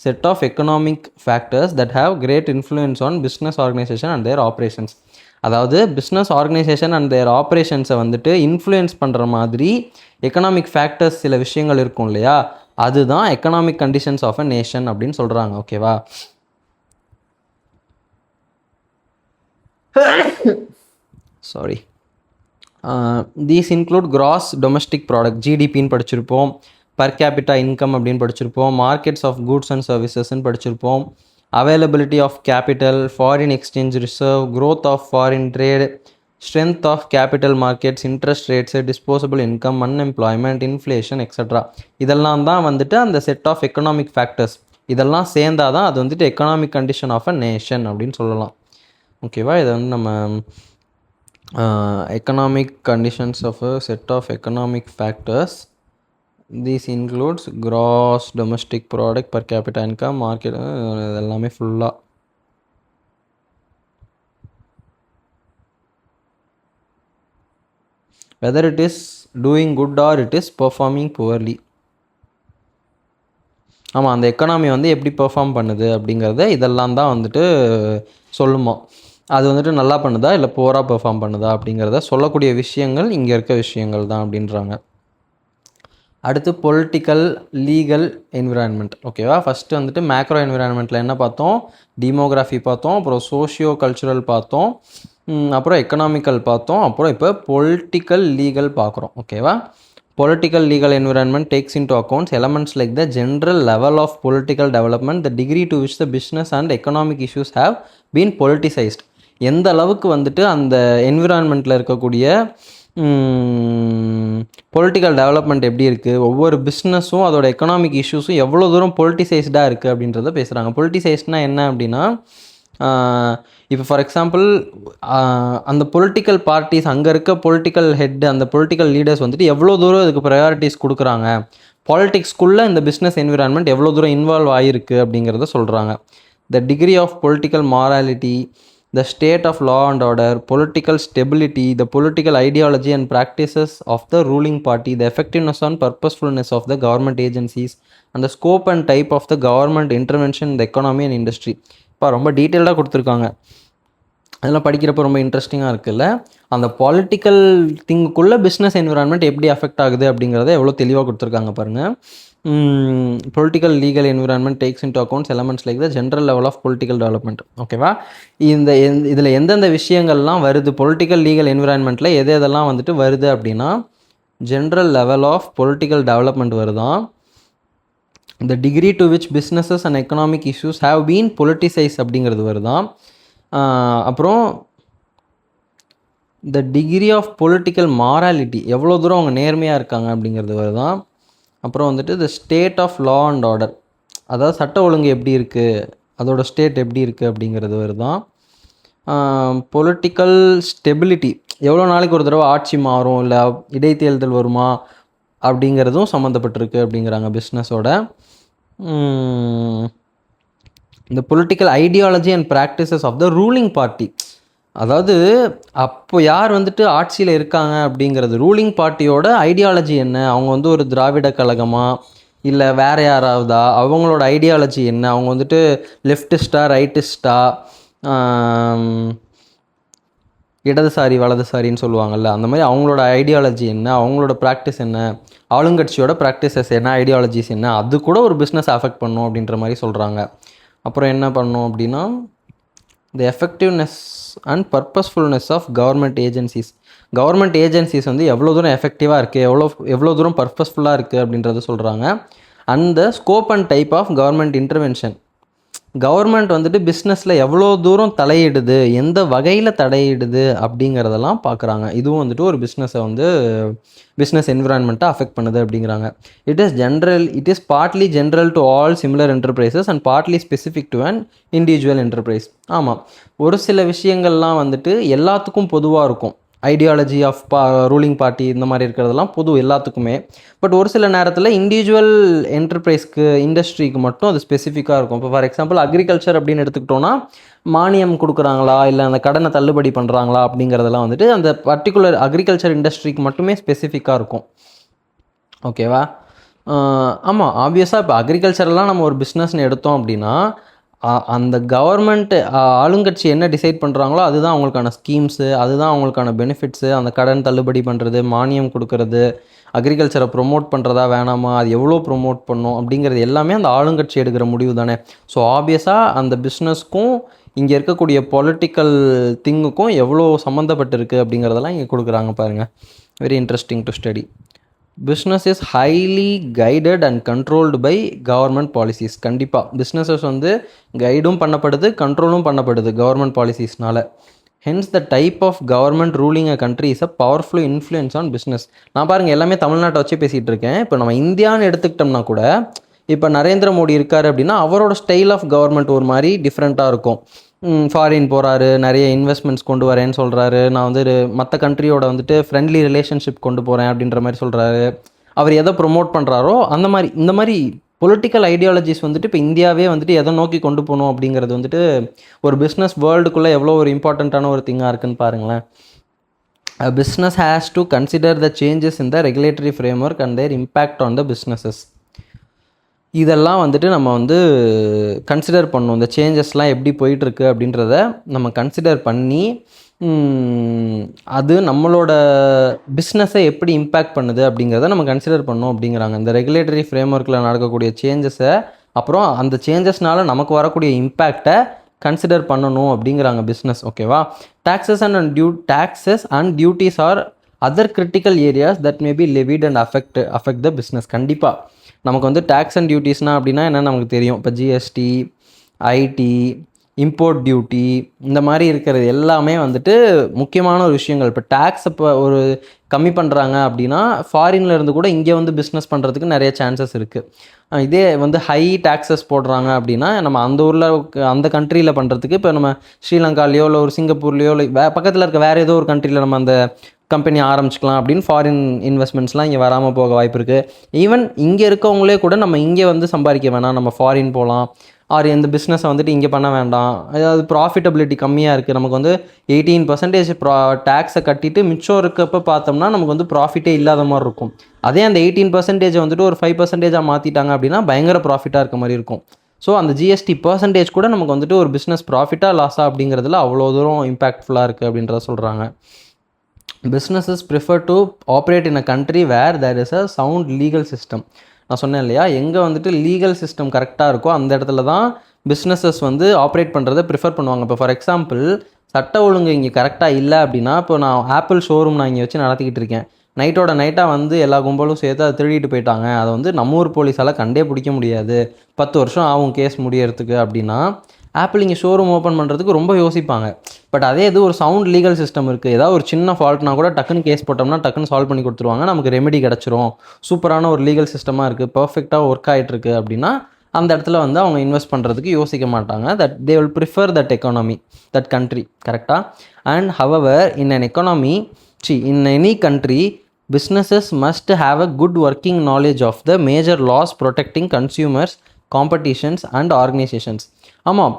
set of economic factors that have great influence on business organization and their operations. அதாவது பிஸ்னஸ் ஆர்கனைசேஷன் அண்ட் தேர் ஆப்ரேஷன்ஸை வந்துட்டு இன்ஃப்ளூயன்ஸ் பண்ணுற மாதிரி எக்கனாமிக் ஃபேக்டர்ஸ் சில விஷயங்கள் இருக்கும் இல்லையா, அதுதான் economic conditions of a nation அப்படின்னு சொல்கிறாங்க. ஓகேவா. Sorry. These include gross domestic product ஜிடிபின்னு படிச்சிருப்போம், பர் கேபிட்டா இன்கம் அப்படின்னு படிச்சிருப்போம், மார்க்கெட்ஸ் ஆஃப் கூட்ஸ் அண்ட் சர்வீசஸ்ன்னு படிச்சிருப்போம், availability of capital, foreign exchange reserve, growth of foreign trade, strength of capital markets, interest rates, disposable income, unemployment, inflation etcetera. இதெல்லாம் தான் வந்துட்டு அந்த செட் ஆஃப் எக்கனாமிக் ஃபேக்டர்ஸ். இதெல்லாம் சேர்ந்தால் தான் அது வந்துட்டு economic condition of a nation அப்படின்னு சொல்லலாம். ஓகேவா? இதை வந்து நம்ம economic conditions of a set of economic factors. This includes gross domestic product, per capita income, market, இதெல்லாமே ஃபுல்லாக. whether it is doing good or it is performing poorly. ஆமாம், அந்த எக்கனாமி வந்து எப்படி பெர்ஃபார்ம் பண்ணுது அப்படிங்கிறத இதெல்லாம் தான் வந்துட்டு சொல்லுமா. அது வந்துட்டு நல்லா பண்ணுதா இல்லை போராக பெர்ஃபார்ம் பண்ணுதா அப்படிங்கிறத சொல்லக்கூடிய விஷயங்கள் இங்கே இருக்க விஷயங்கள் தான் அப்படின்றாங்க. அடுத்து பொலிட்டிக்கல் லீகல் என்விரான்மெண்ட். ஓகேவா? ஃபஸ்ட்டு வந்துட்டு மேக்ரோ என்விரான்மெண்ட்டில் என்ன பார்த்தோம்? டீமோகிராஃபி பார்த்தோம், அப்புறம் சோஷியோ கல்ச்சுரல் பார்த்தோம், அப்புறம் எக்கனாமிக்கல் பார்த்தோம், அப்புறம் இப்போ பொலிட்டிக்கல் லீகல் பார்க்குறோம். ஓகேவா? Political legal environment takes into account elements like the general level of political development, the degree to which the business and economic issues have been politicized. எந்த அளவுக்கு வந்துட்டு அந்த என்விரான்மெண்ட்டில் இருக்கக்கூடிய பொலிட்டிக்கல் டெவலப்மெண்ட் எப்படி இருக்குது, ஒவ்வொரு பிஸ்னஸும் அதோட எக்கனாமிக் இஷ்யூஸும் எவ்வளோ தூரம் பொலிட்டிசைஸ்டாக இருக்குது அப்படின்றத பேசுகிறாங்க. பொலிட்டிசைஸ்னால் என்ன அப்படின்னா, இப்போ ஃபார் எக்ஸாம்பிள் அந்த பொலிட்டிக்கல் பார்ட்டிஸ், அங்கே இருக்க பொலிட்டிக்கல் ஹெட், அந்த பொலிட்டிக்கல் லீடர்ஸ் வந்துட்டு எவ்வளோ தூரம் இதுக்கு ப்ரையாரிட்டிஸ் கொடுக்குறாங்க, பாலிட்டிக்ஸ்குள்ளே இந்த பிஸ்னஸ் என்விரான்மெண்ட் எவ்வளோ தூரம் இன்வால்வ் ஆகிருக்கு அப்படிங்கிறத சொல்கிறாங்க. The degree of political morality, the state of law and order, political stability, the political ideology and practices of the ruling party, the effectiveness and purposefulness of the government agencies, and the scope and type of the government intervention in the economy and industry. இப்போ ரொம்ப டீட்டெயில்டாக கொடுத்துருக்காங்க. அதெல்லாம் படிக்கிறப்போ ரொம்ப இன்ட்ரெஸ்டிங்காக இருக்குல்ல. அந்த பாலிட்டிக்கல் திங்குக்குள்ளே பிஸ்னஸ் என்விரான்மெண்ட் எப்படி அஃபெக்ட் ஆகுது அப்படிங்கிறத எவ்வளோ தெளிவாக கொடுத்துருக்காங்க பாருங்கள். Political legal environment takes into accounts elements like the general level of political development. ஓகேவா? இதில் எந்தெந்த விஷயங்கள்லாம் வருது பொலிட்டிக்கல் லீகல் என்விரான்மெண்ட்டில், எதெல்லாம் வந்துட்டு வருது அப்படின்னா, general level of political development வருதான், the degree to which businesses and economic issues have been politicized அப்படிங்கிறது வருதான், அப்புறம் the degree of political morality எவ்வளோ தூரம் அவங்க நேர்மையாக இருக்காங்க அப்படிங்கிறது வருதான், அப்புறம் வந்துட்டு the state of law and order, அதாவது சட்ட ஒழுங்கு எப்படி இருக்குது, அதோட ஸ்டேட் எப்படி இருக்குது அப்படிங்கிறது வருதான், பொலிட்டிக்கல் ஸ்டெபிலிட்டி எவ்வளோ நாளைக்கு ஒரு தடவை ஆட்சி மாறும் இல்லை இடைத்தேர்தல் வருமா அப்படிங்கிறதும் சம்மந்தப்பட்டிருக்கு அப்படிங்கிறாங்க பிஸ்னஸோட. இந்த political ideology and practices of the ruling party, அதாவது அப்போ யார் வந்துட்டு ஆட்சியில் இருக்காங்க அப்படிங்கிறது, ரூலிங் பார்ட்டியோட ஐடியாலஜி என்ன, அவங்க வந்து ஒரு திராவிட கழகமா இல்லை வேறு யாராவதா, அவங்களோட ஐடியாலஜி என்ன, அவங்க வந்துட்டு லெஃப்டிஸ்டா ரைட்டிஸ்டா, இடதுசாரி வலதுசாரின்னு சொல்லுவாங்கள்ல, அந்த மாதிரி அவங்களோட ஐடியாலஜி என்ன, அவங்களோட ப்ராக்டிஸ் என்ன, ஆளுங்கட்சியோட ப்ராக்டிசஸ் என்ன, ஐடியாலஜிஸ் என்ன, அது கூட ஒரு பிஸ்னஸ் அஃபெக்ட் பண்ணும் அப்படின்ற மாதிரி சொல்கிறாங்க. அப்புறம் என்ன பண்ணும் அப்படின்னா, the effectiveness and purposefulness of government agencies. Government agencies வந்து எவ்வளோ தூரம் எஃபெக்டிவாக இருக்குது, எவ்வளோ தூரம் பர்பஸ்ஃபுல்லாக இருக்குது அப்படின்றத சொல்கிறாங்க. And the scope and type of government intervention, government வந்துட்டு பிஸ்னஸில் எவ்வளோ தூரம் தலையிடுது, எந்த வகையில் தலையிடுது அப்படிங்கிறதெல்லாம் பார்க்குறாங்க. இதுவும் வந்துட்டு ஒரு பிஸ்னஸை வந்து பிஸ்னஸ் என்விரான்மெண்ட்டை அஃபெக்ட் பண்ணுது அப்படிங்கிறாங்க. It is partly general to all similar enterprises and partly specific to an individual enterprise. ஆமாம், ஒரு சில விஷயங்கள்லாம் வந்துட்டு எல்லாத்துக்கும் பொதுவாக இருக்கும். ஐடியாலஜி ஆஃப் ரூலிங் பார்ட்டி இந்த மாதிரி இருக்கிறதெல்லாம் பொது எல்லாத்துக்குமே. பட் ஒரு சில நேரத்தில் இண்டிவிஜுவல் என்டர்பிரைஸ்க்கு இண்டஸ்ட்ரிக்கு மட்டும் அது ஸ்பெசிஃபிக்காக இருக்கும். இப்போ ஃபார் எக்ஸாம்பிள் அக்ரிகல்ச்சர் அப்படின்னு எடுத்துக்கிட்டோன்னா, மானியம் கொடுக்குறாங்களா இல்லை அந்த கடனை தள்ளுபடி பண்ணுறாங்களா அப்படிங்கிறதெல்லாம் வந்துட்டு அந்த பர்டிகுலர் அக்ரிகல்ச்சர் இண்டஸ்ட்ரிக்கு மட்டுமே ஸ்பெசிஃபிக்காக இருக்கும். ஓகேவா? ஆமாம், ஆப்வியஸாக இப்போ அக்ரிகல்ச்சர்லாம் நம்ம ஒரு பிஸ்னஸ்ன்னு எடுத்தோம் அப்படின்னா, அந்த கவர்மெண்ட் ஆளுங்கட்சி என்ன டிசைட் பண்ணுறாங்களோ அதுதான் அவங்களுக்கான ஸ்கீம்ஸு, அதுதான் அவங்களுக்கான பெனிஃபிட்ஸு, அந்த கடன் தள்ளுபடி பண்ணுறது, மானியம் கொடுக்கறது, அக்ரிகல்ச்சரை ப்ரொமோட் பண்ணுறதா வேணாமா, அது எவ்வளோ ப்ரொமோட் பண்ணும் அப்படிங்கிறது எல்லாமே அந்த ஆளுங்கட்சி எடுக்கிற முடிவு தானே. ஸோ ஆப்வியஸாக அந்த பிஸ்னஸ்க்கும் இங்கே இருக்கக்கூடிய பொலிட்டிக்கல் திங்குக்கும் எவ்வளோ சம்மந்தப்பட்டிருக்கு அப்படிங்கிறதெல்லாம் இங்கே கொடுக்குறாங்க பாருங்கள். Very interesting to study. Business is highly guided and controlled by government policies. கண்டிப்பாக பிஸ்னஸஸ் வந்து கைடும் பண்ணப்படுது, கண்ட்ரோலும் பண்ணப்படுது கவர்மெண்ட் பாலிசிஸ்னால. Hence the type of government ruling a country is a powerful influence on business. நான் பாருங்கள் எல்லாமே தமிழ்நாட்டை வச்சு பேசிகிட்டு இருக்கேன். இப்போ நம்ம இந்தியான்னு எடுத்துக்கிட்டோம்னா கூட, இப்போ நரேந்திர மோடி இருக்கார் அப்படின்னா அவரோட ஸ்டைல் ஆஃப் கவர்மெண்ட் ஒரு மாதிரி டிஃப்ரெண்ட்டாக இருக்கும். ஃபாரின் போகிறாரு, நிறைய இன்வெஸ்ட்மெண்ட்ஸ் கொண்டு வரேன்னு சொல்கிறாரு, நான் வந்து மற்ற கண்ட்ரியோட வந்துட்டு ஃப்ரெண்ட்லி ரிலேஷன்ஷிப் கொண்டு போகிறேன் அப்படின்ற மாதிரி சொல்கிறாரு. அவர் எதை ப்ரொமோட் பண்ணுறாரோ அந்த மாதிரி இந்த மாதிரி பொலிட்டிக்கல் ஐடியாலஜிஸ் வந்துட்டு இப்போ இந்தியாவே வந்துட்டு எதை நோக்கி கொண்டு போகணும் அப்படிங்கிறது வந்துட்டு ஒரு பிஸ்னஸ் வேர்ல்டுக்குள்ளே எவ்வளோ ஒரு இம்பார்ட்டண்ட்டான ஒரு திங்காக இருக்குன்னு பாருங்களேன். Business has to consider the changes in the regulatory framework and their impact on the businesses. இதெல்லாம் வந்துட்டு நம்ம வந்து கன்சிடர் பண்ணணும். இந்த சேஞ்சஸ்லாம் எப்படி போயிட்டுருக்கு அப்படின்றத நம்ம கன்சிடர் பண்ணி அது நம்மளோட பிஸ்னஸை எப்படி இம்பேக்ட் பண்ணுது அப்படிங்கிறத நம்ம கன்சிடர் பண்ணோம் அப்படிங்கிறாங்க. இந்த ரெகுலேட்டரி ஃப்ரேம்வொர்க்கில் நடக்கக்கூடிய சேஞ்சஸை, அப்புறம் அந்த சேஞ்சஸ்னால நமக்கு வரக்கூடிய இம்பேக்டை கன்சிடர் பண்ணணும் அப்படிங்கிறாங்க பிஸ்னஸ். ஓகேவா? Taxes and duties are other critical areas that may be Levitt and affect the business. கண்டிப்பாக நமக்கு வந்து டேக்ஸ் அண்ட் டியூட்டிஸ்னால் அப்படின்னா என்னென்னு நமக்கு தெரியும். இப்போ ஜிஎஸ்டி, ஐடி, இம்போர்ட் டியூட்டி, இந்த மாதிரி இருக்கிறது எல்லாமே வந்துட்டு முக்கியமான ஒரு விஷயங்கள். இப்போ டேக்ஸ் இப்போ ஒரு கம்மி பண்ணுறாங்க அப்படின்னா ஃபாரின்ல இருந்து கூட இங்கே வந்து பிஸ்னஸ் பண்ணுறதுக்கு நிறைய சான்சஸ் இருக்குது. இதே வந்து ஹை டேக்ஸஸ் போடுறாங்க அப்படின்னா நம்ம அந்த ஊரில் அந்த கண்ட்ரியில் பண்ணுறதுக்கு, இப்போ நம்ம ஸ்ரீலங்காலேயோ இல்லை ஒரு சிங்கப்பூர்லேயோ இல்லை பக்கத்தில் இருக்க வேறு ஏதோ ஒரு கண்ட்ரியில் நம்ம அந்த கம்பெனி ஆரம்பிச்சிக்கலாம் அப்படின்னு ஃபாரின் இன்வெஸ்ட்மெண்ட்ஸ்லாம் இங்கே வராமல் போக வாய்ப்பு இருக்குது. ஈவன் இங்கே இருக்கவங்களே கூட நம்ம இங்கே வந்து சம்பாதிக்க வேணாம், நம்ம ஃபாரின் போகலாம், ஆர் இந்த பிஸ்னஸை வந்துட்டு இங்கே பண்ண வேண்டாம், அதாவது ப்ராஃபிட்டபிலிட்டி கம்மியாக இருக்குது, நமக்கு வந்து 18% டேக்ஸை கட்டிட்டு மிச்சம் இருக்கப்போ பார்த்தோம்னா நமக்கு வந்து ப்ராஃபிட்டே இல்லாத மாதிரி இருக்கும். அதே அந்த 18% வந்துட்டு ஒரு 5% மாற்றிட்டாங்க அப்படின்னா பயங்கர ப்ராஃபிட்டாக இருக்க மாதிரி இருக்கும். ஸோ அந்த ஜிஎஸ்டி பர்சன்டேஜ் கூட நமக்கு வந்துட்டு ஒரு பிஸ்னஸ் ப்ராஃபிட்டாக லாஸாக அப்படிங்கிறதுல அவ்வளோ தூரம் இம்பேக்ட்ஃபுல்லாக இருக்குது அப்படின்றத சொல்கிறாங்க. Businesses prefer to operate in a country where there is a sound legal system. நான் சொன்னேன் இல்லையா, எங்கே வந்துட்டு லீகல் சிஸ்டம் கரெக்டாக இருக்கோ அந்த இடத்துல தான் பிஸ்னஸஸ் வந்து ஆப்ரேட் பண்ணுறதை ப்ரிஃபர் பண்ணுவாங்க. இப்போ ஃபார் எக்ஸாம்பிள் சட்ட ஒழுங்கு இங்கே கரெக்டாக இல்லை அப்படின்னா, இப்போ நான் ஆப்பிள் ஷோரூம் நான் இங்கே வச்சு நடத்திக்கிட்டு இருக்கேன், நைட்டாக வந்து எல்லா கும்பலும் சேர்த்து அதை திருடிட்டு போயிட்டாங்க, அதை வந்து நம்ம ஊர் போலீஸால் கண்டே பிடிக்க முடியாது, 10 வருஷம் ஆகும் கேஸ் முடியறதுக்கு அப்படின்னா ஆப்பிள் இங்கே ஷோரூம் ஓப்பன் பண்ணுறதுக்கு ரொம்ப யோசிப்பாங்க. பட் அதே இது ஒரு சவுண்ட் லீகல் சிஸ்டம் இருக்குது, ஏதாவது ஒரு சின்ன ஃபால்ட்னா கூட டக்குன்னு கேஸ் போட்டோம்னா டக்குன்னு சால்வ் பண்ணி கொடுத்துருவாங்க, நமக்கு ரெமெடி கிடச்சிரும், சூப்பரான ஒரு லீகல் சிஸ்டமாக இருக்குது, பர்ஃபெக்டாக ஒர்க் ஆகிட்டுருக்கு அப்படின்னா அந்த இடத்துல வந்து அவங்க இன்வெஸ்ட் பண்ணுறதுக்கு யோசிக்க மாட்டாங்க. That they will prefer that economy, that country. கரெக்டாக? And however in an economy, in any country, businesses must have a good working knowledge of the major laws protecting consumers, competitions and organizations. ஆமாம்,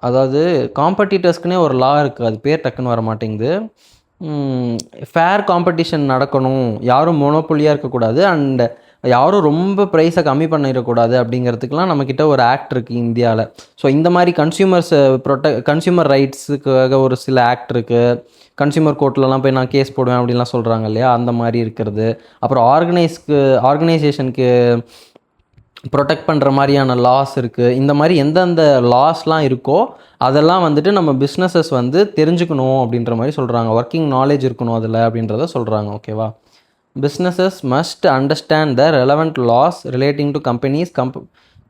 அதாவது காம்படிட்டர்ஸ்க்குனே ஒரு லா இருக்குது, அது பேர் டக்குன்னு வர மாட்டேங்குது. ஃபேர் காம்படிஷன் நடக்கணும், யாரும் மொனோபொலியாக இருக்கக்கூடாது, அண்ட் யாரும் ரொம்ப ப்ரைஸை கம்மி பண்ணிடக்கூடாது அப்படிங்கிறதுக்கெலாம் நம்மக்கிட்ட ஒரு ஆக்ட் இருக்குது இந்தியாவில். ஸோ இந்த மாதிரி கன்சியூமர் ரைட்ஸுக்காக ஒரு சில ஆக்ட் இருக்குது. கன்சியூமர் கோர்ட்லலாம் போய் நான் கேஸ் போடுவேன் அப்படின்லாம் சொல்கிறாங்க இல்லையா, அந்த மாதிரி இருக்கிறது. அப்புறம் ஆர்கனைசேஷனுக்கு ப்ரொடெக்ட் பண்ணுற மாதிரியான லாஸ் இருக்குது. இந்த மாதிரி எந்தெந்த லாஸ்லாம் இருக்கோ அதெல்லாம் வந்துட்டு நம்ம பிஸ்னஸஸ் வந்து தெரிஞ்சுக்கணும் அப்படின்ற மாதிரி சொல்கிறாங்க. ஒர்க்கிங் நாலேஜ் இருக்கணும் அதில் அப்படின்றத சொல்கிறாங்க. ஓகேவா? Businesses must understand the relevant laws relating to companies,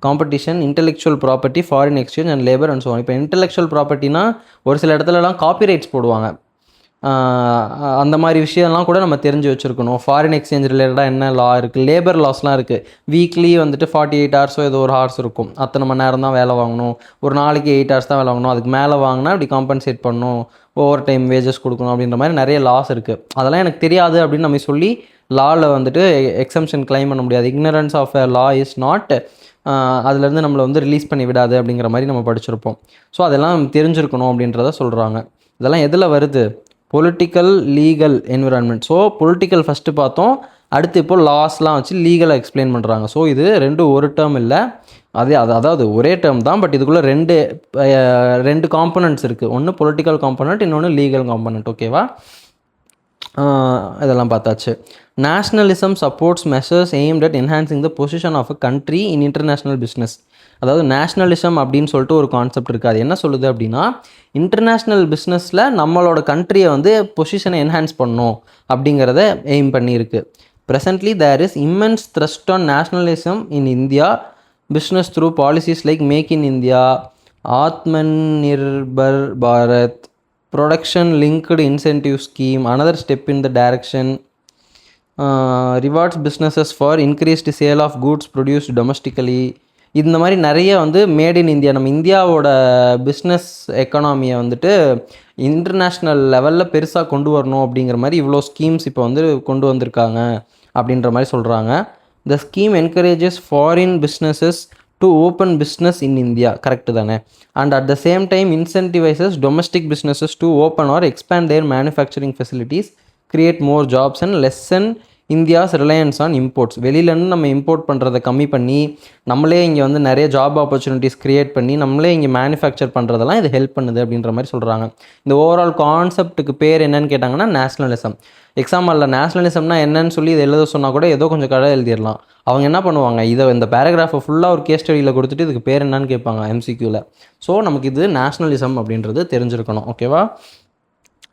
competition, intellectual property, foreign exchange and labour and so on. இப்போ இன்டெலெக்சுவல் ப்ராப்பர்ட்டினா ஒரு சில இடத்துலலாம் காப்பிரைட்ஸ் போடுவாங்க, அந்த மாதிரி விஷயம்லாம் கூட நம்ம தெரிஞ்சு வச்சுருக்கணும். ஃபாரின் எக்ஸ்சேஞ்ச் ரிலேட்டடாக என்ன லா இருக்குது, லேபர் லாஸ்லாம் இருக்குது. வீக்லி வந்துட்டு 48 ஹவர்ஸோ ஏதோ ஒரு ஹார்ஸ் இருக்கும், அத்தனை மணி நேரம் தான் வேலை வாங்கணும், ஒரு நாளைக்கு 8 ஹவர்ஸ் தான் வேலை வாங்கணும், அதுக்கு மேலே வாங்கினா அப்படி காம்பன்சேட் பண்ணணும், ஓவர் டைம் வேஜஸ் கொடுக்கணும் அப்படின்ற மாதிரி நிறைய லாஸ் இருக்குது. அதெல்லாம் எனக்கு தெரியாது அப்படின்னு நம்ம சொல்லி லாவில் வந்துட்டு எக்ஸம்ஷன் கிளைம் பண்ண முடியாது. Ignorance of a law is not, அதுலேருந்து நம்மளை வந்து ரிலீஸ் பண்ணி விடாது அப்படிங்கிற மாதிரி நம்ம படிச்சிருப்போம். ஸோ அதெல்லாம் தெரிஞ்சிருக்கணும் அப்படின்றத சொல்கிறாங்க. இதெல்லாம் எதில் வருது? Political, legal, environment. So political first பார்த்தோம், அடுத்து இப்போது லாஸ்லாம் வச்சு லீகலை எக்ஸ்பிளைன் பண்ணுறாங்க. ஸோ இது ரெண்டும் ஒரு டேர்ம் இல்லை, அதாவது ஒரே டேர்ம் தான், பட் இதுக்குள்ளே ரெண்டு காம்பனண்ட்ஸ் இருக்குது. ஒன்று பொலிட்டிக்கல் காம்பனண்ட், இன்னொன்று லீகல் காம்பனண்ட். ஓகேவா? இதெல்லாம் பார்த்தாச்சு. Nationalism supports measures aimed at enhancing the position of a country in international business. அதாவது நேஷ்னலிசம் அப்படின்னு சொல்லிட்டு ஒரு கான்செப்ட் இருக்குது. அது என்ன சொல்லுது அப்படின்னா, இன்டர்நேஷ்னல் பிஸ்னஸில் நம்மளோட கண்ட்ரியை வந்து பொசிஷனை என்ஹான்ஸ் பண்ணணும் அப்படிங்கிறத எய்ம் பண்ணியிருக்கு. Presently there is immense thrust on nationalism in India business through policies like make in India, Atmanirbhar Bharat, production linked incentive scheme, another step in the direction, rewards businesses for increased sale of goods produced domestically. இந்த மாதிரி நிறைய வந்து மேட் இன் இந்தியா, நம்ம இந்தியாவோட பிஸ்னஸ் எக்கனாமியை வந்துட்டு இன்டர்நேஷ்னல் லெவலில் பெருசாக கொண்டு வரணும் அப்படிங்கிற மாதிரி இவ்வளோ ஸ்கீம்ஸ் இப்போ வந்து கொண்டு வந்திருக்காங்க அப்படின்ற மாதிரி சொல்கிறாங்க. The scheme encourages foreign businesses to open business in India, correct தானே? And at the same time incentivises domestic businesses to open or expand their manufacturing facilities, create more jobs and lessen India's reliance on imports. வெளியிலேருந்து நம்ம இம்போர்ட் பண்ணுறதை கம்மி பண்ணி நம்மளே இங்கே வந்து நிறைய ஜாப் ஆப்பர்ச்சுனிட்டிஸ் க்ரியேட் பண்ணி நம்மளே இங்கே மேனுஃபேக்சர் பண்ணுறதெல்லாம் இது ஹெல்ப் பண்ணுது அப்படின்ற மாதிரி சொல்கிறாங்க. இந்த ஓவரால் கான்செப்ட்டுக்கு பேர் என்னன்னு கேட்டாங்கன்னா நேஷ்னலிசம். எக்ஸாம்பிளில் நேஷ்னலிசம்னா என்னன்னு சொல்லி இதை எழுத சொன்னால் கூட ஏதோ கொஞ்சம் கடை எழுதிடலாம். அவங்க என்ன பண்ணுவாங்க, இதை இந்த பேராகிராஃபை ஃபுல்லாக ஒரு கேஸ் ஸ்டடியில் கொடுத்துட்டு இதுக்கு பேர் என்னன்னு கேட்பாங்க எம்சிக்யூவில். ஸோ நமக்கு இது நேஷ்னலிசம் அப்படின்றது தெரிஞ்சிருக்கணும். ஓகேவா?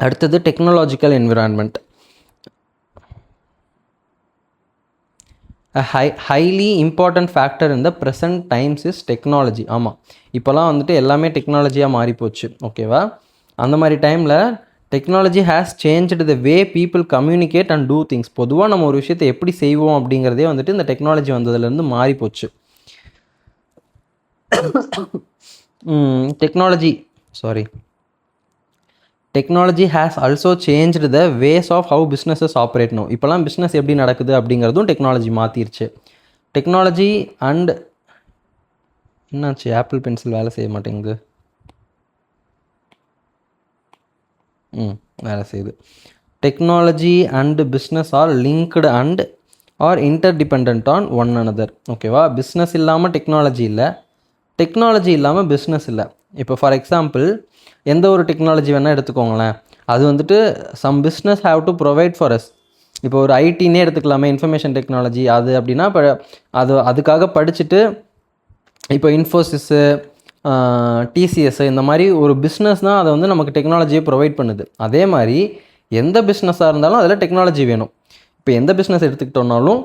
அடுத்தது technological environment. Highly important factor in the present times is technology. ஆமாம், இப்போலாம் வந்துட்டு எல்லாமே டெக்னாலஜியாக மாறிப்போச்சு. ஓகேவா? அந்த மாதிரி டைமில் technology has changed the way people communicate and do things. பொதுவாக நம்ம ஒரு விஷயத்தை எப்படி செய்வோம் அப்படிங்கிறதே வந்துட்டு இந்த டெக்னாலஜி வந்ததுலேருந்து மாறிப்போச்சு. Technology has also changed the ways of how businesses operate no. இப்போலாம் பிஸ்னஸ் எப்படி நடக்குது அப்படிங்கிறதும் டெக்னாலஜி மாற்றிருச்சு. டெக்னாலஜி அண்ட் என்னாச்சு, ஆப்பிள் பென்சில் வேலை செய்ய மாட்டேங்குது. வேலை செய்யுது. Technology and business are linked and are interdepend on one another. ஓகேவா? பிஸ்னஸ் இல்லாமல் டெக்னாலஜி இல்லை, டெக்னாலஜி இல்லாமல் பிஸ்னஸ் இல்லை. இப்போ ஃபார் எக்ஸாம்பிள் எந்த ஒரு டெக்னாலஜி வேணால் எடுத்துக்கோங்களேன், அது வந்துட்டு some business have to provide for us. இப்போ ஒரு ஐடின்னே எடுத்துக்கலாமே, இன்ஃபர்மேஷன் டெக்னாலஜி. அது அப்படின்னா இப்போ அதுக்காக படிச்சுட்டு இப்போ இன்ஃபோசிஸ்ஸு, டிசிஎஸ் இந்த மாதிரி ஒரு பிஸ்னஸ் தான் அதை வந்து நமக்கு டெக்னாலஜியை ப்ரொவைட் பண்ணுது. அதே மாதிரி எந்த பிஸ்னஸாக இருந்தாலும் அதில் டெக்னாலஜி வேணும். இப்போ எந்த பிஸ்னஸ் எடுத்துக்கிட்டோம்னாலும்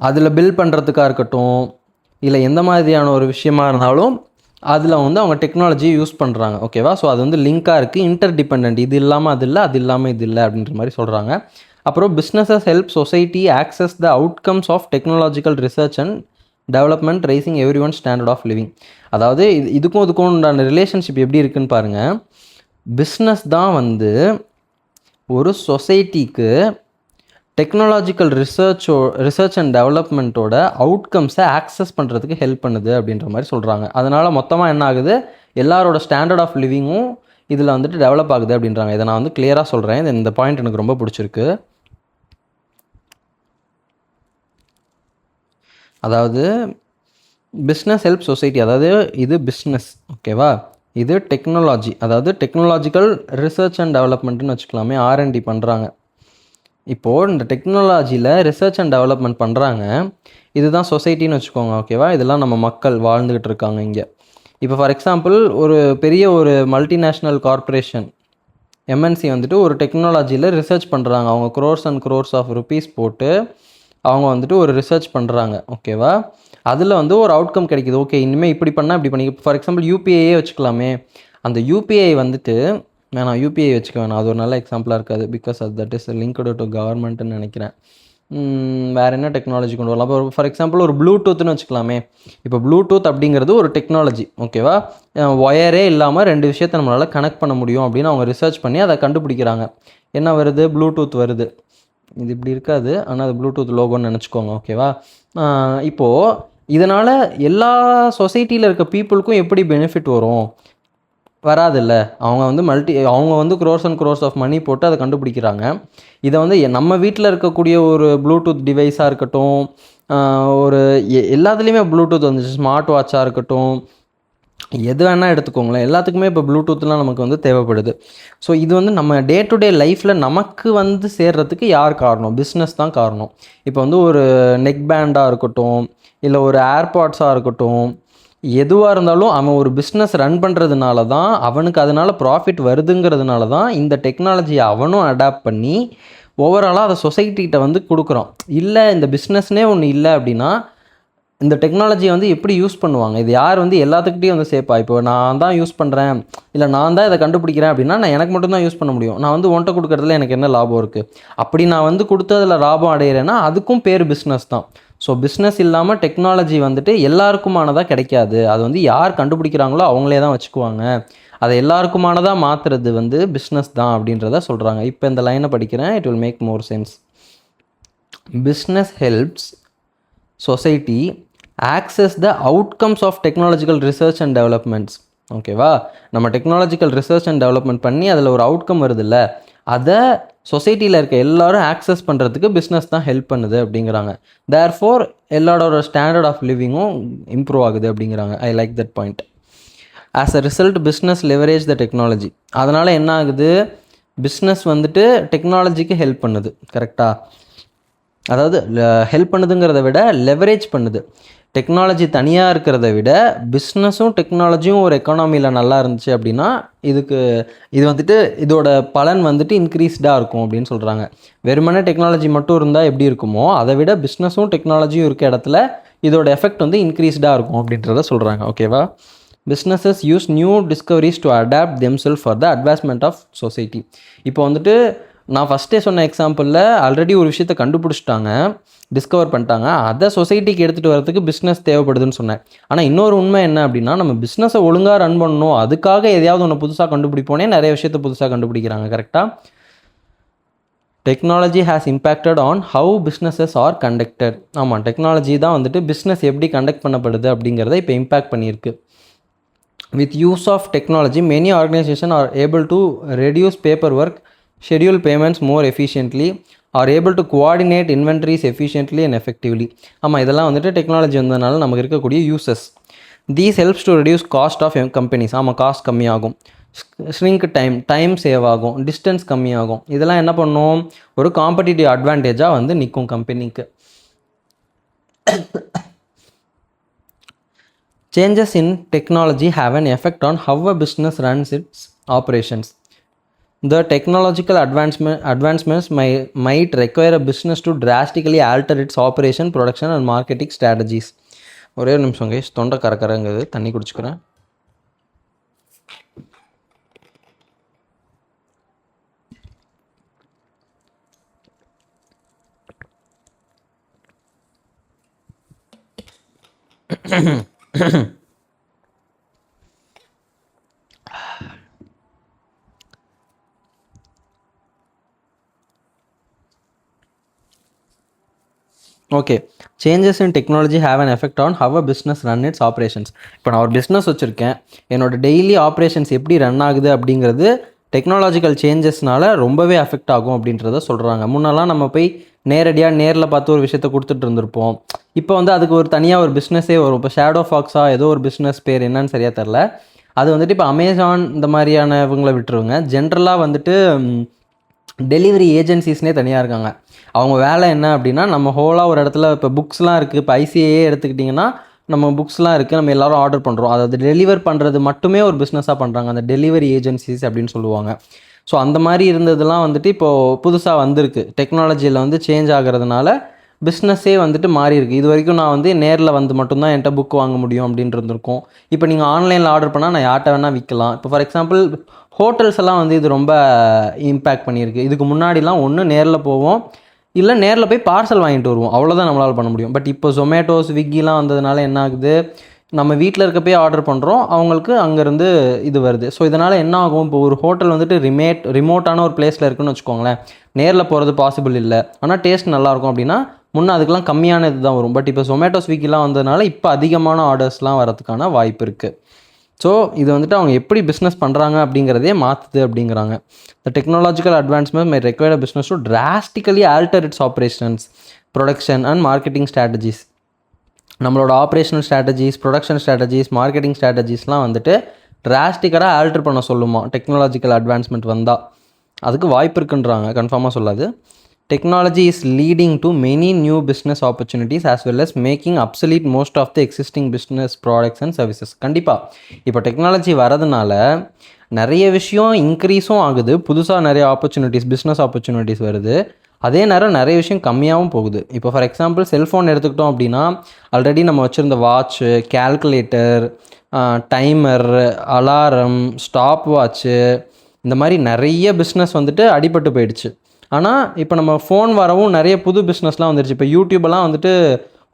அதில் பில் பண்ணுறதுக்காக இருக்கட்டும், இல்லை எந்த மாதிரியான ஒரு விஷயமா இருந்தாலும் அதில் வந்து அவங்க டெக்னாலஜியை யூஸ் பண்ணுறாங்க. ஓகேவா? ஸோ அது வந்து லிங்காக இருக்குது, இன்டர்டிபெண்ட். இது இல்லாமல் அது இல்லை, அது இல்லாமல் இது இல்லை அப்படின்ற மாதிரி சொல்கிறாங்க. அப்புறம் businesses help society access the outcomes of technological research and development, raising every one standard of living. அதாவது இதுக்கும் உண்டான ரிலேஷன்ஷிப் எப்படி இருக்குன்னு பாருங்கள். பிஸ்னஸ் தான் வந்து ஒரு சொசைட்டிக்கு டெக்னாலஜிக்கல் ரிசர்ச் அண்ட் டெவலப்மெண்ட்டோட அவுட்கம்ஸை ஆக்சஸ் பண்ணுறதுக்கு ஹெல்ப் பண்ணுது அப்படின்ற மாதிரி சொல்கிறாங்க. அதனால் மொத்தமாக என்ன ஆகுது, எல்லாரோட ஸ்டாண்டர்ட் ஆஃப் லிவிங்கும் இதில் வந்துட்டு டெவலப் ஆகுது அப்படின்றாங்க. இதை நான் வந்து கிளியராக சொல்கிறேன். இந்த பாயிண்ட் எனக்கு ரொம்ப பிடிச்சிருக்கு. அதாவது பிஸ்னஸ் ஹெல்ப் சொசைட்டி, அதாவது இது பிஸ்னஸ். ஓகேவா? இது டெக்னாலஜி, அதாவது டெக்னாலஜிக்கல் ரிசர்ச் அண்ட் டெவலப்மெண்ட்டுன்னு வச்சுக்கலாமே, ஆர்என்டி பண்ணுறாங்க. இப்போது இந்த டெக்னாலஜியில் ரிசர்ச் அண்ட் டெவலப்மெண்ட் பண்ணுறாங்க, இதுதான் சொசைட்டின்னு வச்சுக்கோங்க. ஓகேவா? இதெல்லாம் நம்ம மக்கள் வாழ்ந்துக்கிட்டு இருக்காங்க இங்கே. இப்போ ஃபார் எக்ஸாம்பிள் ஒரு பெரிய ஒரு மல்டிநேஷ்னல் கார்ப்பரேஷன் எம்என்சி வந்துட்டு ஒரு டெக்னாலஜியில் ரிசர்ச் பண்ணுறாங்க. அவங்க crores and crores of rupees போட்டு அவங்க வந்துட்டு ஒரு ரிசர்ச் பண்ணுறாங்க. ஓகேவா? அதில் வந்து ஒரு அவுட்கம் கிடைக்கிது. ஓகே, இனிமேல் இப்படி பண்ணால் இப்படி பண்ணி. ஃபார் எக்ஸாம்பிள் யூபிஐயே வச்சுக்கலாமே. அந்த யூபிஐ வந்துட்டு நான் யூபிஐ வச்சுக்க வேணாம், அது ஒரு நல்ல எக்ஸாம்பிளாக இருக்காது. பிகாஸ் அது தட் இஸ் லிங்க்டு டு கவர்மெண்ட்டுன்னு நினைக்கிறேன். வேறு என்ன டெக்னாலஜி கொண்டு வரலாம்? இப்போ ஃபார் எக்ஸாம்பிள் ஒரு ப்ளூடூத்னு வச்சுக்கலாமே. இப்போ ப்ளூடூத் அப்படிங்கிறது ஒரு டெக்னாலஜி. ஓகேவா? ஒயரே இல்லாமல் ரெண்டு விஷயத்தை நம்மளால் கனெக்ட் பண்ண முடியும் அப்படின்னு அவங்க ரிசர்ச் பண்ணி அதை கண்டுபிடிக்கிறாங்க. என்ன வருது? ப்ளூடூத் வருது. இது இப்படி இருக்காது, ஆனால் அது ப்ளூடூத் லோகோன்னு நினச்சிக்கோங்க. ஓகேவா? இப்போது இதனால் எல்லா சொசைட்டியில் இருக்க பீப்புளுக்கும் எப்படி பெனிஃபிட் வரும்? வராதில்ல. அவங்க வந்து crores and crores of money போட்டு அதை கண்டுபிடிக்கிறாங்க. இதை வந்து நம்ம வீட்டில் இருக்கக்கூடிய ஒரு ப்ளூடூத் டிவைஸாக இருக்கட்டும், ஒரு எல்லாத்துலேயுமே ப்ளூடூத் வந்துச்சு, ஸ்மார்ட் வாட்சாக இருக்கட்டும், எது வேணால் எடுத்துக்கோங்களேன், எல்லாத்துக்குமே இப்போ ப்ளூடூத்லாம் நமக்கு வந்து தேவைப்படுது. ஸோ இது வந்து நம்ம டே டு டே லைஃப்பில் நமக்கு வந்து சேர்றதுக்கு யார் காரணம்? பிஸ்னஸ் தான் காரணம். இப்போ வந்து ஒரு நெக் பேண்டாக இருக்கட்டும், இல்லை ஒரு ஏர்பாட்ஸாக இருக்கட்டும், எதுவாக இருந்தாலும் அவன் ஒரு பிஸ்னஸ் ரன் பண்ணுறதுனால தான், அவனுக்கு அதனால் ப்ராஃபிட் வருதுங்கிறதுனால தான் இந்த டெக்னாலஜியை அவனும் அடாப்ட் பண்ணி ஓவராலாக அதை சொசைட்டிகிட்ட வந்து கொடுக்குறான். இல்லை இந்த பிஸ்னஸ்னே ஒன்று இல்லை அப்படின்னா இந்த டெக்னாலஜியை வந்து எப்படி யூஸ் பண்ணுவாங்க? இது யார் வந்து எல்லாத்துக்கிட்டையும் வந்து சேர்ப்பா? இப்போ நான் தான் யூஸ் பண்ணுறேன், இல்லை நான் தான் இதை கண்டுபிடிக்கிறேன் அப்படின்னா நான் எனக்கு மட்டும் தான் யூஸ் பண்ண முடியும். நான் வந்து உன்கிட்ட கொடுக்குறதுல எனக்கு என்ன லாபம் இருக்குது? அப்படி நான் வந்து கொடுத்ததில் லாபம் அடையிறேன்னா அதுக்கும் பேர் பிஸ்னஸ் தான். ஸோ பிஸ்னஸ் இல்லாமல் டெக்னாலஜி வந்துட்டு எல்லாருக்குமானதாக கிடைக்காது. அது வந்து யார் கண்டுபிடிக்கிறாங்களோ அவங்களே தான் வச்சுக்குவாங்க. அதை எல்லாருக்குமானதாக மாற்றுறது வந்து பிஸ்னஸ் தான் அப்படின்றத சொல்கிறாங்க. இப்போ இந்த லைனை படிக்கிறேன், it will make more sense. Business helps society access the outcomes of technological research and developments. ஓகேவா? நம்ம டெக்னாலஜிக்கல் ரிசர்ச் அண்ட் டெவலப்மெண்ட் பண்ணி அதில் ஒரு அவுட்கம் வருதுல்ல, அதை சொசைட்டியில் இருக்க எல்லாரும் ஆக்சஸ் பண்ணுறதுக்கு பிஸ்னஸ் தான் ஹெல்ப் பண்ணுது அப்படிங்கிறாங்க. தேர்ஃபோர் எல்லாரோட ஸ்டாண்டர்ட் ஆஃப் லிவிங்கும் இம்ப்ரூவ் ஆகுது அப்படிங்கிறாங்க. I like that point. As a result business leverage the technology. அதனால் என்ன ஆகுது? பிஸ்னஸ் வந்துட்டு டெக்னாலஜிக்கு ஹெல்ப் பண்ணுது. கரெக்டாக? அதாவது ஹெல்ப் பண்ணுதுங்கிறத விட லெவரேஜ் பண்ணுது. டெக்னாலஜி தனியாக இருக்கிறத விட பிஸ்னஸும் டெக்னாலஜியும் ஒரு எக்கானமியில் நல்லா இருந்துச்சு அப்படின்னா இது வந்துட்டு இதோட பலன் வந்துட்டு இன்க்ரீஸ்டாக இருக்கும் அப்படின்னு சொல்கிறாங்க. வெறுமனே டெக்னாலஜி மட்டும் இருந்தால் எப்படி இருக்குமோ அதை விட பிஸ்னஸும் டெக்னாலஜியும் இருக்க இடத்துல இதோட எஃபெக்ட் வந்து இன்க்ரீஸ்டாக இருக்கும் அப்படின்றத சொல்கிறாங்க. ஓகேவா? Businesses use new discoveries to adapt themself for the advancement of society. இப்போ வந்துட்டு நான் ஃபஸ்ட்டே சொன்ன எக்ஸாம்பிளில் ஆல்ரெடி ஒரு விஷயத்தை கண்டுபிடிச்சிட்டாங்க, டிஸ்கவர் பண்ணிட்டாங்க, அதை சொசைட்டிக்கு எடுத்துகிட்டு வரதுக்கு பிஸ்னஸ் தேவைப்படுதுன்னு சொன்னேன். ஆனால் இன்னொரு உண்மை என்ன அப்படின்னா, நம்ம பிஸ்னஸை ஒழுங்காக ரன் பண்ணணும், அதுக்காக எதையாவது ஒன்று புதுசாக கண்டுபிடிப்போனே நிறைய விஷயத்தை புதுசாக கண்டுபிடிக்கிறாங்க. கரெக்டாக? Technology has impacted on how businesses R conducted. ஆமாம், டெக்னாலஜி தான் வந்துட்டு பிஸ்னஸ் எப்படி கண்டக்ட் பண்ணப்படுது அப்படிங்கிறத இப்போ இம்பேக்ட் பண்ணியிருக்கு. With use of technology many organisation are able to reduce paper work, schedule payments more efficiently, are able to coordinate inventories efficiently and effectively. ஆமாம், இதெல்லாம் வந்துட்டு டெக்னாலஜி வந்ததுனால நமக்கு இருக்கக்கூடிய uses. These helps to reduce cost of companies. ஆமாம், காஸ்ட் கம்மியாகும். ஸ்ரிங்க் டைம் சேவ் ஆகும், டிஸ்டன்ஸ் கம்மியாகும். இதெல்லாம் என்ன பண்ணும்? ஒரு காம்படிட்டிவ் அட்வான்டேஜாக வந்து நிற்கும் கம்பெனிக்கு. Changes in technology have an effect on how a business runs its operations. The technological advancements might require a business to drastically alter its operation, production and marketing strategies. ஒரே ஒரு நிமிஷம் கைஸ், தொண்டை கரக்கரங்குது, தண்ணி குடிச்சுக்கிறேன். Okay, changes in technology have an effect on how a business run its operations. இப்போ நான் ஒரு பிஸ்னஸ் வச்சுருக்கேன், என்னோடய டெய்லி ஆப்ரேஷன்ஸ் எப்படி ரன் ஆகுது அப்படிங்கிறது டெக்னாலஜிக்கல் சேஞ்சஸ்னால ரொம்பவே அஃபெக்ட் ஆகும் அப்படின்றத சொல்கிறாங்க. முன்னெல்லாம் நம்ம போய் நேரில் பார்த்து ஒரு விஷயத்தை கொடுத்துட்டு இருந்திருப்போம். இப்போ வந்து அதுக்கு ஒரு தனியாக ஒரு பிஸ்னஸே வரும். இப்போ ஷேடோ ஃபாக்ஸாக ஏதோ ஒரு பிஸ்னஸ் பேர் என்னன்னு சரியாக தெரில. அது வந்துட்டு இப்போ அமேசான் இந்த மாதிரியான இவங்களை விட்டுருவாங்க. ஜென்ரலாக வந்துட்டு டெலிவரி ஏஜென்சிஸ்னே தனியாக இருக்காங்க. அவங்க வேலை என்ன அப்படின்னா, நம்ம ஹோலாக ஒரு இடத்துல இப்போ புக்ஸ்லாம் இருக்குது, இப்போ ஐசிஐயே எடுத்துக்கிட்டிங்கன்னா நம்ம புக்ஸ்லாம் இருக்குது, நம்ம எல்லோரும் ஆர்டர் பண்ணுறோம். அதாவது டெலிவர் பண்ணுறது மட்டுமே ஒரு பிஸ்னஸாக பண்ணுறாங்க, அந்த டெலிவரி ஏஜென்சிஸ் அப்படின்னு சொல்லுவாங்க. ஸோ அந்த மாதிரி இருந்ததுலாம் வந்துட்டு இப்போது புதுசாக வந்திருக்கு. டெக்னாலஜியில் வந்து சேஞ்ச் ஆகிறதுனால பிஸ்னஸே வந்துட்டு மாறி இருக்குது. இது வரைக்கும் நான் வந்து நேரில் வந்து மட்டும்தான் என்கிட்ட புக் வாங்க முடியும் அப்படின்ட்டு இருந்திருக்கும். இப்போ நீங்கள் ஆன்லைனில் ஆர்டர் பண்ணால் நான் யார்கிட்ட வேணால் விற்கலாம். இப்போ ஃபார் எக்ஸாம்பிள் ஹோட்டல்ஸ் எல்லாம் வந்து இது ரொம்ப இம்பேக்ட் பண்ணியிருக்கு. இதுக்கு முன்னாடிலாம் ஒன்று நேரில் போவோம், இல்லை நேரில் போய் பார்சல் வாங்கிட்டு வருவோம், அவ்வளோதான் நம்மளால் பண்ண முடியும். பட் இப்போ ஜொமேட்டோ ஸ்விக்கிலாம் வந்ததுனால என்ன ஆகுது, நம்ம வீட்டில் இருக்கப்பே ஆர்டர் பண்ணுறோம், அவங்களுக்கு அங்கேருந்து இது வருது. ஸோ இதனால் என்ன ஆகும், இப்போ ஒரு ஹோட்டல் வந்துட்டு ரிமோட்டான ஒரு பிளேஸில் இருக்குன்னு வச்சுக்கோங்களேன், நேரில் போகிறது பாசிபிள் இல்லை, ஆனால் டேஸ்ட் நல்லாயிருக்கும் அப்படின்னா முன்னே அதுக்கெலாம் கம்மியான இது தான் வரும். பட் இப்போ ஜொமேட்டோ ஸ்விக்கிலாம் வந்ததுனால இப்போ அதிகமான ஆர்டர்ஸ்லாம் வரதுக்கான வாய்ப்பு இருக்குது. ஸோ இது வந்துட்டு அவங்க எப்படி பிஸ்னஸ் பண்ணுறாங்க அப்படிங்கிறதே மாற்றுது அப்படிங்கிறாங்க. The technological advancement may require business to drastically alter its operations, production and marketing strategies. நம்மளோட operational strategies, production strategies, marketing ஸ்ட்ராட்டஜிஸ்லாம் வந்துட்டு டிராஸ்டிக்காக ஆல்ட்ரு பண்ண சொல்லுமா டெக்னாலஜிக்கல் அட்வான்ஸ்மெண்ட் வந்தால். அதுக்கு வாய்ப்பு இருக்குன்றாங்க, கன்ஃபார்மாக சொல்லாது. Technology is leading to many new business opportunities as well as making obsolete most of the existing business products and services. கண்டிப்பாக இப்போ டெக்னாலஜி வரதுனால நிறைய விஷயம் இன்க்ரீஸும் ஆகுது, புதுசாக நிறைய ஆப்பர்ச்சுனிட்டிஸ், பிஸ்னஸ் ஆப்பர்ச்சுனிட்டிஸ் வருது. அதே நேரம் நிறைய விஷயம் கம்மியாகவும் போகுது. இப்போ ஃபார் எக்ஸாம்பிள் செல்ஃபோன் எடுத்துக்கிட்டோம் அப்படின்னா, ஆல்ரெடி நம்ம வச்சுருந்த watch, calculator, timer, alarm, stop watch, இந்த மாதிரி நிறைய பிஸ்னஸ் வந்துட்டு அடிபட்டு போயிடுச்சு. ஆனால் இப்போ நம்ம ஃபோன் வரவும் நிறைய புது பிஸ்னஸ்லாம் வந்துடுச்சு. இப்போ யூடியூபெல்லாம் வந்துட்டு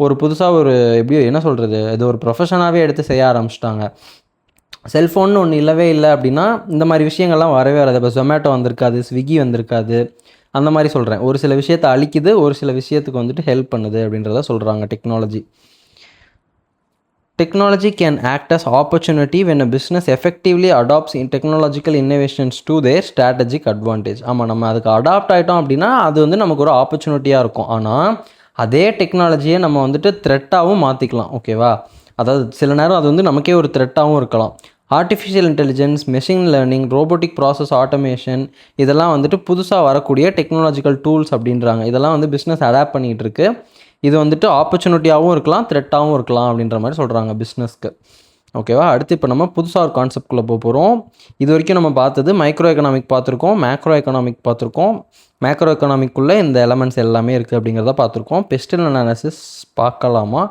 ஒரு புதுசாக ஒரு எப்படியோ என்ன சொல்கிறது, இது ஒரு ப்ரொஃபஷனாகவே எடுத்து செய்ய ஆரம்பிச்சிட்டாங்க. செல்ஃபோன்னு ஒன்று இல்லவே இல்லை அப்படின்னா இந்த மாதிரி விஷயங்கள்லாம் வரவே வராது. இப்போ ஜொமேட்டோ வந்திருக்காது, ஸ்விக்கி வந்திருக்காது. அந்த மாதிரி சொல்கிறேன். ஒரு சில விஷயத்தை அழிக்குது, ஒரு சில விஷயத்துக்கு வந்துட்டு ஹெல்ப் பண்ணுது அப்படின்றத சொல்கிறாங்க technology. Technology can act as opportunity when a business effectively adopts in technological innovations to their strategic advantage. ஆமாம், நம்ம அதுக்கு அடாப்ட் ஆகிட்டோம் அப்படின்னா அது வந்து நமக்கு ஒரு ஆப்பர்ச்சுனிட்டியாக இருக்கும். ஆனால் அதே டெக்னாலஜியை நம்ம வந்துட்டு த்ரெட்டாகவும் மாற்றிக்கலாம். ஓகேவா? அதாவது சில நேரம் அது வந்து நமக்கே ஒரு த்ரெட்டாகவும் இருக்கலாம். Artificial intelligence, machine learning, robotic process automation, இதெல்லாம் வந்துட்டு புதுசாக வரக்கூடிய டெக்னாலஜிக்கல் டூல்ஸ் அப்படின்றாங்க. இதெல்லாம் வந்து பிஸ்னஸ் அடாப்ட் பண்ணிகிட்டு இருக்கு. இது வந்துட்டு ஆப்பர்ச்சுனிட்டியாகவும் இருக்கலாம், த்ரெட்டாகவும் இருக்கலாம் அப்படின்ற மாதிரி சொல்கிறாங்க பிஸ்னஸ்க்கு. ஓகேவா? அடுத்து இப்போ நம்ம புதுசாக ஒரு கான்செப்ட்குள்ளே போகிறோம். இது வரைக்கும் நம்ம பார்த்தது மைக்ரோ எக்கனாமிக் பார்த்துருக்கோம், மேக்ரோ எக்கனாமிக் பார்த்துருக்கோம். மேக்ரோ எக்கனாமிக்குள்ளே இந்த எலமெண்ட்ஸ் எல்லாமே இருக்குது அப்படிங்கிறத பார்த்துருக்கோம். பெஸ்டில் அனாலிசிஸ் பார்க்கலாமா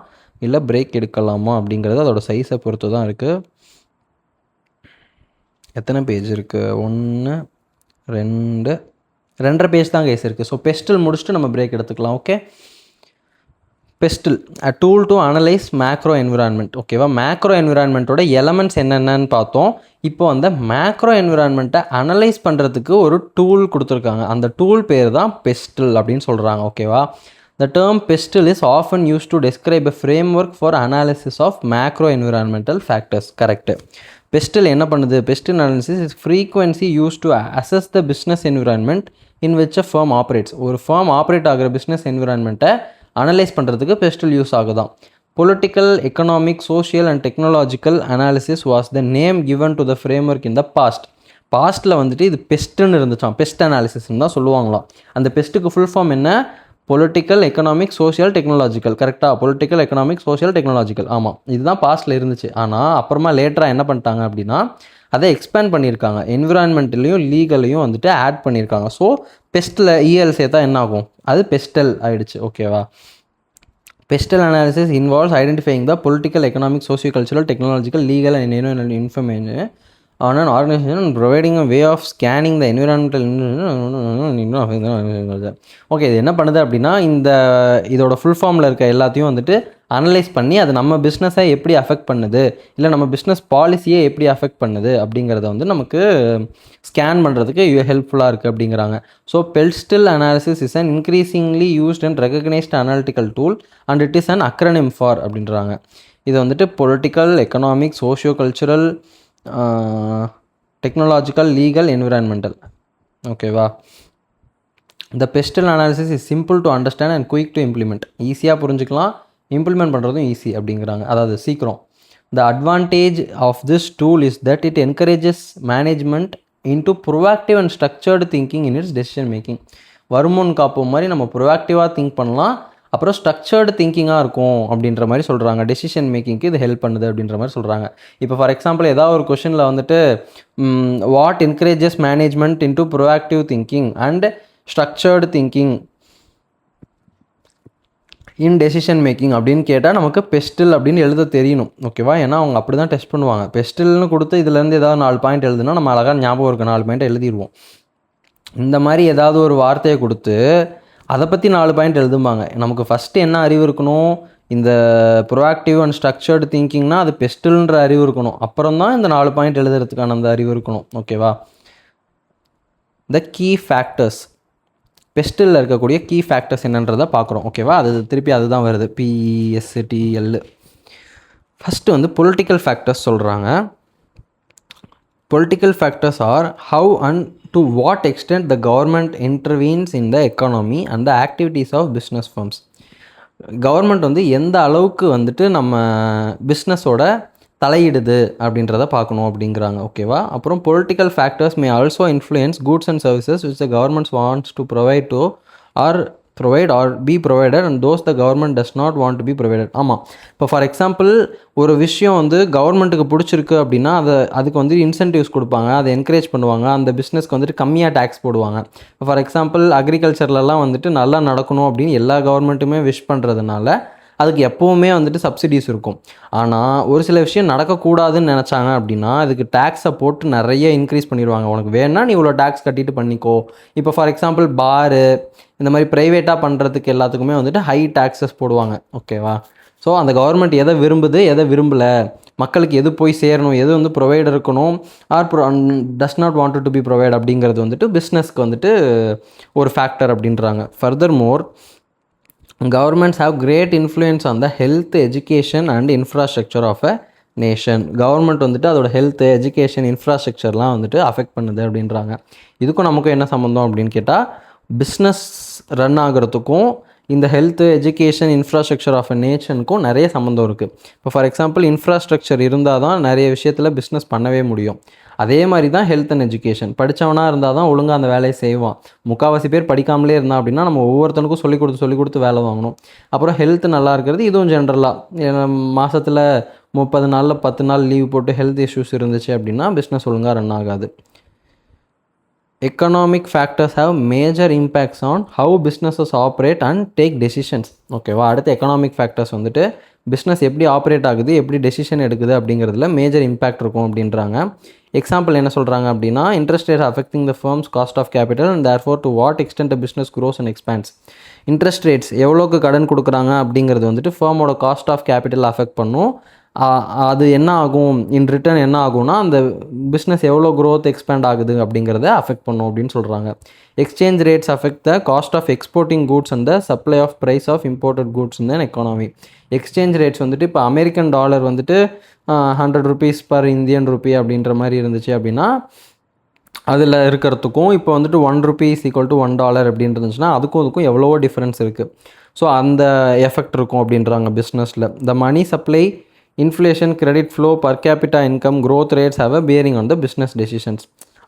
இல்லை பிரேக் எடுக்கலாமா அப்படிங்கிறது அதோட சைஸை பொறுத்து தான் இருக்குது. எத்தனை பேஜ் இருக்குது? 1 2 2.5 பேஜ் தான் கேஸ் இருக்குது. ஸோ பெஸ்டில் முடிச்சுட்டு நம்ம பிரேக் எடுத்துக்கலாம். Okay, PESTLE a tool to analyse macro environment. ஓகேவா? மேக்ரோ என்விரான்மெண்ட்டோட எலமெண்ட்ஸ் என்னென்னு பார்த்தோம். இப்போ அந்த மேக்ரோ என்விரான்மெண்ட்டை அனலைஸ் பண்ணுறதுக்கு ஒரு டூல் கொடுத்துருக்காங்க. அந்த டூல் பேர் தான் பெஸ்டில் அப்படின்னு சொல்கிறாங்க. ஓகேவா? The term PESTLE is often use to describe a framework for analysis of macro environmental factors. Correct. PESTLE என்ன பண்ணுது? PESTLE analysis is frequency use to assess the business environment in which a firm operates. ஒரு ஃபர்ம் ஆப்ரேட் ஆகிற பிஸ்னஸ் என்விரான்மெண்ட்டை அனலைஸ் பண்ணுறதுக்கு பெஸ்டில் யூஸ் ஆகுதான். Political, economic, social and technological analysis was the name given to the framework in the past. பாஸ்ட்டில் வந்துட்டு இது பெஸ்ட்டுன்னு இருந்துச்சான், பெஸ்ட் அனாலிசிஸ்ன்னு தான் சொல்லுவாங்களாம். அந்த பெஸ்ட்டுக்கு ஃபுல் ஃபார்ம் என்ன? Political, economic, social, technological. கரெக்டாக? Political, economic, social, technological. ஆமாம், இதுதான் பாஸ்ட்டில் இருந்துச்சு. ஆனால் அப்புறமா லேட்டராக என்ன பண்ணிட்டாங்க அப்படின்னா அதை எக்ஸ்பேண்ட் பண்ணியிருக்காங்க. என்விரான்மெண்ட்லேயும் லீகலையும் வந்துட்டு ஆட் பண்ணியிருக்காங்க. ஸோ பெஸ்ட்டில் இஎல் சேர்த்தா என்ன ஆகும்? அது பெஸ்டல் ஆகிடுச்சு. ஓகேவா? PESTEL analysis involves identifying the political, economic, socio cultural, technological, legal and environmental information on an organization and providing a way of scanning the environmental. Okay, இது என்ன பண்ணுது அப்படின்னா இதோட ஃபுல் ஃபார்மில் இருக்க எல்லாத்தையும் வந்துட்டு அனலைஸ் பண்ணி அது நம்ம பிஸ்னஸை எப்படி அஃபெக்ட் பண்ணுது, இல்லை நம்ம பிஸ்னஸ் பாலிசியை எப்படி அஃபெக்ட் பண்ணுது அப்படிங்கிறத வந்து நமக்கு ஸ்கேன் பண்ணுறதுக்கு ஹெல்ப்ஃபுல்லாக இருக்குது அப்படிங்கிறாங்க. So PESTLE analysis is an increasingly used and recognised analytical tool and it is an acronym for அப்படின்றாங்க. இது வந்துட்டு political, economic, socio cultural, technological, legal, environmental. ஓகேவா? The PESTLE analysis is simple to understand and quick to implement. ஈஸியாக புரிஞ்சுக்கலாம், இம்ப்ளிமெண்ட் பண்ணுறதும் ஈஸி அப்படிங்கிறாங்க. அதாவது சீக்கிரம். The advantage of this tool is that it encourages management into proactive and structured thinking in its decision making. வருமுன் காப்போம் மாதிரி நம்ம ப்ரொஆக்டிவாக திங்க் பண்ணலாம், அப்புறம் ஸ்ட்ரக்சர்டு திங்கிங்காக இருக்கும் அப்படின்ற மாதிரி சொல்கிறாங்க. டெசிஷன் மேக்கிங்க்கு இது ஹெல்ப் பண்ணுது அப்படின்ற மாதிரி சொல்கிறாங்க. இப்போ ஃபார் எக்ஸாம்பிள் ஏதாவது ஒரு கொஷனில் வந்துட்டு what encourages management into proactive thinking and structured thinking in decision making அப்படின்னு கேட்டால் நமக்கு பெஸ்டில் அப்படின்னு எழுத தெரியணும். ஓகேவா? ஏன்னா அவங்க அப்படி தான் டெஸ்ட் பண்ணுவாங்க. பெஸ்டில்னு கொடுத்து இதுலேருந்து ஏதாவது 4 பாயிண்ட் எழுதுனா நம்ம அழகாக ஞாபகம் இருக்க 4 பாயிண்ட் எழுதிடுவோம். இந்த மாதிரி ஏதாவது ஒரு வார்த்தையை கொடுத்து அதை பற்றி 4 பாயிண்ட் எழுதும்பாங்க. நமக்கு ஃபஸ்ட்டு என்ன அறிவு இருக்கணும்? இந்த ப்ரோஆக்டிவ் அண்ட் ஸ்ட்ரக்சர்டு திங்கிங்னா அது பெஸ்டில்ன்ற அறிவு இருக்கணும். அப்புறம் தான் இந்த 4 பாயிண்ட் எழுதுறதுக்கான அந்த அறிவு இருக்கணும். ஓகேவா? த கீ ஃபேக்டர்ஸ், பெஸ்டில் இருக்கக்கூடிய கீ ஃபேக்டர்ஸ் என்னன்றதை பார்க்குறோம். ஓகேவா? அது திருப்பி அதுதான் வருது, PSTL. ஃபஸ்ட்டு வந்து பொலிட்டிக்கல் ஃபேக்டர்ஸ் சொல்கிறாங்க. Political factors are how and to what extent the government intervenes in the economy and the activities of business firms. Government வந்து எந்த அளவுக்கு வந்துட்டு நம்ம பிஸ்னஸோட தலையிடுது அப்படின்றத பார்க்கணும் அப்படிங்கிறாங்க. ஓகேவா? அப்புறம் political factors may also influence goods and services which the governments wants to provide to or provide or be provided and those the government does not want to be provided. ஆமாம், இப்போ ஃபார் எக்ஸாம்பிள் ஒரு விஷயம் வந்து கவர்மெண்ட்டுக்கு பிடிச்சிருக்கு அப்படின்னா அதுக்கு வந்து இன்சென்டிவ்ஸ் கொடுப்பாங்க, அதை என்கரேஜ் பண்ணுவாங்க, அந்த பிஸ்னஸ்க்கு வந்துட்டு கம்மியாக டேக்ஸ் போடுவாங்க. இப்போ ஃபார் எக்ஸாம்பிள் அக்ரிகல்ச்சர்லலாம் வந்துட்டு நல்லா நடக்கணும் அப்படின்னு எல்லா கவர்மெண்ட்டுமே விஷ் பண்ணுறதுனால அதுக்கு எப்போவுமே வந்துட்டு சப்சிடிஸ் இருக்கும். ஆனால் ஒரு சில விஷயம் நடக்கக்கூடாதுன்னு நினச்சாங்க அப்படின்னா அதுக்கு டேக்ஸை போட்டு நிறைய இன்க்ரீஸ் பண்ணிடுவாங்க. உனக்கு வேணால் நீ இவ்வளோ டேக்ஸ் கட்டிட்டு பண்ணிக்கோ. இப்போ ஃபார் எக்ஸாம்பிள் பாரு இந்த மாதிரி ப்ரைவேட்டாக பண்ணுறதுக்கு எல்லாத்துக்குமே வந்துட்டு ஹை டேக்ஸஸ் போடுவாங்க. ஓகேவா? ஸோ அந்த கவர்மெண்ட் எதை விரும்புது எதை விரும்பலை, மக்களுக்கு எது போய் சேரணும், எது வந்து ப்ரொவைட் இருக்கணும் or does not wanted to be provide அப்படிங்கிறது வந்துட்டு பிஸ்னஸ்க்கு வந்துட்டு ஒரு ஃபேக்டர் அப்படின்றாங்க. Furthermore governments have great influence on the health, education and infrastructure of a nation. Government வந்துட்டு அதோட ஹெல்த்து, எஜுகேஷன், இன்ஃப்ராஸ்ட்ரக்சர்லாம் வந்துட்டு அஃபெக்ட் பண்ணுது அப்படின்றாங்க. இதுக்கும் நமக்கும் என்ன சம்மந்தம் அப்படின்னு கேட்டால், பிஸ்னஸ் ரன் ஆகிறதுக்கும் இந்த health, education, infrastructure of a நேஷனுக்கும் நிறைய சம்மந்தம் இருக்குது. இப்போ ஃபார் எக்ஸாம்பிள் இன்ஃப்ராஸ்ட்ரக்சர் இருந்தால் தான் நிறைய விஷயத்தில் பிஸ்னஸ் பண்ணவே முடியும். அதே மாதிரி தான் ஹெல்த் அண்ட் எஜுகேஷன். படித்தவனாக இருந்தால் தான் ஒழுங்காக அந்த வேலையை செய்வான். முக்கால்வாசி பேர் படிக்காமலே இருந்தால் அப்படின்னா நம்ம ஒவ்வொருத்தனுக்கும் சொல்லிக் கொடுத்து வேலை வாங்கணும். அப்புறம் ஹெல்த் நல்லா இருக்கிறது இதுவும் ஜென்ரலாக மாதத்தில் 30 நாளில் 10 நாள் லீவ் போட்டு ஹெல்த் இஷ்யூஸ் இருந்துச்சு அப்படின்னா பிஸ்னஸ் ஒழுங்காக ரன் ஆகாது. Economic factors have major impacts on how businesses operate and take decisions. ஓகேவா? அடுத்து எக்கனாமிக் ஃபேக்டர்ஸ் வந்துட்டு பிஸ்னஸ் எப்படி ஆப்ரேட் ஆகுது, எப்படி டெசிஷன் எடுக்குது அப்படிங்கிறதுல மேஜர் இம்பேக்ட் இருக்கும் அப்படின்றாங்க. எக்ஸாம்பிள் என்ன சொல்கிறாங்க அப்படின்னா, interest rate affecting the firms cost of capital and therefore to what extent business grows and expands. Interest rates எவ்வளோக்கு கடன் கொடுக்குறாங்க அப்படிங்கிறது வந்துட்டு ஃபர்மோட காஸ்ட் ஆஃப் கேபிட்டல் அஃபெக்ட் பண்ணும். அது என்ன ஆகும், இன் ரிட்டர்ன் என்ன ஆகும்னா அந்த பிஸ்னஸ் எவ்வளோ க்ரோத் எக்ஸ்பேண்ட் ஆகுது அப்படிங்கிறத அஃபெக்ட் பண்ணும் அப்படின்னு சொல்கிறாங்க. Exchange rates affect the cost of exporting goods and the supply of price of imported goods in economy. Exchange rates வந்துட்டு இப்போ அமெரிக்கன் டாலர் வந்துட்டு 100 rupees பர் இந்தியன் ருப்பி அப்படின்ற மாதிரி இருந்துச்சு அப்படின்னா அதில் இருக்கிறதுக்கும் இப்போ வந்துட்டு 1 rupee = $1 அப்படின்னு இருந்துச்சுன்னா அதுக்கும் எவ்வளவோ டிஃப்ரென்ஸ் இருக்குது. ஸோ அந்த எஃபெக்ட் இருக்கும் அப்படின்றாங்க பிஸ்னஸில். The money supply, inflation, credit flow, per capita income, growth rates have a bearing on the business decisions.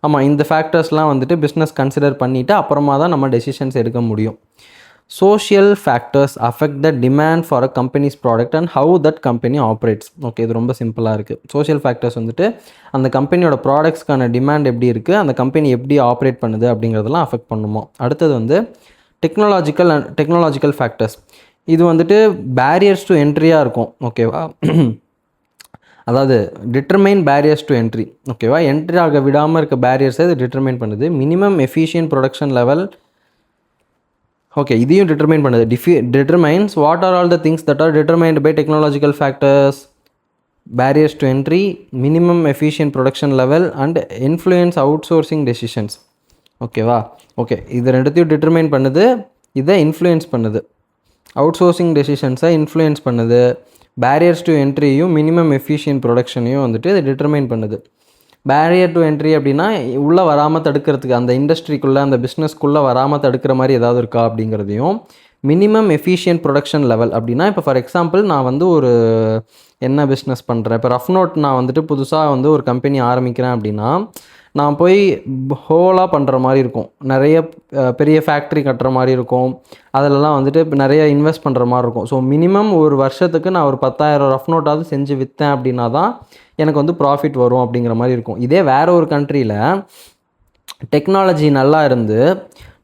ஆமாம், இந்த ஃபேக்டர்ஸ்லாம் வந்துட்டு பிஸ்னஸ் கன்சிடர் பண்ணிவிட்டு அப்புறமா தான் நம்ம டெசிஷன்ஸ் எடுக்க முடியும். Social factors affect the demand for a company's product and how that company operates. Okay, இது ரொம்ப சிம்பிளாக இருக்குது. சோஷியல் ஃபேக்டர்ஸ் வந்துட்டு அந்த கம்பெனியோட ப்ராடக்ட்ஸ்க்கான டிமாண்ட் எப்படி இருக்குது, அந்த கம்பெனி எப்படி ஆப்ரேட் பண்ணுது அப்படிங்கிறதெல்லாம் அஃபெக்ட் பண்ணுமோ. அடுத்தது வந்து டெக்னாலஜிக்கல் ஃபேக்டர்ஸ். இது வந்துட்டு பேரியர்ஸ் டு என்ட்ரியாக இருக்கும். ஓகேவா? அதாவது டிட்டர்மைன் பேரியர்ஸ் டு என்ட்ரி. ஓகேவா? என்ட்ரி ஆக விடாமல் இருக்க பேரியர்ஸை இது டிட்டர்மைன் பண்ணுது. Minimum efficient production level. Okay, இதையும் டிட்டர்மைன் பண்ணுது. Determines what are all the things that are determined by technological factors, barriers to entry, minimum efficient production level and influence outsourcing decisions. ஓகேவா? ஓகே, இது ரெண்டுத்தையும் டிட்டர்மைன் பண்ணுது, இதை இன்ஃப்ளூயன்ஸ் பண்ணுது. அவுட் சோர்சிங் டெசிஷன்ஸை இன்ஃப்ளூயன்ஸ் பண்ணுது. பேரியர்ஸ் டு என்ட்ரியும் மினிமம் எஃபிஷியன்ட் ப்ரொடக்ஷனையும் வந்துட்டு இது டிட்டர்மைன் பண்ணுது. பேரியர் டு என்ட்ரி அப்படின்னா உள்ளே வராமல் தடுக்கிறதுக்கு, அந்த இண்டஸ்ட்ரிக்குள்ளே அந்த பிஸ்னஸ்க்குள்ளே வராமல் தடுக்கிற மாதிரி ஏதாவது இருக்கா அப்படிங்கிறதையும். மினிமம் எஃபிஷியன்ட் ப்ரொடக்ஷன் லெவல் அப்படின்னா இப்போ ஃபார் எக்ஸாம்பிள் நான் வந்து ஒரு என்ன பிஸ்னஸ் பண்ணுறேன், இப்போ ரஃப் நோட் நான் வந்துட்டு புதுசாக வந்து ஒரு கம்பெனி ஆரம்பிக்கிறேன் அப்படின்னா நான் போய் ஹோலாக பண்ணுற மாதிரி இருக்கும், நிறைய பெரிய ஃபேக்ட்ரி கட்டுற மாதிரி இருக்கும், அதிலலாம் வந்துட்டு நிறைய இன்வெஸ்ட் பண்ணுற மாதிரி இருக்கும். ஸோ மினிமம் ஒரு வருஷத்துக்கு நான் ஒரு 10,000 ரஃப் நோட்டாவது செஞ்சு விற்றேன் அப்படின்னா தான் எனக்கு வந்து ப்ராஃபிட் வரும் அப்படிங்கிற மாதிரி இருக்கும். இதே வேறு ஒரு கண்ட்ரியில் டெக்னாலஜி நல்லா இருந்து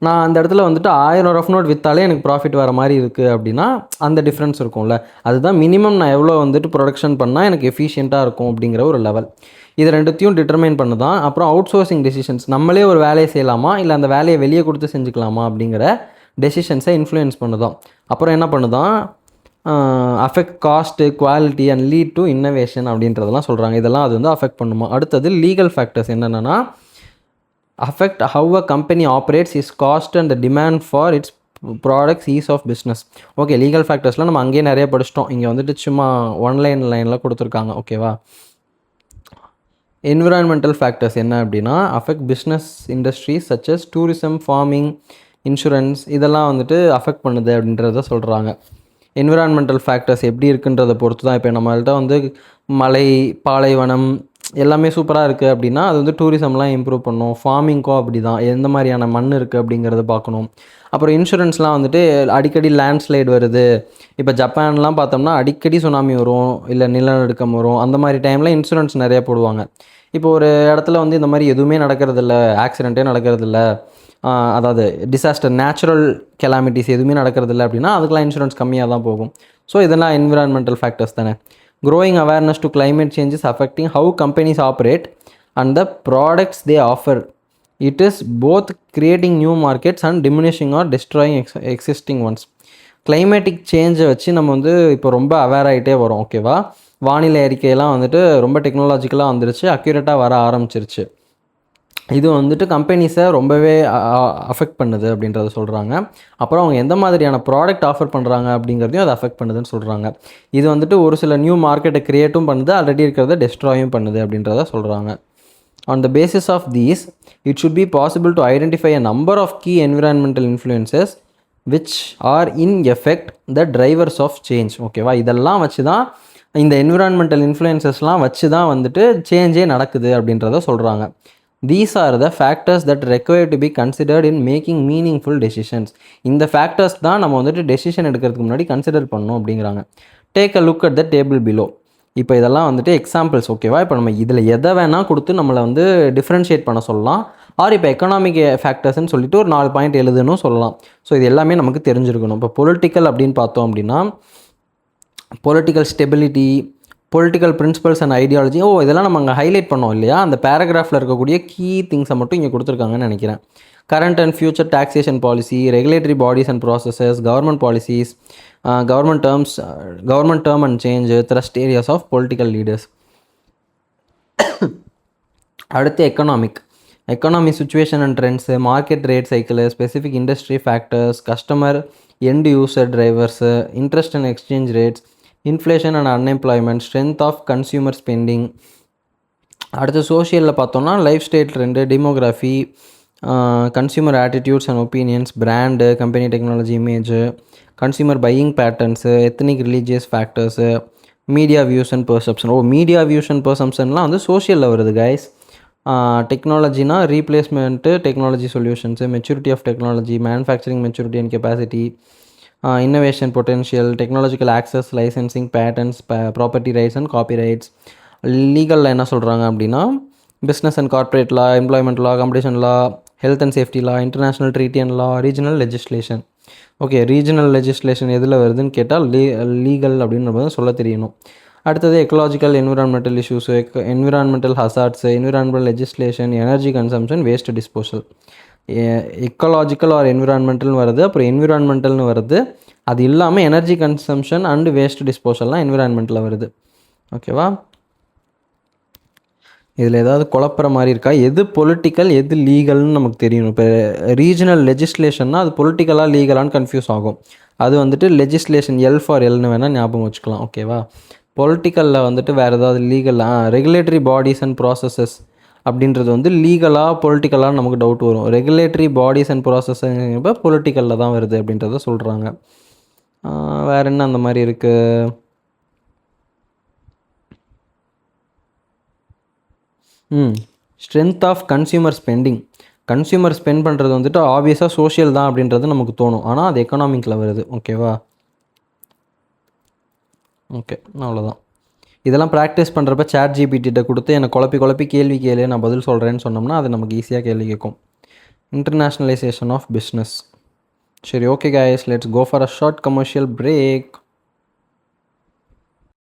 நான் அந்த இடத்துல வந்துட்டு 1000 ரஃப் நோட் விற்றாலே எனக்கு ப்ராஃபிட் வர மாதிரி இருக்குது அப்படின்னா அந்த டிஃப்ரென்ஸ் இருக்கும்ல. அதுதான் மினிமம் நான் எவ்வளோ வந்துட்டு ப்ரொடக்ஷன் பண்ணால் எனக்கு எஃபிஷியண்ட்டாக இருக்கும் அப்படிங்கிற ஒரு லெவல். இது ரெண்டுத்தையும் டிட்டர்மைன் பண்ணு தான். அப்புறம் அவுட் சோர்சிங் டெசிஷன்ஸ், நம்மளே ஒரு வேலையை செய்யலாமா இல்லை அந்த வேலையை வெளியே கொடுத்து செஞ்சுக்கலாமா அப்படிங்கிற டெசிஷன்ஸை இன்ஃப்ளூயன்ஸ் பண்ணுதான். அப்புறம் என்ன பண்ணுதான், affect cost, quality and lead to innovation அப்படின்றதெல்லாம் சொல்கிறாங்க. இதெல்லாம் அது வந்து அஃபெக்ட் பண்ணுமா. அடுத்தது லீகல் ஃபேக்டர்ஸ் என்னென்னா, affect how a company operates, its cost and the demand for its products, ease of business. Okay, legal ஃபேக்டர்ஸ்லாம் நம்ம அங்கேயே நிறைய படிச்சிட்டோம். இங்கே வந்துட்டு சும்மா லைனில் கொடுத்துருக்காங்க. ஓகேவா? என்விரான்மெண்டல் ஃபேக்டர்ஸ் என்ன அப்படின்னா, affect business industries such as tourism, farming, insurance, இதெல்லாம் வந்துட்டு அஃபெக்ட் பண்ணுது அப்படின்றத சொல்கிறாங்க. என்விரான்மெண்டல் ஃபேக்டர்ஸ் எப்படி இருக்குன்றதை பொறுத்து தான். இப்போ நம்மள்ட்ட வந்து மலை, பாலைவனம் எல்லாமே சூப்பராக இருக்குது அப்படின்னா அது வந்து டூரிசம்லாம் இம்ப்ரூவ் பண்ணும். ஃபார்மிங்க்கும் அப்படி தான், எந்த மாதிரியான மண் இருக்குது அப்படிங்கிறத பார்க்கணும். அப்புறம் இன்சூரன்ஸ்லாம் வந்துட்டு அடிக்கடி லேண்ட்ஸ்லைடு வருது. இப்போ ஜப்பான்லாம் பார்த்தோம்னா அடிக்கடி சுனாமி வரும், இல்லை நிலநடுக்கம் வரும். அந்த மாதிரி டைமில் இன்சூரன்ஸ் நிறையா போடுவாங்க. இப்போ ஒரு இடத்துல வந்து இந்த மாதிரி எதுவுமே நடக்கிறதில்ல, ஆக்சிடெண்ட்டே நடக்கிறதில்ல, அதாவது டிசாஸ்டர், நேச்சுரல் கெலாமிட்டிஸ் எதுவுமே நடக்கிறதில்ல அப்படின்னா அதுக்கெலாம் இன்சூரன்ஸ் கம்மியாக தான் போகும். ஸோ இதெல்லாம் என்விரான்மெண்டல் ஃபேக்டர்ஸ் தானே. growing awareness to climate change is affecting how companies operate and the products they offer. It is both creating new markets and diminishing or destroying existing ones. Climatic சேஞ்சை வச்சு நம்ம வந்து இப்போ ரொம்ப அவேர் ஆகிட்டே வரோம். ஓகேவா, வானிலை அறிக்கையெல்லாம் வந்துட்டு ரொம்ப டெக்னாலஜிக்கலாக வந்துருச்சு, அக்யூரேட்டாக வர ஆரம்பிச்சிருச்சு. இது வந்துட்டு கம்பெனிஸை ரொம்பவே அஃபெக்ட் பண்ணுது அப்படின்றத சொல்கிறாங்க. அப்புறம் அவங்க எந்த மாதிரியான ப்ராடக்ட் ஆஃபர் பண்ணுறாங்க அப்படிங்கிறதையும் அதை அஃபெக்ட் பண்ணுதுன்னு சொல்கிறாங்க. இது வந்துட்டு ஒரு சில நியூ மார்க்கெட்டை க்ரியேட்டும் பண்ணுது, ஆல்ரெடி இருக்கிறத டெஸ்ட்ராயும் பண்ணுது அப்படின்றத சொல்கிறாங்க. On the basis of these, it should be possible to identify a number of key environmental influences which are in effect the drivers of change. ஓகேவா, இதெல்லாம் வச்சு தான், இந்த என்விரான்மெண்டல் இன்ஃப்ளூயன்சஸ்லாம் வச்சு தான் வந்துட்டு சேஞ்சே நடக்குது அப்படின்றத சொல்கிறாங்க. These are the factors that require to be considered in making meaningful decisions. இந்த ஃபேக்டர்ஸ் தான் நம்ம வந்துட்டு டெசிஷன் எடுக்கிறதுக்கு முன்னாடி கன்சிடர் பண்ணணும் அப்படிங்கிறாங்க. Take a look at the table below. இப்போ இதெல்லாம் வந்துட்டு எக்ஸாம்பிள்ஸ். ஓகேவா, இப்போ நம்ம இதில் எதை வேணால் கொடுத்து நம்மளை வந்து டிஃப்ரென்ஷியேட் பண்ண சொல்லலாம். ஆர் இப்போ எக்கனாமிக் ஃபேக்டர்ஸ்ன்னு சொல்லிட்டு ஒரு 4 பாயிண்ட் எழுதுன்னு சொல்லலாம். ஸோ இது எல்லாமே நமக்கு தெரிஞ்சிருக்கணும். இப்போ பொலிட்டிக்கல் அப்படின்னு பார்த்தோம் அப்படின்னா political stability, political principles and ideology. இதெல்லாம் நம்ம அங்கே ஹைலைட் பண்ணோம் இல்லையா, அந்த பேராகிராஃபில் இருக்கக்கூடிய கீ திங்ஸை மட்டும் இங்கே கொடுத்துருக்காங்கன்னு நினைக்கிறேன். Current and future taxation policy, regulatory bodies and processes, government policies, government term and change, thrust areas of political leaders. அடுத்து economy situation and trends, market rate cycle, specific industry factors, customer end user drivers, interest and exchange rates, inflation and unemployment, strength of consumer spending. அடுத்து சோஷியலில் பார்த்தோம்னா lifestyle trend, demography, consumer attitudes and opinions, brand, company technology image, consumer buying patterns, ethnic religious factors, media views and perception. Media views and பெர்செப்ஷன்லாம் வந்து சோஷியலில் வருது கைஸ். டெக்னாலஜினா replacement, technology solutions, maturity of technology, manufacturing maturity and capacity, innovation potential, technological access, licensing, patents, property rights and copyrights. லீகலில் என்ன சொல்கிறாங்க அப்படின்னா business and corporate law, employment law, competition law, health and safety law, international treaty and law, regional legislation. Okay, regional legislation எதில் வருதுன்னு கேட்டால் லீகல் அப்படின்னு சொல்ல தெரியணும். அடுத்தது ecological environmental issues, environmental hazards, environmental legislation, energy consumption, waste disposal. Ecological or என்விரான்மெண்டல்னு வருது, அப்புறம் என்விரான்மெண்டல்னு வருது. அது இல்லாமல் எனர்ஜி கன்சம்ஷன் அண்டு வேஸ்ட் டிஸ்போசல்லாம் என்விரான்மெண்ட்டில் வருது. ஓகேவா, இதில் ஏதாவது குழப்புற மாதிரி இருக்கா? எது பொலிட்டிக்கல் எது லீகல்னு நமக்கு தெரியணும். இப்போ ரீஜனல் லெஜிஸ்லேஷன்னா அது பொலிட்டிக்கலாக லீகலான்னு கன்ஃபியூஸ் ஆகும். அது வந்துட்டு லெஜிஸ்லேஷன் எல் ஃபார் எல்னு வேணால் ஞாபகம் வச்சுக்கலாம். ஓகேவா, பொலிட்டிக்கலில் வந்துட்டு வேறு ஏதாவது legal, regulatory bodies and processes அப்படின்றது வந்து லீகலாக பொலிட்டிக்கலாக நமக்கு டவுட் வரும். ரெகுலேட்டரி பாடிஸ் அண்ட் ப்ராசஸுங்கிறப்ப பொலிட்டிக்கலில் தான் வருது அப்படின்றத சொல்கிறாங்க. வேறு என்ன அந்த மாதிரி இருக்குது? Strength of consumer spending. Consumer spend பண்ணுறது வந்துட்டு ஆப்வியஸாக சோஷியல் தான் அப்படின்றது நமக்கு தோணும், ஆனால் அது எக்கனாமிக்கில் வருது. ஓகேவா, ஓகே, அவ்வளோதான். இதெல்லாம் ப்ராக்டிஸ் பண்ணுறப்ப ChatGPT கொடுத்து எனக்கு குழப்பி கேள்வி கேளு, நான் பதில் சொல்கிறேன்னு சொன்னோம்னா அது நமக்கு ஈஸியாக கேள்வி கேட்கும். Internationalisation of business. சரி, okay guys, let's go for a short commercial break.